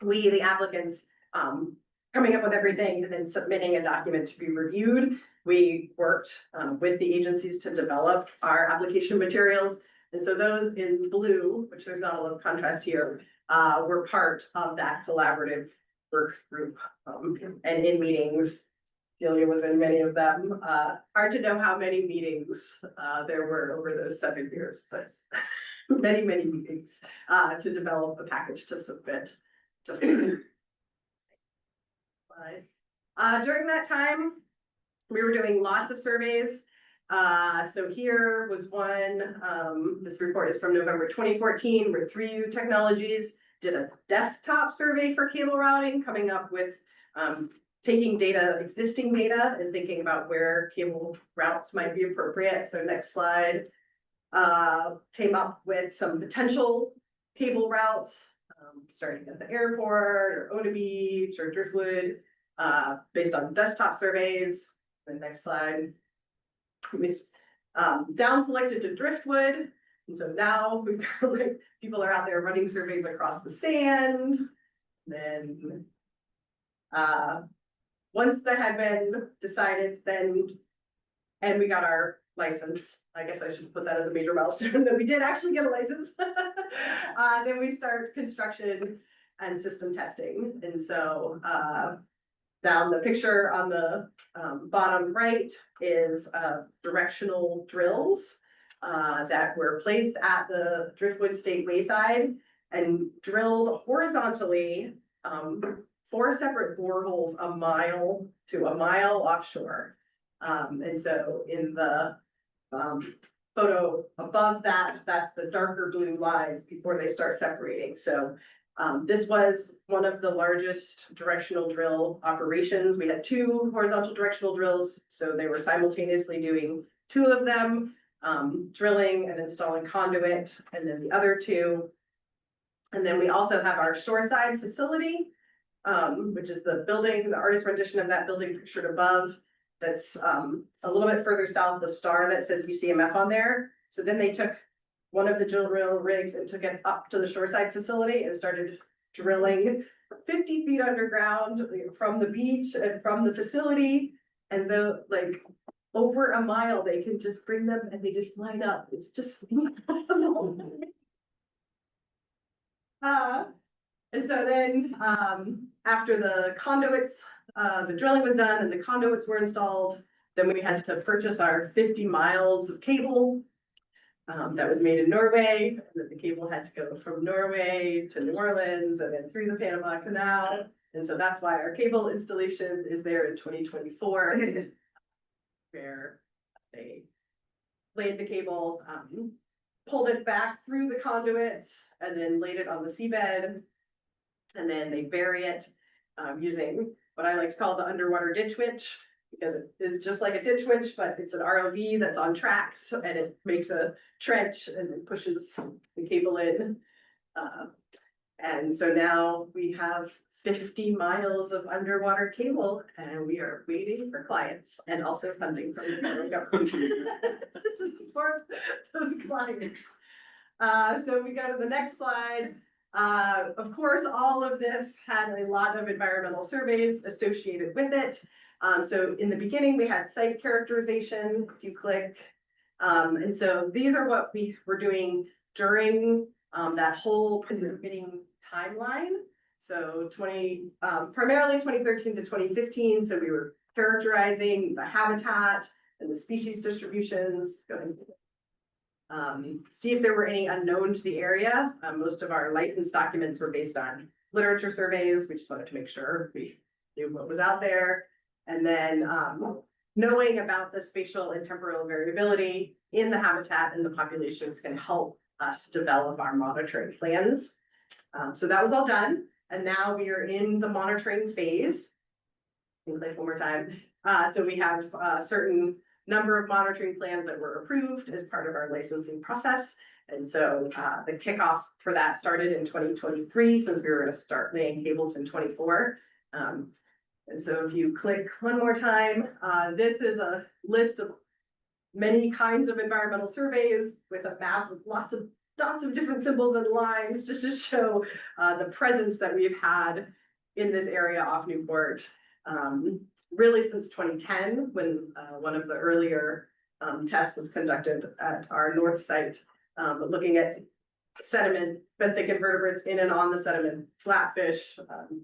we, the applicants, coming up with everything and then submitting a document to be reviewed, we worked with the agencies to develop our application materials. And so those in blue, which there's not a lot of contrast here, were part of that collaborative work group. And in meetings, Celia was in many of them. Hard to know how many meetings there were over those 7 years, but many, many meetings to develop a package to submit. During that time, we were doing lots of surveys. So here was one, this report is from November 2014, where 3U Technologies did a desktop survey for cable routing, coming up with taking data, existing data, and thinking about where cable routes might be appropriate. So next slide, came up with some potential cable routes, starting at the airport or Oda Beach or Driftwood, based on desktop surveys. The next slide, we down selected to Driftwood. And so now we've got like people are out there running surveys across the sand. Then once that had been decided, and we got our license. I guess I should put that as a major milestone that we did actually get a license. Then we start construction and system testing. And so down the picture on the bottom right is directional drills that were placed at the Driftwood State Wayside and drilled horizontally 4 separate boreholes a mile to a mile offshore. And so in the photo above that, that's the darker blue lines before they start separating. So this was one of the largest directional drill operations. We had 2 horizontal directional drills, so they were simultaneously doing 2 of them, drilling and installing conduit, and then the other 2. And then we also have our shoreside facility, which is the building, the artist rendition of that building pictured above. That's a little bit further south, the star that says UCMF on there. So then they took one of the drill rigs and took it up to the shoreside facility and started drilling 50 feet underground from the beach and from the facility. And the like over a mile, they can just bring them and they just line up. It's just and so then after the conduits, the drilling was done and the conduits were installed, then we had to purchase our 50 miles of cable that was made in Norway. And then the cable had to go from Norway to New Orleans and then through the Panama Canal. And so that's why our cable installation is there in 2024, where they laid the cable, pulled it back through the conduits and then laid it on the seabed. And then they bury it using what I like to call the underwater ditch winch, because it is just like a ditch winch, but it's an ROV that's on tracks and it makes a trench and it pushes the cable in. And so now we have 50 miles of underwater cable and we are waiting for clients and also funding from the federal government to support those clients. So we go to the next slide. Of course, all of this had a lot of environmental surveys associated with it. So in the beginning, we had site characterization, if you click. And so these are what we were doing during that whole permitting timeline. So primarily 2013 to 2015. So we were characterizing the habitat and the species distributions, see if there were any unknown to the area. Most of our license documents were based on literature surveys. We just wanted to make sure we knew what was out there. And then knowing about the spatial and temporal variability in the habitat and the populations can help us develop our monitoring plans. So that was all done. And now we are in the monitoring phase. Like one more time. So we have a certain number of monitoring plans that were approved as part of our licensing process. And so the kickoff for that started in 2023, since we were going to start laying cables in 24. And so if you click one more time, this is a list of many kinds of environmental surveys with a map with lots of dots of different symbols and lines, just to show the presence that we've had in this area off Newport. Really since 2010, when one of the earlier tests was conducted at our north site, looking at sediment, benthic invertebrates in and on the sediment, flatfish,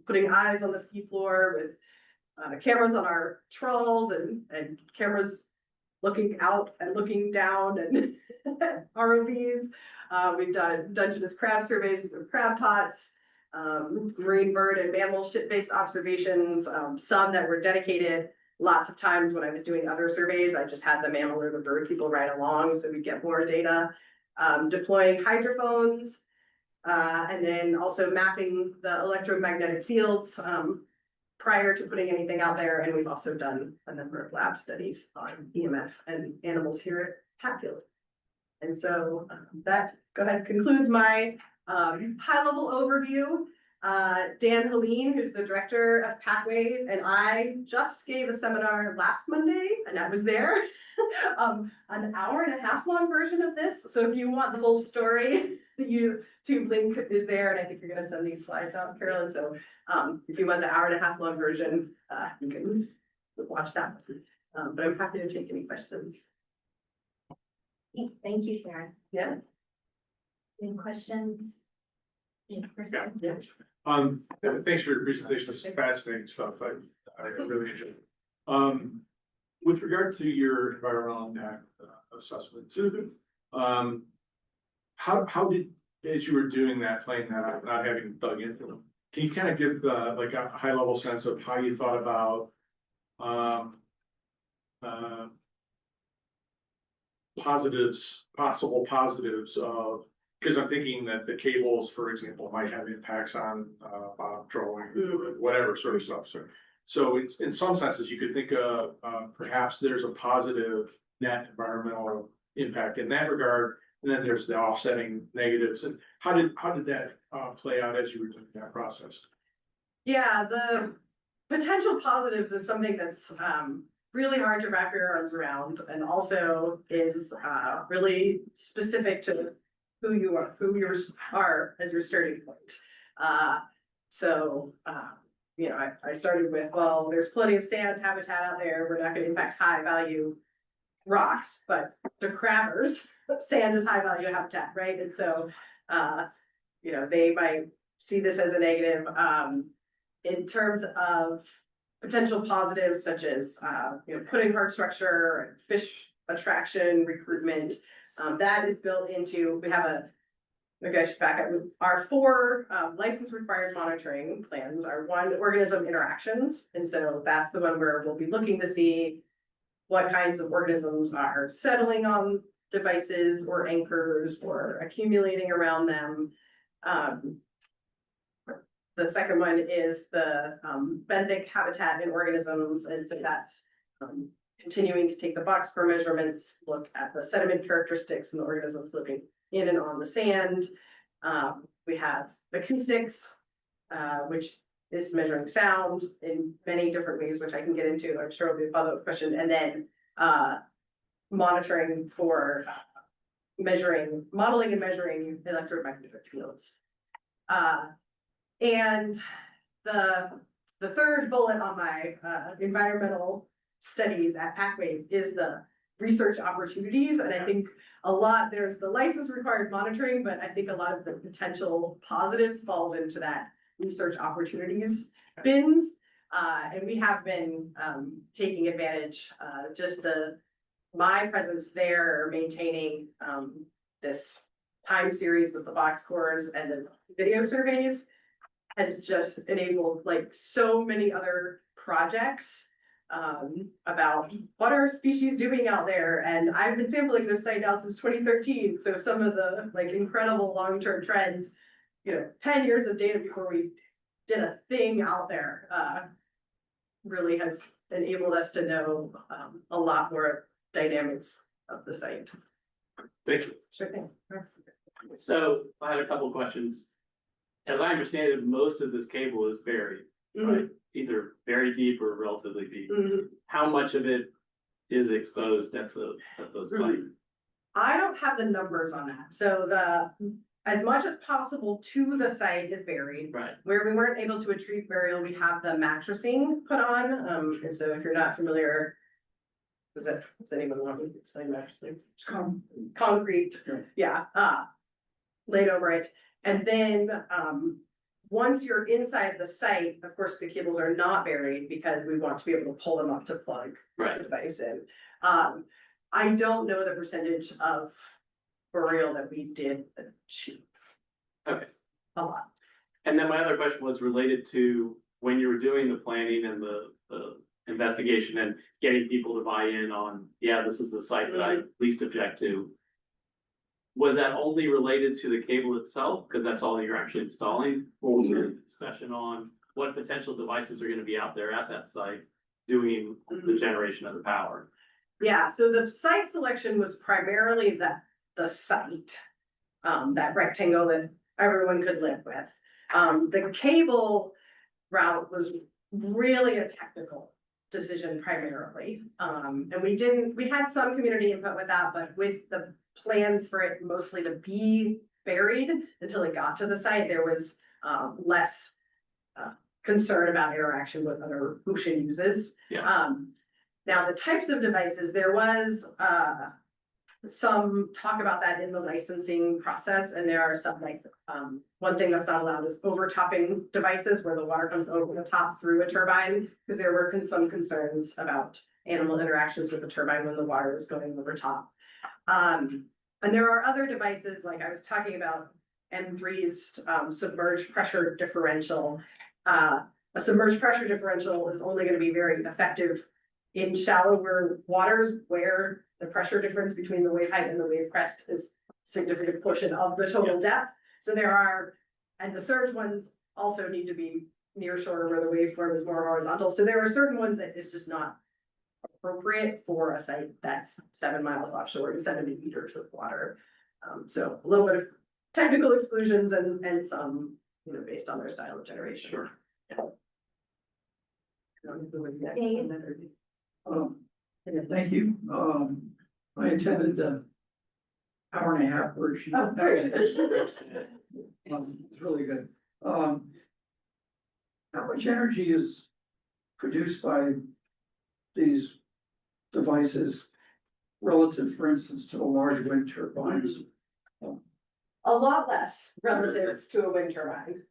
putting eyes on the seafloor with cameras on our trawls and cameras looking out and looking down and ROVs. We've done Dungeness crab surveys with crab pots, marine bird and mammal ship-based observations, some that were dedicated. Lots of times when I was doing other surveys, I just had the mammal or the bird people ride along so we get more data. Deploying hydrophones, and then also mapping the electromagnetic fields prior to putting anything out there. And we've also done a number of lab studies on EMF and animals here at Hatfield. And so that concludes my high level overview. Dan Helene, who's the director of Packwave, and I just gave a seminar last Monday, and I was there. An hour and a half long version of this. So if you want the whole story, the YouTube link is there, and I think you're gonna send these slides out, Carolyn. So if you want the hour and a half long version, you can watch that. But I'm happy to take any questions. Thank you, Sharon. Yeah. Any questions? Yeah. Thanks for your presentation. This is fascinating stuff. I really enjoyed it. With regard to your environmental impact assessment, how did, as you were doing that, playing that out, not having dug into them, can you kind of give like a high level sense of how you thought about possible positives of, because I'm thinking that the cables, for example, might have impacts on bottom trolling, whatever sort of stuff. So it's, in some senses, you could think of perhaps there's a positive net environmental impact in that regard, and then there's the offsetting negatives. And how did that play out as you were doing that process? Yeah, the potential positives is something that's really hard to wrap your arms around, and also is really specific to who you are as your starting point. You know, I started with, well, there's plenty of sand habitat out there. We're not going to impact high value rocks, but to crabbers, sand is high value habitat, right? And so, you know, they might see this as a negative. In terms of potential positives, such as, you know, putting hard structure, fish attraction, recruitment, that is built into, we have I should back up. Our 4 license required monitoring plans are 1, organism interactions. And so that's the one where we'll be looking to see what kinds of organisms are settling on devices or anchors or accumulating around them. The second one is the benthic habitat in organisms. And so that's continuing to take the box score measurements, look at the sediment characteristics and the organisms living in and on the sand. We have acoustics, which is measuring sound in many different ways, which I can get into. I'm sure will be a follow-up question. And then monitoring for modeling and measuring electromagnetic fields. And the third bullet on my environmental studies at Packwave is the research opportunities. And I think there's the license required monitoring, but I think a lot of the potential positives falls into that research opportunities bins. And we have been taking advantage, my presence there, maintaining this time series with the box scores and the video surveys has just enabled like so many other projects about what are species doing out there. And I've been sampling this site now since 2013. So some of the like incredible long-term trends, you know, 10 years of data before we did a thing out there, really has enabled us to know a lot more dynamics of the site. Thank you. Sure thing. So I had a couple of questions. As I understand it, most of this cable is buried, right? Either very deep or relatively deep. How much of it is exposed at the site? I don't have the numbers on that, so as much as possible to the site is buried. Right, Where we weren't able to achieve burial, we have the mattressing put on, and so if you're not familiar. Does anyone want me to explain mattressing? It's come. Concrete, yeah, laid over it. And then, once you're inside the site, of course, the cables are not buried because we want to be able to pull them up to plug the right. device in. I don't know the percentage of burial that we did achieve. Okay. A lot. And then my other question was related to when you were doing the planning and the investigation and getting people to buy in on, yeah, this is the site that I least object to. Was that only related to the cable itself? Because that's all you're actually installing? Or was there a discussion on what potential devices are gonna be out there at that site doing the generation of the power? Yeah, so the site selection was primarily the site. That rectangle that everyone could live with. The cable route was really a technical decision primarily. And we had some community input with that, but with the plans for it mostly to be buried until it got to the site, there was less concern about interaction with other ocean uses. Yeah. Now, the types of devices, there was some talk about that in the licensing process, and there are some like, one thing that's not allowed is overtopping devices where the water comes over the top through a turbine, because there were some concerns about animal interactions with the turbine when the water is going over top. And there are other devices, like I was talking about M3's submerged pressure differential. A submerged pressure differential is only going to be very effective in shallower waters where the pressure difference between the wave height and the wave crest is a significant portion of the total depth. So there are, and the surge ones also need to be near shore where the waveform is more horizontal. So there are certain ones that is just not appropriate for a site that's 7 miles offshore and 70 meters of water. So a little bit of technical exclusions and some, based on their style of generation. Sure. Thank you. I attended the hour and a half version. Oh, very good. It's really good. How much energy is produced by these devices relative, for instance, to the large wind turbines? A lot less relative to a wind turbine.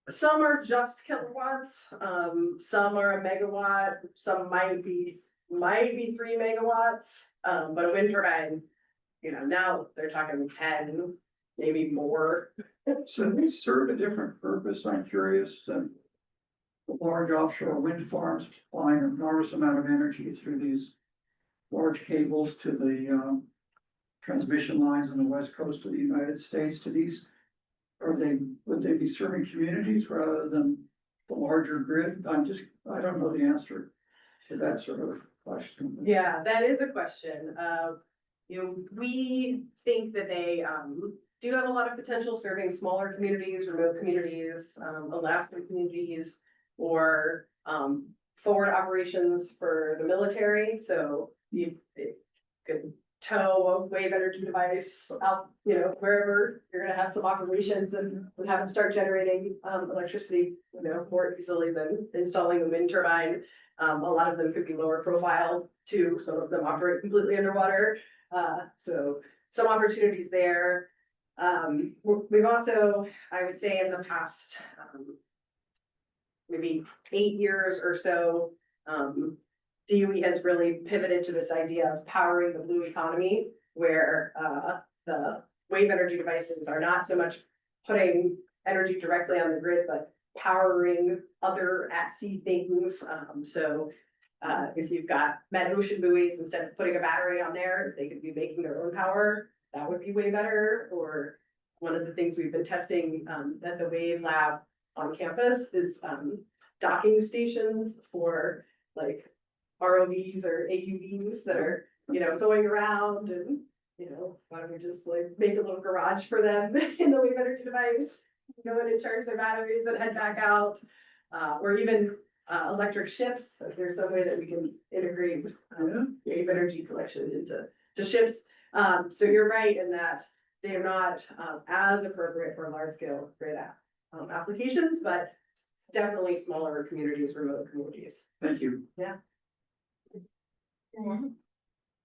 Some are just kilowatts, some are a megawatt, some might be 3 megawatts. But a wind turbine, now they're talking 10, maybe more. So they serve a different purpose, I'm curious, than the large offshore wind farms supplying an enormous amount of energy through these large cables to the transmission lines on the west coast of the United States. Would they be serving communities rather than the larger grid? I don't know the answer to that sort of question. Yeah, that is a question. We think that they do have a lot of potential serving smaller communities, remote communities, Alaskan communities, or forward operations for the military. So you could tow a wave energy device out, wherever you're gonna have some operations and have it start generating electricity, more easily than installing a wind turbine. A lot of them could be lower profile too. Some of them operate completely underwater. So some opportunities there. We've also, I would say in the past, maybe 8 years or so, DOE has really pivoted to this idea of powering the blue economy, where the wave energy devices are not so much putting energy directly on the grid, but powering other at-sea things. If you've got meta-ocean buoys, instead of putting a battery on there, if they could be making their own power, that would be way better. Or one of the things we've been testing at the Wave Lab on campus is docking stations for like ROVs or AUVs that are, going around, and, why don't we just like make a little garage for them in the wave energy device, go in and charge their batteries and head back out. Or even electric ships, if there's some way that we can integrate, wave energy collection into ships. So you're right in that they are not, as appropriate for large scale grid applications, but definitely smaller communities, remote communities. Thank you.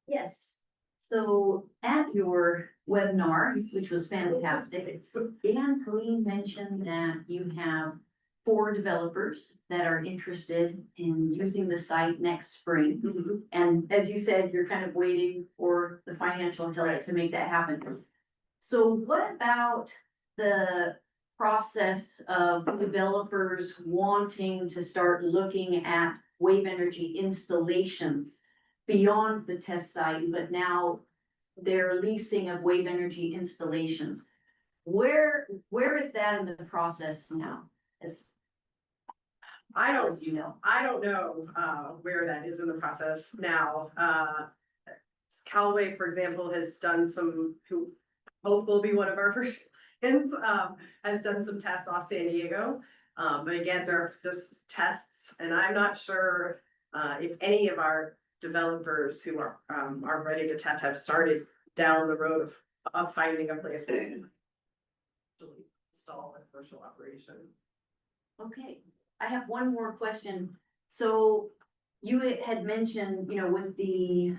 Yes, so at your webinar, which was fantastic, Dan Colleen mentioned that you have 4 developers that are interested in using the site next spring. And as you said, you're kind of waiting for the financial help to make that happen. So what about the process of developers wanting to start looking at wave energy installations beyond the test site, but now they're leasing of wave energy installations? Where is that in the process now? As I don't, you know, I don't know, where that is in the process now. Callaway, for example, has done some, who hope will be one of our first clients, has done some tests off San Diego. But again, they're just tests, and I'm not sure, if any of our developers who are ready to test have started down the road of finding a place to actually install a commercial operation. okay, I have one more question. So you had mentioned, you know, with the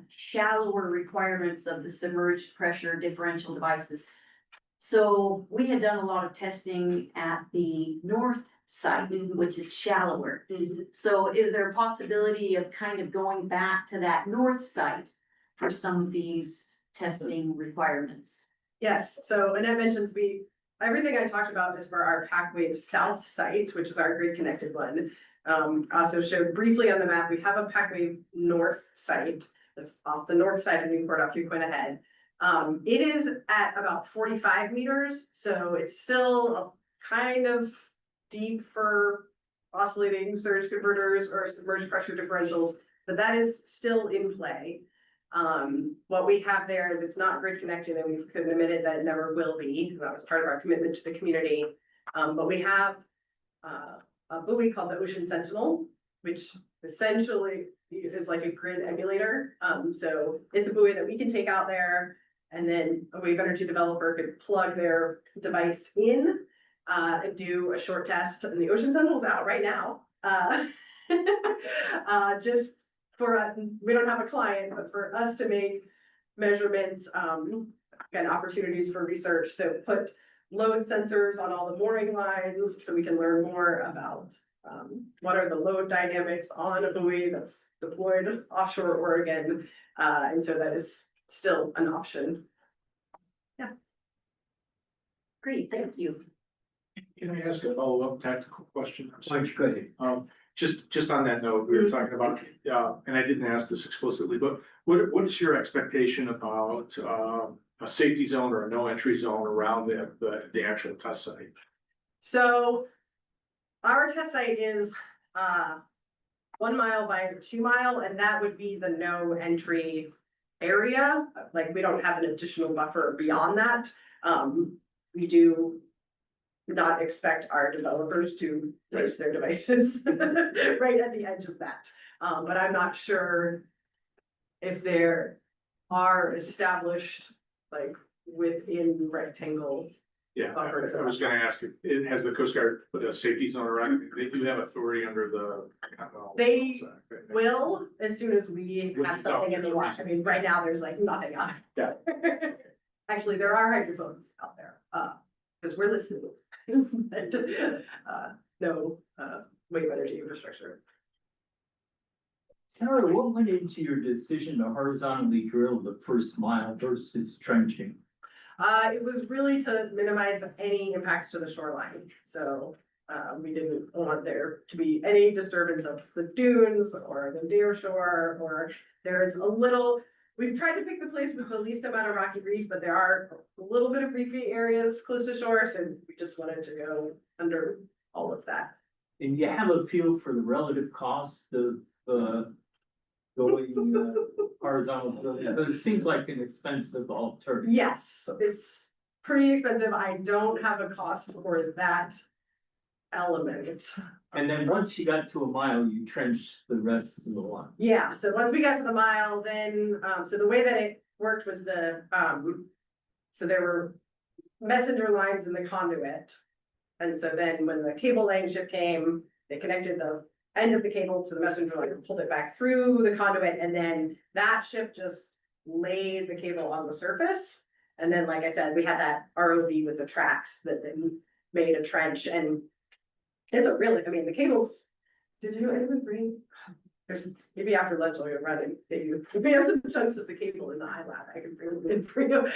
shallower requirements of the submerged pressure differential devices. So we had done a lot of testing at the north site, which is shallower. So is there a possibility of kind of going back to that north site for some of these testing requirements? Yes, so Annette mentions everything I talked about is for our Packwave South site, which is our grid connected one. Also showed briefly on the map, we have a Packwave North site that's off the north side of Newport, a few point ahead. It is at about 45 meters, so it's still kind of deep for oscillating surge converters or submerged pressure differentials, but that is still in play. What we have there is it's not grid connected, and we've committed that it never will be. That was part of our commitment to the community. But we have a buoy called the Ocean Sentinel, which essentially is like a grid emulator. So it's a buoy that we can take out there, and then a wave energy developer could plug their device in and do a short test. And the Ocean Sentinel is out right now. Just for, we don't have a client, but for us to make measurements, and opportunities for research. So put load sensors on all the mooring lines so we can learn more about what are the load dynamics on a buoy that's deployed offshore Oregon. And so that is still an option. Yeah. Great, thank you. Can I ask a follow-up tactical question? I'm sorry. Go ahead. Just on that note, we were talking about, and I didn't ask this explicitly, but what is your expectation about a safety zone or a no entry zone around the actual test site? So our test site is 1 mile by 2 mile, and that would be the no entry area. Like, we don't have an additional buffer beyond that. We do not expect our developers to place their devices right at the edge of that. But I'm not sure if there are established, like, within rectangle. Yeah, I buffers. was gonna ask, has the Coast Guard put a safety zone around it? They do have authority under the. They will, as soon as we With have the something in the water. I mean, right now, there's like nothing on it. Yeah. Actually, there are hydrophones out there, because we're listening. But, no, wave energy infrastructure. Sarah, what went into your decision to horizontally drill the first mile versus trenching? It was really to minimize any impacts to the shoreline, so, we didn't want there to be any disturbance of the dunes or the near shore, or there's a little. We've tried to pick the place with the least amount of rocky reef, but there are a little bit of reefy areas close to shore, so we just wanted to go under all of that. And you have a feel for the relative cost of, going horizontal drilling, but it seems like an expensive alternative. Yes, it's pretty expensive. I don't have a cost for that element. And then once you got to a mile, you trenched the rest of the line. Yeah, so once we got to the mile, then, so the way that it worked was so there were messenger lines in the conduit. And so then when the cable laying ship came, they connected the end of the cable to the messenger line, pulled it back through the conduit, and then that ship just laid the cable on the surface. And then, like I said, we had that ROV with the tracks that then made a trench, and it's a really, I mean, the cables, did you anyone bring? There's, maybe after lunch I'll go run and get you, if we have some chunks of the cable in the iLab, I can bring them in for you.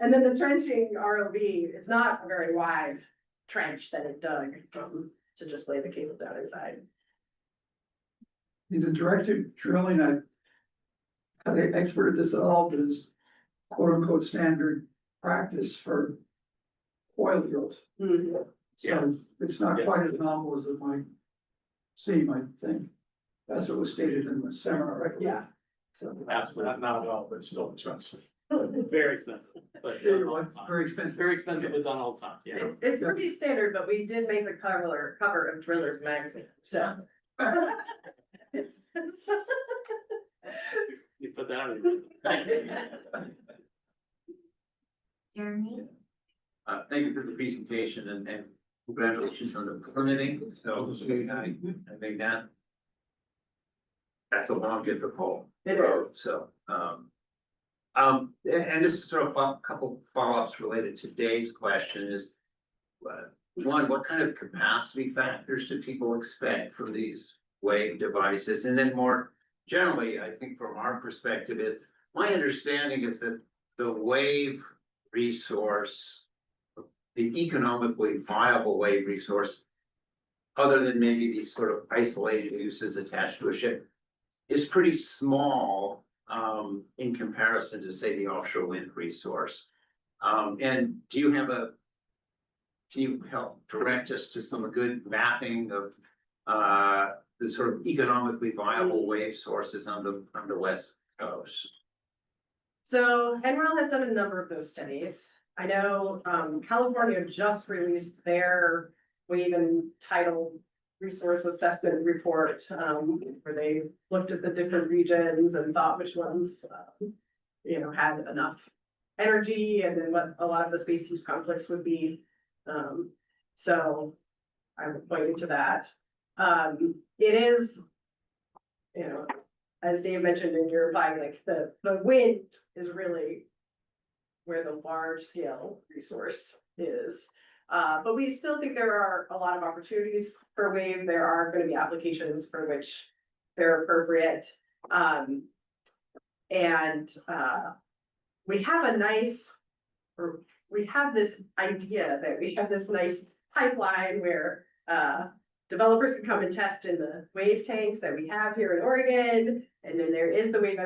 And then the trenching ROV, it's not a very wide trench that it dug to just lay the cable down inside. The directed drilling, I'm an expert at this at all, but is quote unquote standard practice for oil drills. So Yes. it's not Yes. quite as novel as it might seem, I think. That's what was stated in the seminar, right? Yeah. So, Absolutely, not at all, but still expensive. Very expensive, but done all the time. very expensive. Very expensive, but done all the time, yeah. It's pretty standard, but we did make the cover of Drillers magazine, so. You put that on. Jeremy? Thank you for the presentation and congratulations on the permitting, so I think that's a long, difficult It road, so, and this is sort of a couple follow-ups related to Dave's question is, one, what kind of capacity factors do people expect from these wave devices? And then more generally, I think from our perspective is, my understanding is that the wave resource, the economically viable wave resource, other than maybe these sort of isolated uses attached to a ship, is pretty small in comparison to, say, the offshore wind resource. And can you help direct us to some good mapping of the sort of economically viable wave sources on the West Coast? So NREL has done a number of those studies. I know California just released their wave and tidal resource assessment report, where they looked at the different regions and thought which ones, had enough energy, and then what a lot of the space use conflicts would be. So I would point you to that. It is, as Dave mentioned in your reply, like the wind is really where the large scale resource is. But we still think there are a lot of opportunities for wave. There are going to be applications for which they're appropriate. We have this idea that we have this nice pipeline where developers can come and test in the wave tanks that we have here in Oregon. And then there is the wave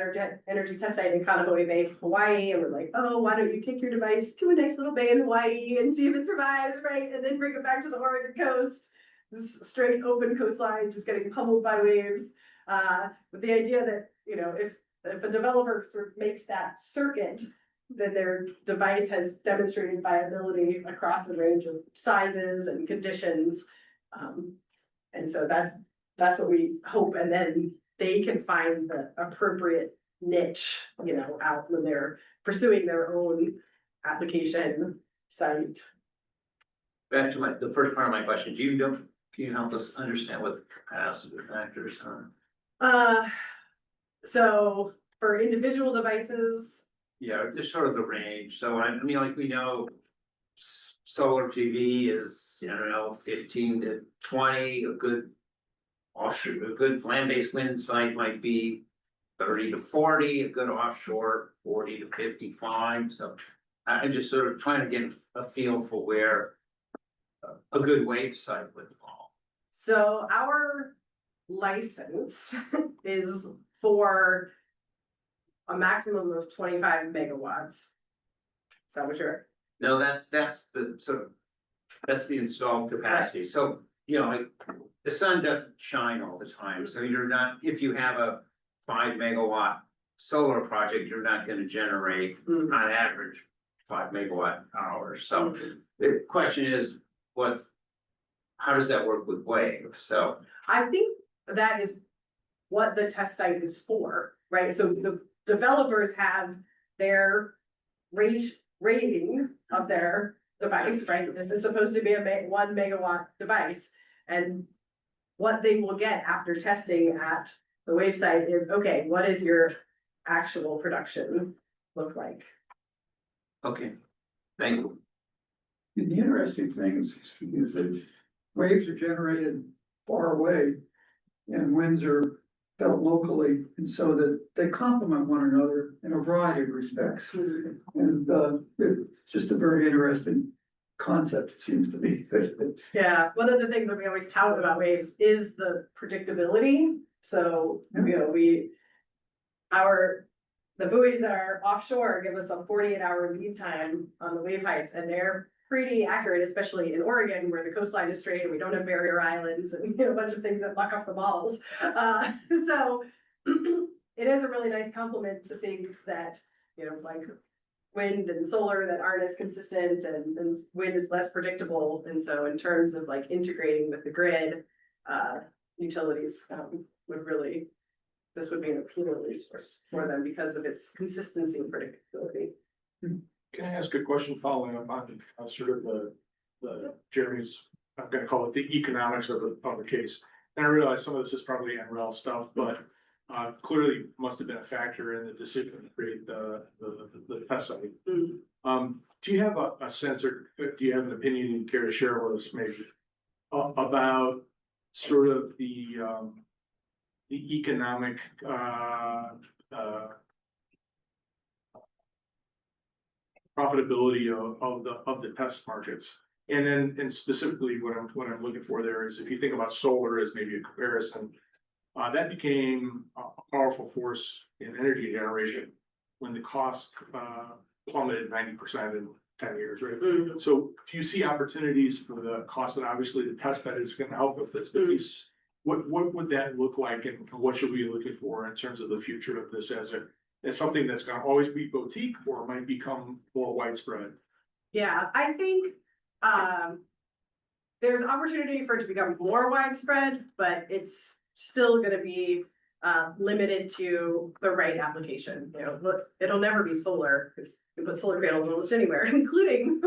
energy test site in Kaneohe Bay, Hawaii. And we're like, oh, why don't you take your device to a nice little bay in Hawaii and see if it survives, right? And then bring it back to the Oregon coast. This straight open coastline just getting pummeled by waves. With the idea that, if a developer sort of makes that circuit, then their device has demonstrated viability across a range of sizes and conditions. And so that's what we hope, and then they can find the appropriate niche, out when they're pursuing their own application site. Back to the first part of my question, can you help us understand what the capacity factors are? So for individual devices. Yeah, just sort of the range, so I mean, like we know. Solar PV is, 15 to 20, a good land-based wind site might be 30 to 40, a good offshore 40 to 55. So I'm just sort of trying to get a feel for where a good wave site would fall. So our license is for a maximum of 25 megawatts. Is that what you're? No, that's the sort of, that's the installed capacity. Right. So, the sun doesn't shine all the time. So you're not, if you have a 5 megawatt solar project, you're not going to generate on average 5 megawatt hours. So the question is, what's how does that work with wave? So, I think that is what the test site is for, right? So the developers have their rating of their device, right? This is supposed to be a 1 megawatt device. And what they will get after testing at the wave site is, okay, what is your actual production look like? okay, thank you. And the interesting thing is that waves are generated far away and winds are felt locally, and so that they complement one another in a variety of respects. And it's just a very interesting concept, it seems to me. Yeah, one of the things that we always tout about waves is the predictability. So, you know, the buoys that are offshore give us a 48-hour lead time on the wave heights, and they're pretty accurate, especially in Oregon, where the coastline is straight and we don't have barrier islands and, you know, a bunch of things that lock off the models. So it is a really nice complement to things that, you know, like wind and solar that aren't as consistent, and wind is less predictable. And so in terms of like integrating with the grid, utilities this would be an appealing resource for them because of its consistency and predictability. Can I ask a question following up on sort of the Jeremy's, I'm gonna call it the economics of the case? And I realize some of this is probably NREL stuff, but clearly must have been a factor in the decision to create the test site. Do you have a sense, or do you have an opinion you care to share with us maybe about sort of the economic profitability of the test markets? And specifically what I'm looking for there is, if you think about solar as maybe a comparison, that became a powerful force in energy generation when the cost plummeted 90% in 10 years, right? So do you see opportunities for the cost? And obviously the test bed is going to help with this, but what would that look like, and what should we be looking for in terms of the future of this as something that's going to always be boutique, or might become more widespread? Yeah, I think there's opportunity for it to become more widespread, but it's still gonna be limited to the right application. You know, look, it'll never be solar, because you put solar panels almost anywhere, including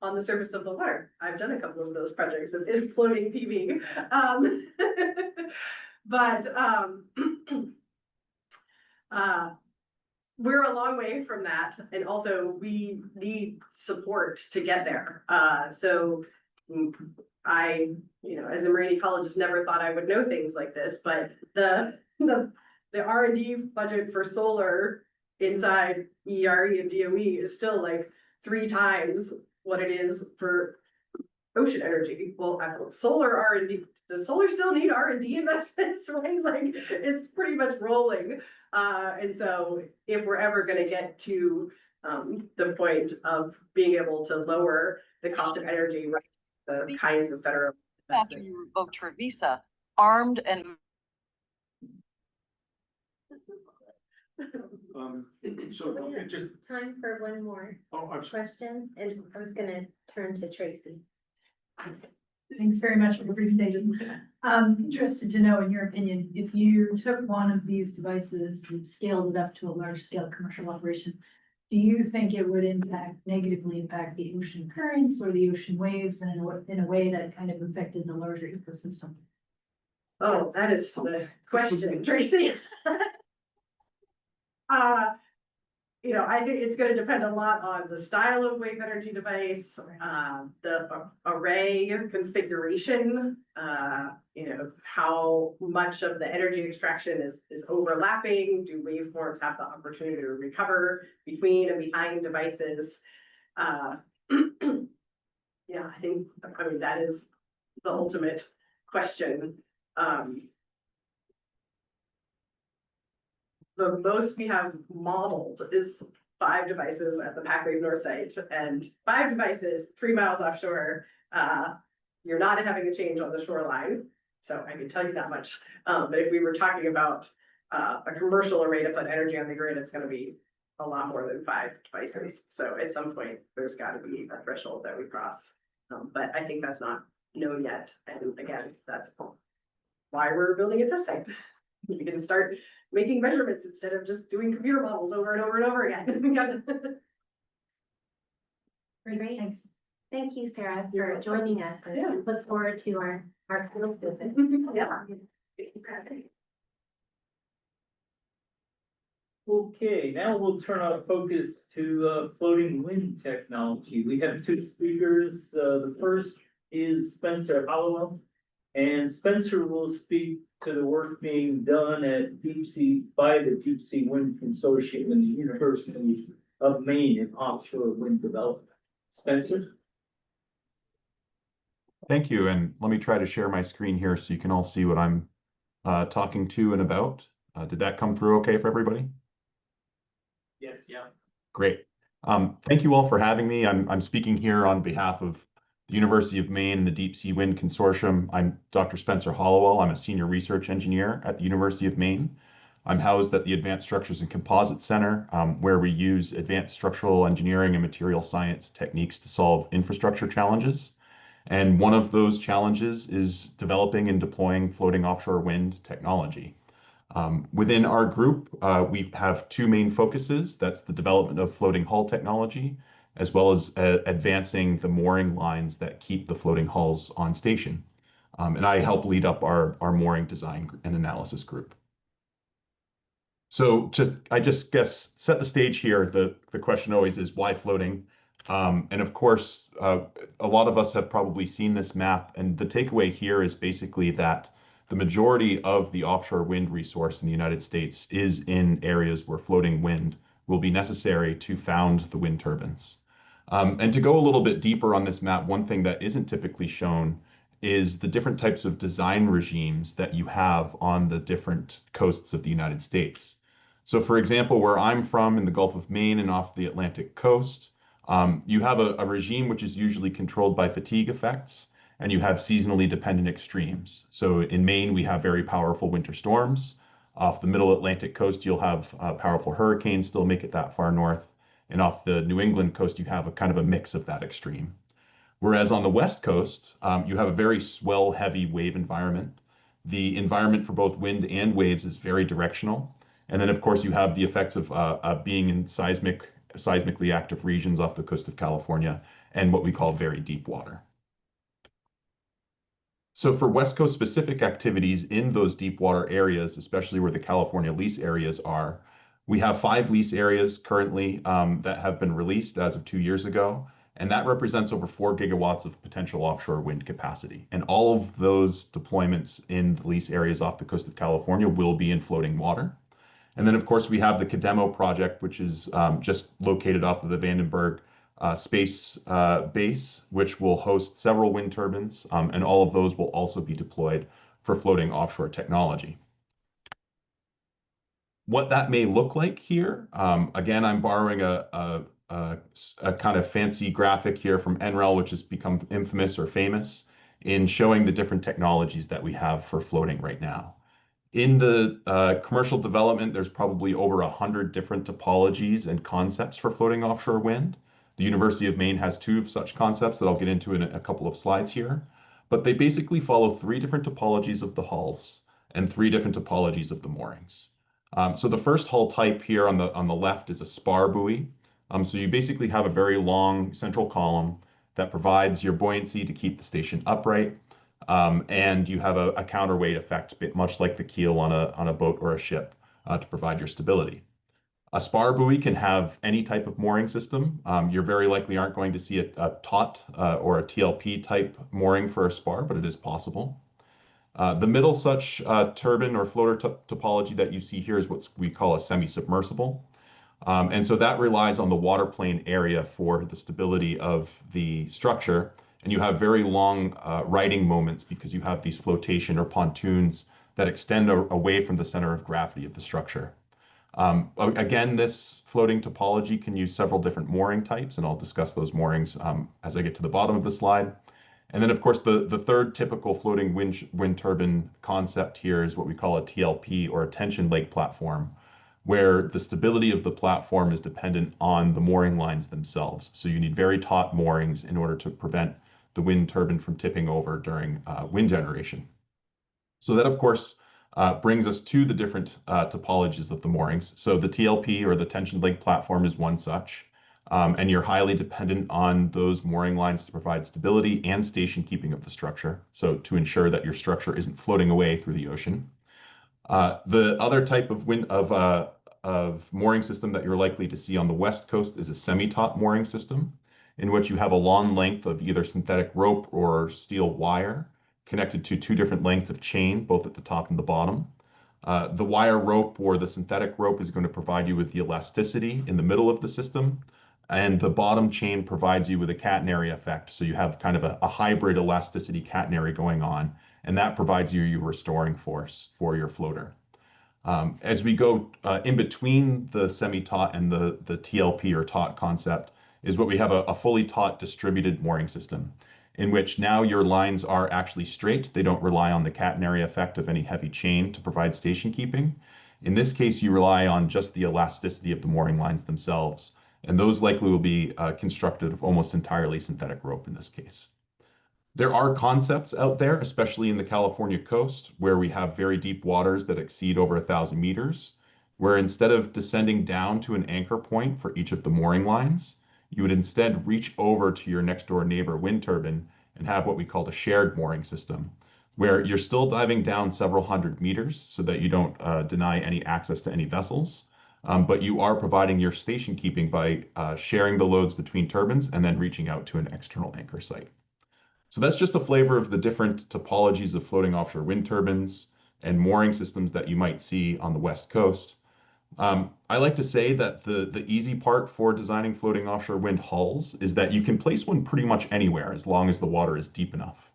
on the surface of the water. I've done a couple of those projects of floating PV. But we're a long way from that, and also we need support to get there. So I, you know, as a marine ecologist, never thought I would know things like this, but the R&D budget for solar inside ERE and DOE is still like 3 times what it is for ocean energy. Well, solar R&D, does solar still need R&D investments, right? Like, it's pretty much rolling. And so if we're ever gonna get to the point of being able to lower the cost of energy, right, the kinds of federal after you revoked her visa, armed and So We have just, time for one more I'm sorry. question, and I was gonna turn to Tracy. Thanks very much for the presentation. Interested to know, in your opinion, if you took one of these devices and scaled it up to a large scale commercial operation, do you think it would negatively impact the ocean currents or the ocean waves in a way that kind of affected the larger ecosystem? Oh, that is the question, Tracy. You know, I think it's gonna depend a lot on the style of wave energy device, the array configuration, you know, how much of the energy extraction is overlapping. Do waveforms have the opportunity to recover between and behind devices? Yeah, I mean, that is the ultimate question. The most we have modeled is 5 devices at the Packwave North site, and 5 devices 3 miles offshore. You're not having a change on the shoreline, so I can tell you that much. But if we were talking about a commercial array to put energy on the grid, it's gonna be a lot more than 5 devices. So at some point, there's gotta be a threshold that we cross. But I think that's not known yet. And again, that's why we're building it this way. You can start making measurements instead of just doing computer models over and over and over again. Great. Thanks. Thank you, Sarah, You're for welcome. joining us Yeah. and look forward to our field visit. Yeah. Okay, now we'll turn our focus to floating wind technology. We have two speakers. The first is Spencer Hollowell. And Spencer will speak to the work being done at by the Deep Sea Wind Consortium and the University of Maine in offshore wind development. Spencer? Thank you, and let me try to share my screen here so you can all see what I'm talking to and about. Did that come through okay for everybody? Yes. Yeah. Great. Thank you all for having me. I'm speaking here on behalf of the University of Maine and the Deep Sea Wind Consortium. I'm Dr. Spencer Hollowell. I'm a senior research engineer at the University of Maine. I'm housed at the Advanced Structures and Composites Center, where we use advanced structural engineering and material science techniques to solve infrastructure challenges. And one of those challenges is developing and deploying floating offshore wind technology. Within our group, we have two main focuses. That's the development of floating hull technology, as well as advancing the mooring lines that keep the floating hulls on station. And I help lead up our mooring design and analysis group. So I just guess set the stage here. The question always is why floating? And of course, a lot of us have probably seen this map, and the takeaway here is basically that the majority of the offshore wind resource in the United States is in areas where floating wind will be necessary to found the wind turbines. And to go a little bit deeper on this map, one thing that isn't typically shown is the different types of design regimes that you have on the different coasts of the United States. So for example, where I'm from in the Gulf of Maine and off the Atlantic coast, you have a regime which is usually controlled by fatigue effects, and you have seasonally dependent extremes. So in Maine, we have very powerful winter storms. Off the middle Atlantic coast, you'll have powerful hurricanes still make it that far north. And off the New England coast, you have a kind of a mix of that extreme. Whereas on the West Coast, you have a very swell-heavy wave environment. The environment for both wind and waves is very directional. And then, of course, you have the effects of being in seismically active regions off the coast of California and what we call very deep water. So for West Coast specific activities in those deep water areas, especially where the California lease areas are, we have 5 lease areas currently that have been released as of 2 years ago, and that represents over 4 gigawatts of potential offshore wind capacity. And all of those deployments in the lease areas off the coast of California will be in floating water. And then, of course, we have the Cademo project, which is just located off of the Vandenberg space base, which will host several wind turbines, and all of those will also be deployed for floating offshore technology. What that may look like here, again, I'm borrowing a kind of fancy graphic here from NREL, which has become infamous or famous in showing the different technologies that we have for floating right now. In the commercial development, there's probably over 100 different topologies and concepts for floating offshore wind. The University of Maine has 2 of such concepts that I'll get into in a couple of slides here. But they basically follow 3 different topologies of the hulls and 3 different topologies of the moorings. So the first hull type here on the left is a spar buoy. So you basically have a very long central column that provides your buoyancy to keep the station upright. And you have a counterweight effect, much like the keel on a boat or a ship, to provide your stability. A spar buoy can have any type of mooring system. You very likely aren't going to see a taut or a TLP type mooring for a spar, but it is possible. The middle such turbine or floater topology that you see here is what we call a semi-submersible. And so that relies on the water plane area for the stability of the structure. And you have very long riding moments because you have these flotation or pontoons that extend away from the center of gravity of the structure. Again, this floating topology can use several different mooring types, and I'll discuss those moorings as I get to the bottom of the slide. And then, of course, the third typical floating wind turbine concept here is what we call a TLP, or a tension lake platform, where the stability of the platform is dependent on the mooring lines themselves. So you need very taut moorings in order to prevent the wind turbine from tipping over during wind generation. So that, of course, brings us to the different topologies of the moorings. So the TLP, or the tension leg platform, is one such. And you're highly dependent on those mooring lines to provide stability and station keeping of the structure. So to ensure that your structure isn't floating away through the ocean. The other type of mooring system that you're likely to see on the West Coast is a semi-taut mooring system, in which you have a long length of either synthetic rope or steel wire connected to two different lengths of chain, both at the top and the bottom. The wire rope or the synthetic rope is going to provide you with the elasticity in the middle of the system, and the bottom chain provides you with a catenary effect. So you have kind of a hybrid elasticity catenary going on, and that provides you your restoring force for your floater. As we go in between the semi-taut and the TLP or taut concept is what we have a fully taut distributed mooring system, in which now your lines are actually straight. They don't rely on the catenary effect of any heavy chain to provide station keeping. In this case, you rely on just the elasticity of the mooring lines themselves, and those likely will be constructed of almost entirely synthetic rope in this case. There are concepts out there, especially in the California coast, where we have very deep waters that exceed over 1,000 meters, where instead of descending down to an anchor point for each of the mooring lines, you would instead reach over to your next door neighbor wind turbine and have what we call a shared mooring system, where you're still diving down several hundred meters so that you don't deny any access to any vessels. But you are providing your station keeping by sharing the loads between turbines and then reaching out to an external anchor site. So that's just a flavor of the different topologies of floating offshore wind turbines and mooring systems that you might see on the West Coast. I like to say that the easy part for designing floating offshore wind hulls is that you can place one pretty much anywhere as long as the water is deep enough.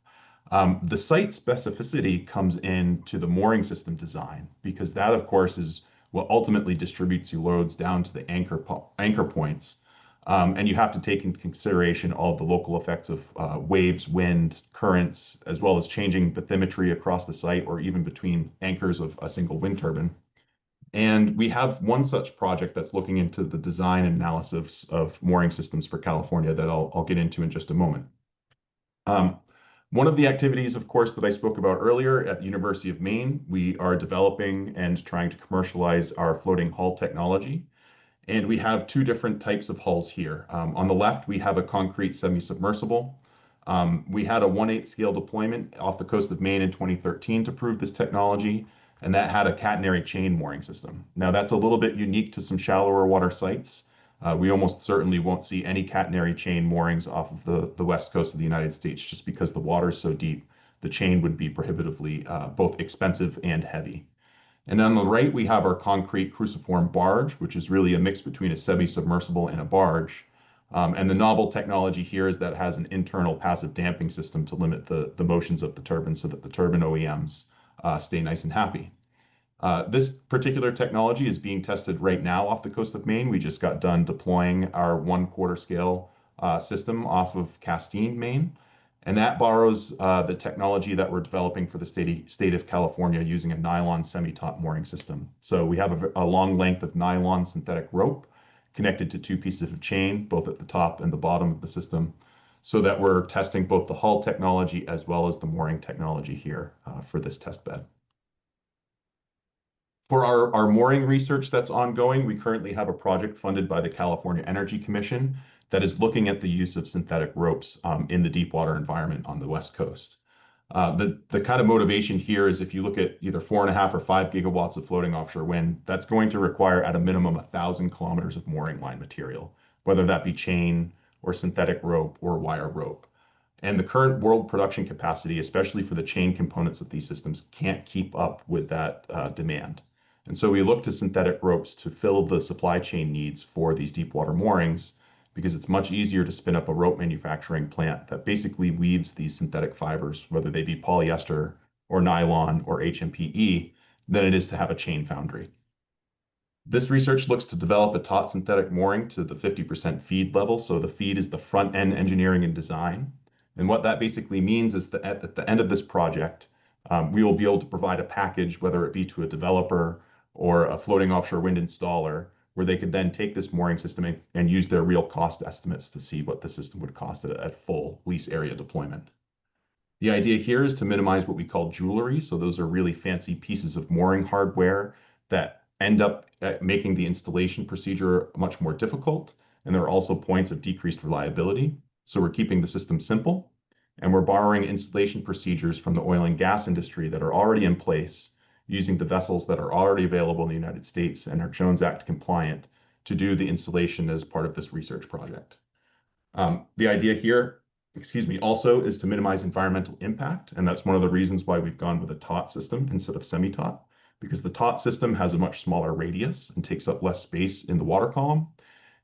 The site specificity comes into the mooring system design, because that, of course, is what ultimately distributes your loads down to the anchor points. And you have to take into consideration all of the local effects of waves, wind, currents, as well as changing bathymetry across the site or even between anchors of a single wind turbine. And we have one such project that's looking into the design and analysis of mooring systems for California that I'll get into in just a moment. One of the activities, of course, that I spoke about earlier at the University of Maine, we are developing and trying to commercialize our floating hull technology. And we have two different types of hulls here. On the left, we have a concrete semi-submersible. We had a 1/8 scale deployment off the coast of Maine in 2013 to prove this technology, and that had a catenary chain mooring system. Now, that's a little bit unique to some shallower water sites. We almost certainly won't see any catenary chain moorings off of the west coast of the United States, just because the water is so deep. The chain would be prohibitively both expensive and heavy. And on the right, we have our concrete cruciform barge, which is really a mix between a semi-submersible and a barge. And the novel technology here is that it has an internal passive damping system to limit the motions of the turbine so that the turbine OEMs stay nice and happy. This particular technology is being tested right now off the coast of Maine. We just got done deploying our 1/4 scale system off of Castine, Maine. And that borrows the technology that we're developing for the state of California using a nylon semi-taut mooring system. So we have a long length of nylon synthetic rope connected to two pieces of chain, both at the top and the bottom of the system, so that we're testing both the hull technology as well as the mooring technology here for this test bed. For our mooring research that's ongoing, we currently have a project funded by the California Energy Commission that is looking at the use of synthetic ropes in the deep water environment on the West Coast. The kind of motivation here is if you look at either 4.5 or 5 gigawatts of floating offshore wind, that's going to require at a minimum 1,000 kilometers of mooring line material, whether that be chain or synthetic rope or wire rope. And the current world production capacity, especially for the chain components of these systems, can't keep up with that demand. And so we look to synthetic ropes to fill the supply chain needs for these deep water moorings, because it's much easier to spin up a rope manufacturing plant that basically weaves these synthetic fibers, whether they be polyester or nylon or HMPE, than it is to have a chain foundry. This research looks to develop a taut synthetic mooring to the 50% feed level. So the feed is the front end engineering and design. And what that basically means is that at the end of this project, we will be able to provide a package, whether it be to a developer or a floating offshore wind installer, where they could then take this mooring system and use their real cost estimates to see what the system would cost at full lease area deployment. The idea here is to minimize what we call jewelry. So those are really fancy pieces of mooring hardware that end up making the installation procedure much more difficult. And there are also points of decreased reliability. So we're keeping the system simple, and we're borrowing installation procedures from the oil and gas industry that are already in place, using the vessels that are already available in the United States and are Jones Act compliant to do the installation as part of this research project. The idea here, also is to minimize environmental impact. And that's one of the reasons why we've gone with a TOT system instead of semi-TOT, because the TOT system has a much smaller radius and takes up less space in the water column.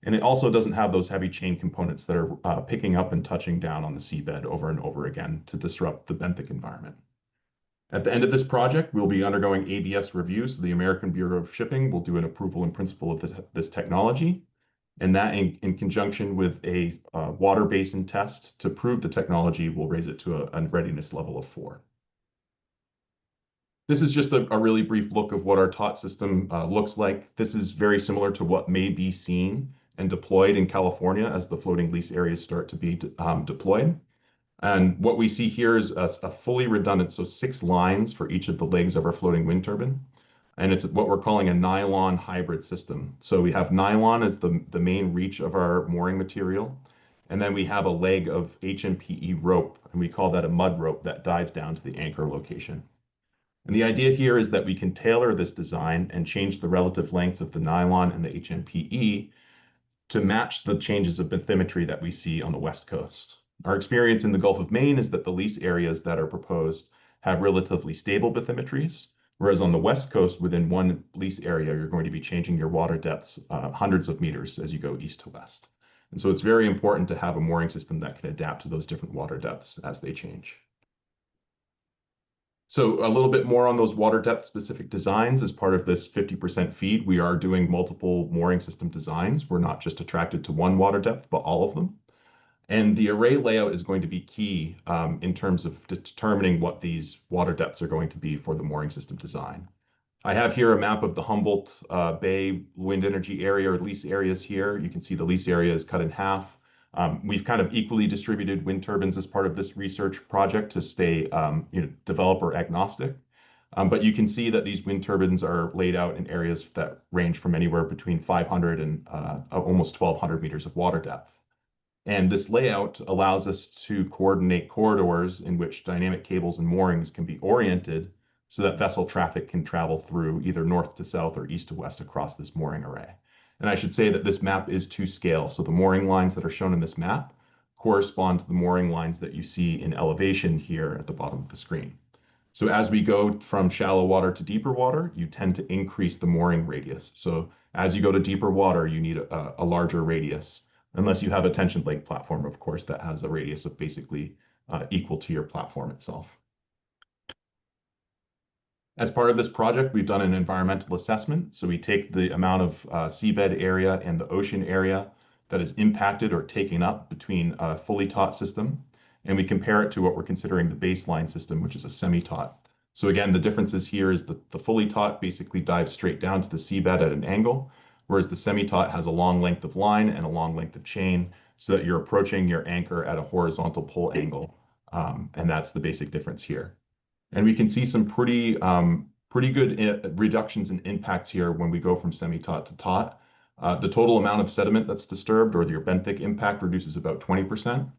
And it also doesn't have those heavy chain components that are picking up and touching down on the seabed over and over again to disrupt the benthic environment. At the end of this project, we'll be undergoing ABS review, so the American Bureau of Shipping will do an approval in principle of this technology, and that in conjunction with a water basin test to prove the technology will raise it to a readiness level of 4. This is just a really brief look of what our TOT system looks like. This is very similar to what may be seen and deployed in California as the floating lease areas start to be deployed. And what we see here is a fully redundant, so 6 lines for each of the legs of our floating wind turbine. And it's what we're calling a nylon hybrid system. So we have nylon as the main reach of our mooring material. And then we have a leg of HMPE rope, and we call that a mud rope that dives down to the anchor location. And the idea here is that we can tailor this design and change the relative lengths of the nylon and the HMPE to match the changes of bathymetry that we see on the West Coast. Our experience in the Gulf of Maine is that the lease areas that are proposed have relatively stable bathymetries, whereas on the West Coast, within one lease area, you're going to be changing your water depths hundreds of meters as you go east to west. And so it's very important to have a mooring system that can adapt to those different water depths as they change. So a little bit more on those water depth specific designs. As part of this 50% feed, we are doing multiple mooring system designs. We're not just attracted to one water depth, but all of them. And the array layout is going to be key in terms of determining what these water depths are going to be for the mooring system design. I have here a map of the Humboldt Bay wind energy area or lease areas here. You can see the lease area is cut in half. We've kind of equally distributed wind turbines as part of this research project to stay developer agnostic. But you can see that these wind turbines are laid out in areas that range from anywhere between 500 and almost 1,200 meters of water depth. And this layout allows us to coordinate corridors in which dynamic cables and moorings can be oriented so that vessel traffic can travel through either north to south or east to west across this mooring array. And I should say that this map is to scale. So the mooring lines that are shown in this map correspond to the mooring lines that you see in elevation here at the bottom of the screen. So as we go from shallow water to deeper water, you tend to increase the mooring radius. So as you go to deeper water, you need a larger radius, unless you have a tension leg platform, of course, that has a radius of basically equal to your platform itself. As part of this project, we've done an environmental assessment. So we take the amount of seabed area and the ocean area that is impacted or taken up between a fully TOT system, and we compare it to what we're considering the baseline system, which is a semi-TOT. So again, the differences here is that the fully TOT basically dives straight down to the seabed at an angle, whereas the semi-TOT has a long length of line and a long length of chain so that you're approaching your anchor at a horizontal pull angle. And that's the basic difference here. And we can see some pretty good reductions in impacts here when we go from semi-TOT to TOT. The total amount of sediment that's disturbed or your benthic impact reduces about 20%.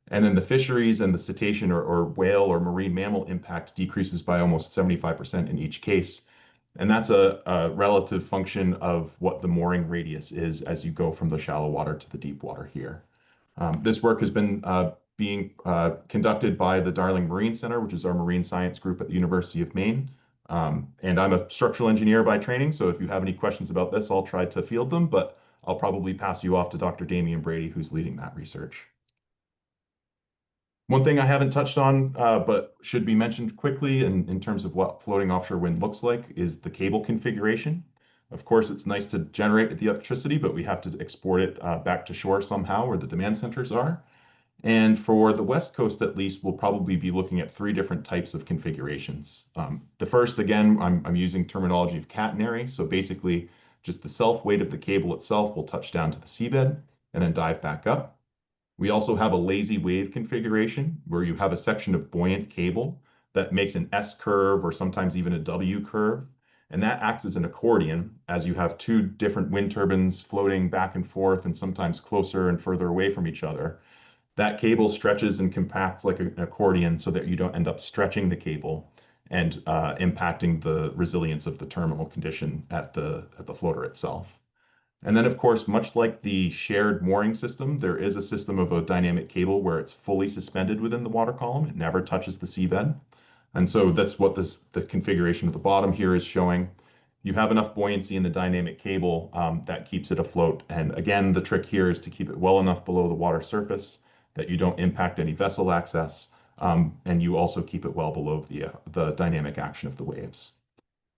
And then the fisheries and the cetacean or whale or marine mammal impact decreases by almost 75% in each case. And that's a relative function of what the mooring radius is as you go from the shallow water to the deep water here. This work has been being conducted by the Darling Marine Center, which is our marine science group at the University of Maine. And I'm a structural engineer by training, so if you have any questions about this, I'll try to field them, but I'll probably pass you off to Dr. Damian Brady, who's leading that research. One thing I haven't touched on, but should be mentioned quickly in terms of what floating offshore wind looks like, is the cable configuration. Of course, it's nice to generate the electricity, but we have to export it back to shore somehow where the demand centers are. And for the West Coast, at least, we'll probably be looking at 3 different types of configurations. The first, again, I'm using terminology of catenary. So basically, Just the self weight of the cable itself will touch down to the seabed and then dive back up. We also have a lazy wave configuration where you have a section of buoyant cable that makes an S curve or sometimes even a W curve. And that acts as an accordion as you have two different wind turbines floating back and forth and sometimes closer and further away from each other. That cable stretches and compacts like an accordion so that you don't end up stretching the cable and impacting the resilience of the terminal condition at the floater itself. And then, of course, much like the shared mooring system, there is a system of a dynamic cable where it's fully suspended within the water column. It never touches the seabed. And so that's what the configuration at the bottom here is showing. You have enough buoyancy in the dynamic cable that keeps it afloat. And again, the trick here is to keep it well enough below the water surface that you don't impact any vessel access. And you also keep it well below the dynamic action of the waves.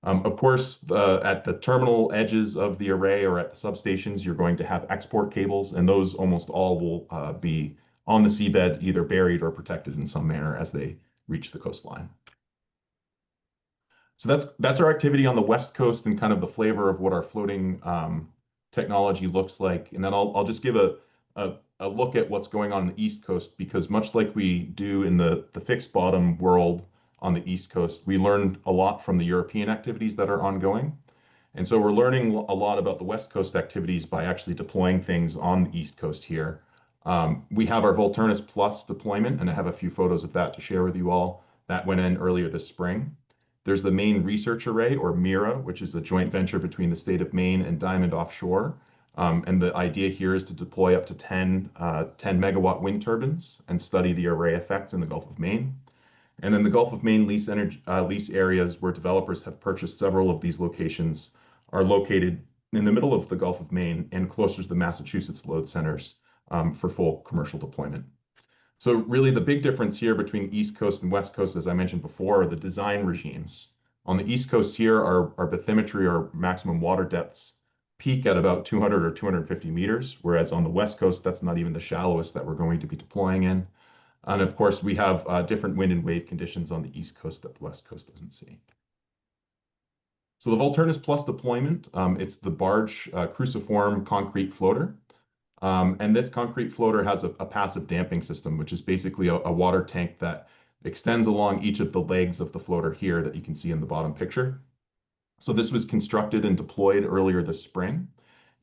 Of course, at the terminal edges of the array or at the substations, you're going to have export cables, and those almost all will be on the seabed, either buried or protected in some manner as they reach the coastline. So that's our activity on the West Coast and kind of the flavor of what our floating technology looks like. And then I'll just give a look at what's going on the East Coast, because much like we do in the fixed bottom world on the East Coast, we learned a lot from the European activities that are ongoing. And so we're learning a lot about the West Coast activities by actually deploying things on the East Coast here. We have our Volturnus Plus deployment, and I have a few photos of that to share with you all. That went in earlier this spring. There's the Maine Research Array, or MIRA, which is a joint venture between the state of Maine and Diamond Offshore. And the idea here is to deploy up to 10 megawatt wind turbines and study the array effects in the Gulf of Maine. And then the Gulf of Maine lease areas where developers have purchased several of these locations are located in the middle of the Gulf of Maine and closer to the Massachusetts load centers for full commercial deployment. So really the big difference here between East Coast and West Coast, as I mentioned before, are the design regimes. On the East Coast here, our bathymetry or maximum water depths peak at about 200 or 250 meters, whereas on the West Coast, that's not even the shallowest that we're going to be deploying in. And of course, we have different wind and wave conditions on the East Coast that the West Coast doesn't see. So the Volturnus Plus deployment, it's the barge cruciform concrete floater. And this concrete floater has a passive damping system, which is basically a water tank that extends along each of the legs of the floater here that you can see in the bottom picture. So this was constructed and deployed earlier this spring.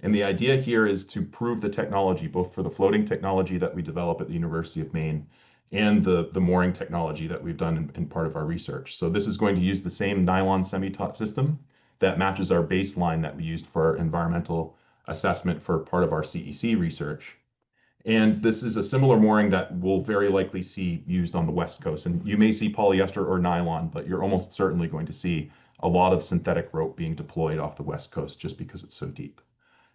And the idea here is to prove the technology, both for the floating technology that we develop at the University of Maine and the mooring technology that we've done in part of our research. So this is going to use the same nylon semi-taut system that matches our baseline that we used for our environmental assessment for part of our CEC research. And this is a similar mooring that we'll very likely see used on the West Coast. And you may see polyester or nylon, but you're almost certainly going to see a lot of synthetic rope being deployed off the West Coast just because it's so deep.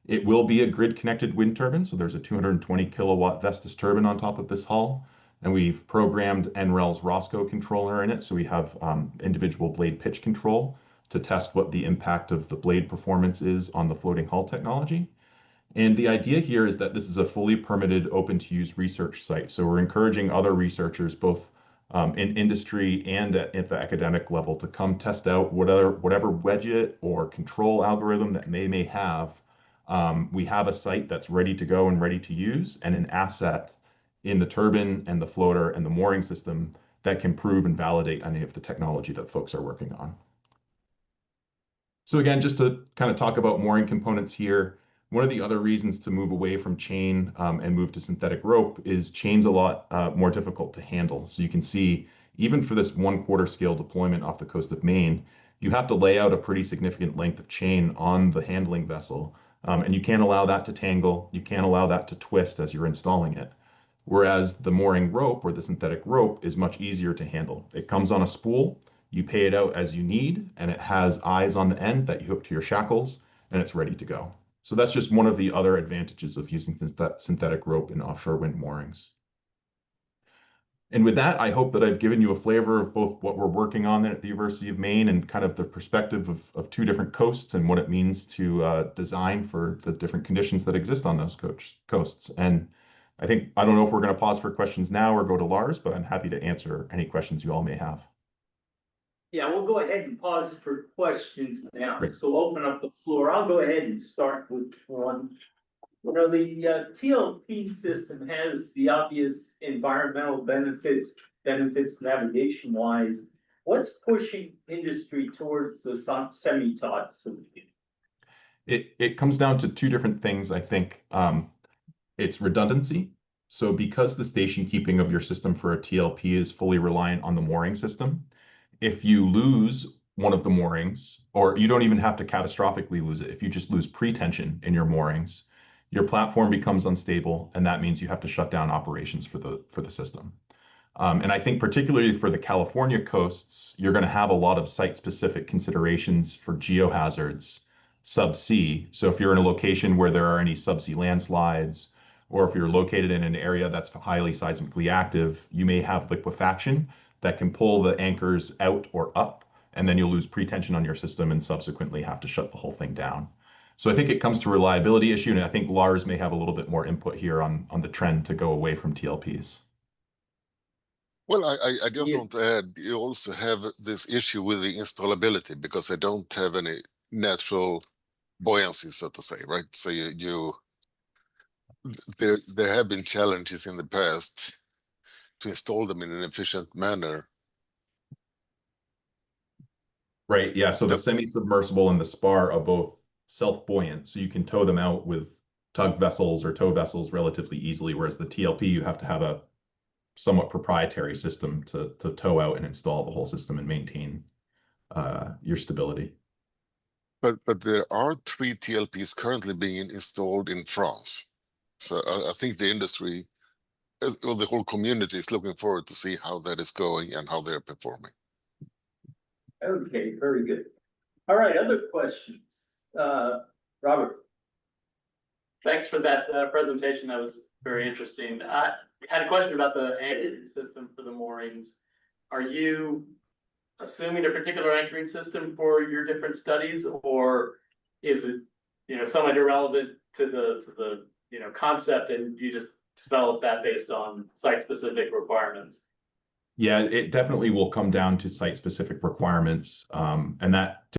It will be a grid-connected wind turbine, so there's a 220 kilowatt Vestas turbine on top of this hull, and we've programmed NREL's Rosco controller in it, so we have individual blade pitch control to test what the impact of the blade performance is on the floating hull technology. And the idea here is that this is a fully permitted, open-to-use research site, so we're encouraging other researchers, both in industry and at the academic level, to come test out whatever widget or control algorithm that they may have. We have a site that's ready to go and ready to use, and an asset in the turbine and the floater and the mooring system that can prove and validate any of the technology that folks are working on. So again, just to kind of talk about mooring components here, one of the other reasons to move away from chain and move to synthetic rope is chain's a lot more difficult to handle. So you can see, even for this 1/4 scale deployment off the coast of Maine, you have to lay out a pretty significant length of chain on the handling vessel. And you can't allow that to tangle. You can't allow that to twist as you're installing it. Whereas the mooring rope or the synthetic rope is much easier to handle. It comes on a spool, you pay it out as you need, and it has eyes on the end that you hook to your shackles, and it's ready to go. So that's just one of the other advantages of using synthetic rope in offshore wind moorings. And with that, I hope that I've given you a flavor of both what we're working on at the University of Maine and kind of the perspective of two different coasts and what it means to design for the different conditions that exist on those coasts. And I don't know if we're going to pause for questions now or go to Lars, but I'm happy to answer any questions you all may have. Yeah, we'll go ahead and pause for questions now, Great. so open up the floor. I'll go ahead and start with one. You know, the TLP system has the obvious environmental benefits navigation wise. What's pushing industry towards the semi-taught solution? It comes down to two different things, I think. It's redundancy. So because the station keeping of your system for a TLP is fully reliant on the mooring system, if you lose one of the moorings, or you don't even have to catastrophically lose it, if you just lose pretension in your moorings, your platform becomes unstable, and that means you have to shut down operations for the system. And I think particularly for the California coasts, you're going to have a lot of site-specific considerations for geohazards subsea. So if you're in a location where there are any subsea landslides, or if you're located in an area that's highly seismically active, you may have liquefaction that can pull the anchors out or up, and then you'll lose pretension on your system and subsequently have to shut the whole thing down. So I think it comes to reliability issue, and I think Lars may have a little bit more input here on the trend to go away from TLPs. Well, I just want to add, you also have this issue with the installability because they don't have any natural buoyancy, so to say, right? So there have been challenges in the past to install them in an efficient manner. Right, yeah, so the semi-submersible and the spar are both self-buoyant, so you can tow them out with tug vessels or tow vessels relatively easily, whereas the TLP, you have to have a somewhat proprietary system to tow out and install the whole system and maintain your stability. But there are 3 TLPs currently being installed in France. So I think the industry, or the whole community, is looking forward to see how that is going and how they're performing. Okay, very good. All right, other questions? Robert? Thanks for that presentation. That was very interesting. I had a question about the anchoring system for the moorings. Are you assuming a particular anchoring system for your different studies, or is it, somewhat irrelevant to the concept, and you just develop that based on site-specific requirements? Yeah, it definitely will come down to site-specific requirements, and that